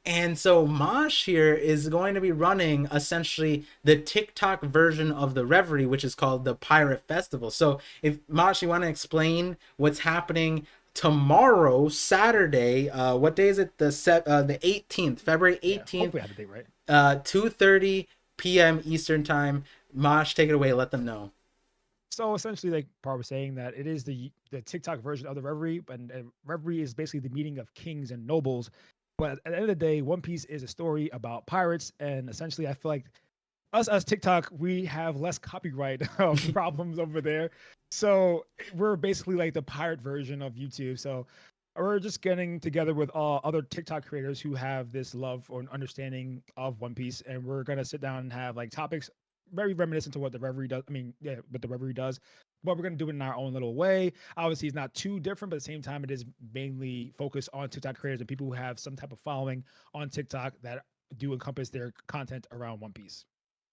and so Mosh here is going to be running essentially the TikTok version of the Reverie, which is called the Pirate Festival. So if Mosh, you want to explain what's happening tomorrow, Saturday, what day is it? The 18th, February Yeah. 18th, Hopefully I have the date right. 2:30 p.m. Eastern time. Mosh, take it away. Let them know. So essentially, like Par was saying, that it is the TikTok version of the Reverie, and Reverie is basically the meeting of kings and nobles. But at the end of the day, One Piece is a story about pirates, and essentially, I feel like us as TikTok, we have less copyright problems over there. So we're basically like the pirate version of YouTube. So we're just getting together with all other TikTok creators who have this love or an understanding of One Piece, and we're gonna sit down and have like topics very reminiscent to what the Reverie does. I mean, yeah, what the Reverie does, but we're gonna do it in our own little way. Obviously, it's not too different, but at the same time, it is mainly focused on TikTok creators and people who have some type of following on TikTok that do encompass their content around One Piece.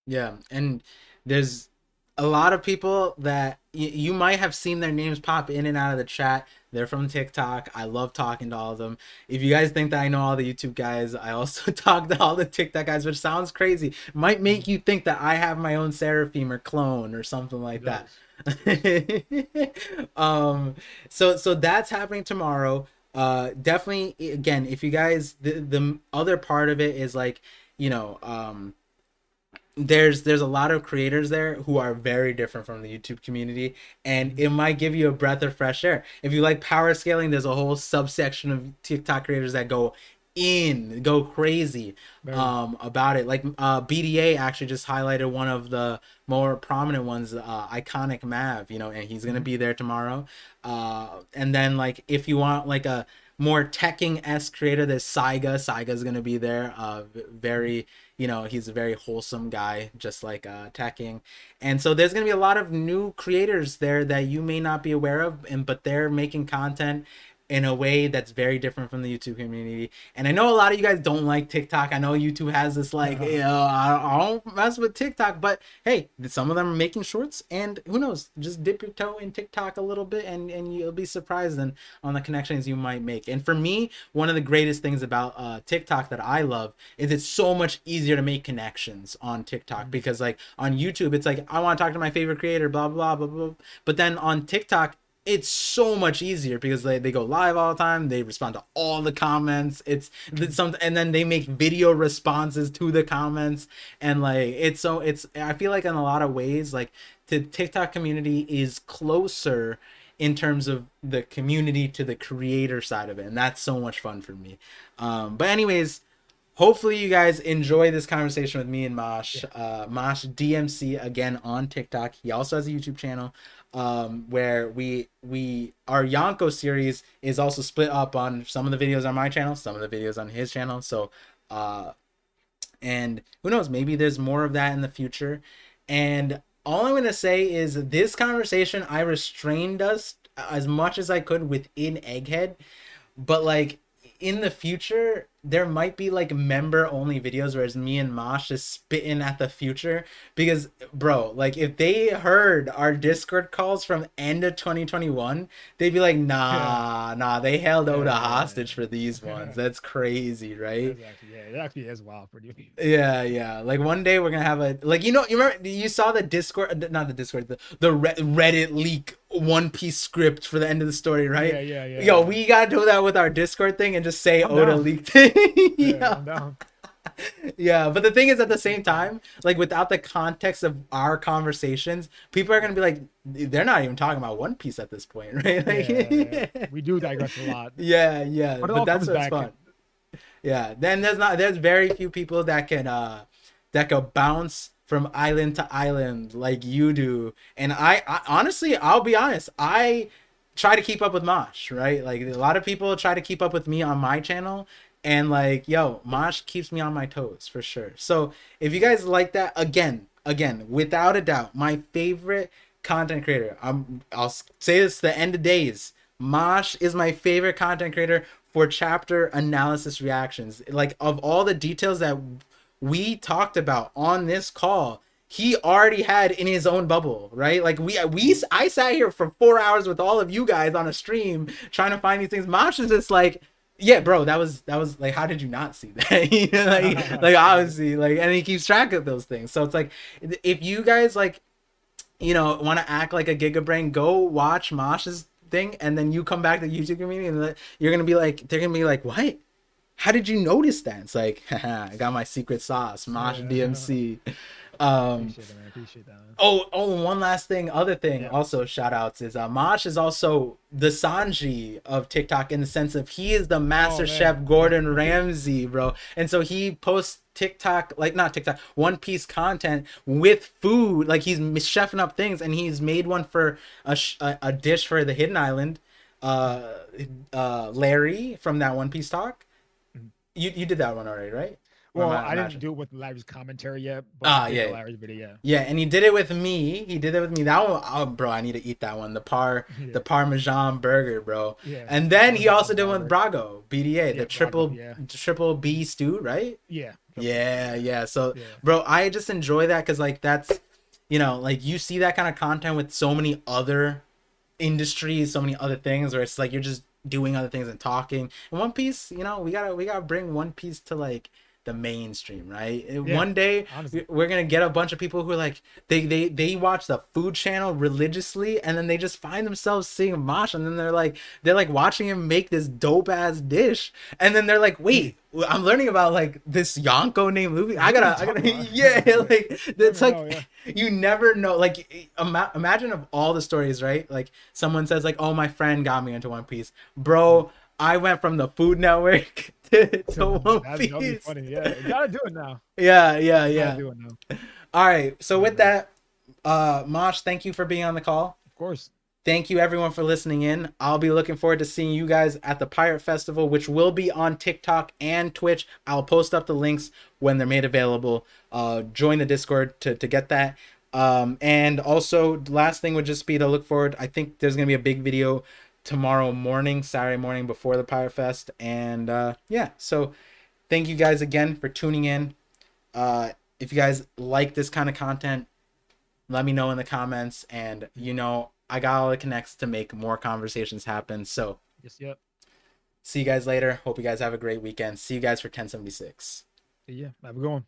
Yeah, and there's a lot of people that you might have seen their names pop in and out of the chat. They're from TikTok. I love talking to all of them. If you guys think that I know all the YouTube guys, I also talk to all the TikTok guys, which sounds crazy. Might make you think that I have my own Seraphim or clone or something It like that. does. um so that's happening tomorrow. Definitely again, if you guys the other part of it is like, you know, there's a lot of creators there who are very different from the YouTube community, and Mhm. it might give you a breath of fresh air. If you like power scaling, there's a whole subsection of TikTok creators that go crazy Very. about it. Like BDA actually just highlighted one of the more prominent ones, Iconic Mav, you know, and he's gonna Mhm. be there tomorrow. And then like if you want like a more teching-esque creator, there's Saiga's gonna be there. Mhm. Very, you know, he's a very wholesome guy, just like teching. And so there's gonna be a lot of new creators there that you may not be aware of, and but they're making content in a way that's very different from the YouTube community. And I know a lot of you guys don't like TikTok. I know YouTube has this like, you know, I don't mess with TikTok, but hey, some of them are making shorts, and who knows? Just dip your toe in TikTok a little bit, and you'll be surprised on the connections you might make. And for me, one of the greatest things about TikTok that I love is it's so much easier to make connections on TikTok, Mhm. because like on YouTube, it's like I want to talk to my favorite creator, blah blah blah blah. But then on TikTok, it's so much easier because they go live all the time, they respond to all the comments, it's Mhm. some, and then they make video responses to the comments, and like it's I feel like in a lot of ways like the TikTok community is closer in terms of the community to the creator side of it, and that's so much fun for me. But anyways, hopefully you guys enjoy this conversation with me and Mosh. Yeah. Mosh DMC again on TikTok. He also has a YouTube channel, where we our Yonko series is also split up on some of the videos on my channel, some of the videos on his channel. So uh, and who knows, maybe there's more of that in the future. And all I'm gonna say is this conversation, I restrained us as much as I could within Egghead, but like in the future, there might be like member only videos where it's me and Mosh just spitting at the future because bro, like if they heard our Discord calls from end of 2021, they'd be like, Yeah, nah, they held yeah, Oda yeah, hostage for these yeah. ones. That's crazy, right? That's actually, yeah, it actually is wild for you. Yeah. Like one day we're gonna have a like you remember you saw the Discord, not the Discord, the Reddit leak One Piece script for the end of the story, right? Yo, Yeah. we gotta do that with our Discord thing and just say I'm Oda down. leaked it. Yeah, Yeah. I'm down. Yeah, but the thing is at the That's same funny. time, like without the context of our conversations, people are gonna be like, they're not even talking about One Piece at this point, right? Yeah. Like, We do digress a lot, yeah, but it but all that's comes what's back. fun. Yeah, then there's very few people that can bounce from island to island like you do. And I honestly, I'll be honest, I try to keep up with Mosh, right? Like a lot of people try to keep up with me on my channel. And like, yo, Mosh keeps me on my toes for sure. So if you guys like that, again, without a doubt, my favorite content creator. I'll say this to the end of days. Mosh is my favorite content creator for chapter analysis reactions. Like of all the details that we talked about on this call, he already had in his own bubble, right? Like I sat here for 4 hours with all of you guys on a stream trying to find these things. Mosh is just like, yeah, bro, that was like, how did you not see that? You know, like Right. obviously, like, and he keeps track of those things. So it's like, if you guys like, want to act like a gigabrain, go watch Mosh's thing, and then you come back to the YouTube community, and you're gonna be like, they're gonna be like, what? How did you notice that? It's like, haha, I got my secret sauce, Mosh Yeah. DMC. Um, Appreciate it, man. Appreciate that, man. one last thing, other thing, Yeah. also shout outs is Mosh is also the Sanji of TikTok in the sense of he is the Oh master man. chef Gordon Ramsay, bro. And so he posts TikTok, like not TikTok, One Piece content with food. Like he's chefing up things, and he's made one for a dish for the Hidden Island. Uh, Larry from that One Piece talk. Mhm. You did that one already, right? Or am Well, I I didn't imagining? do it with Larry's commentary yet, but I Ah, did the yeah, Larry's video. yeah, and he did it with me. He did it with me. That one, oh, bro, I need to eat that one. Yeah. The Parmesan burger, bro. Yeah. And then he also Parmesan did one with burger. Brago, BDA, the Yeah, Brago. Yeah. triple B stew, right? Yeah. Triple B. Yeah. So, Yeah. bro, I just enjoy that because like that's, like you see that kind of content with so many other industries, so many other things where it's like you're just doing other things and talking. And One Piece, we gotta bring One Piece to like the mainstream, right? Yeah. One day Honestly. we're gonna get a bunch of people who are like they watch the Food Channel religiously, and then they just find themselves seeing Mosh, and then they're like watching him make this dope ass dish, and then they're like, wait, I'm learning about like this Yonko named movie. What are you I gotta, talking about? yeah, like it's Never know. like you never know. Like imagine of all the stories, right? Like someone says like, oh, my friend got me into One Piece, bro. I went from the Food Network to One That'll be Piece. funny. Yeah. You gotta do it now. Gotta Yeah. do it now. All right. So Yeah, with man. that, Mosh, thank you for being on the call. Of course. Thank you everyone for listening in. I'll be looking forward to seeing you guys at the Pirate Festival, which will be on TikTok and Twitch. I'll post up the links when they're made available. Join the Discord to get that. And also, the last thing would just be to look forward. I think there's gonna be a big video tomorrow morning, Saturday morning before the Pirate Fest. And yeah, so thank you guys again for tuning in. If you guys like this kind of content, let me know in the comments. And I got all the connects to make more conversations happen. So Yes. Yep. see you guys later. Hope you guys have a great weekend. See you guys for 1076. Yeah. Have a good one.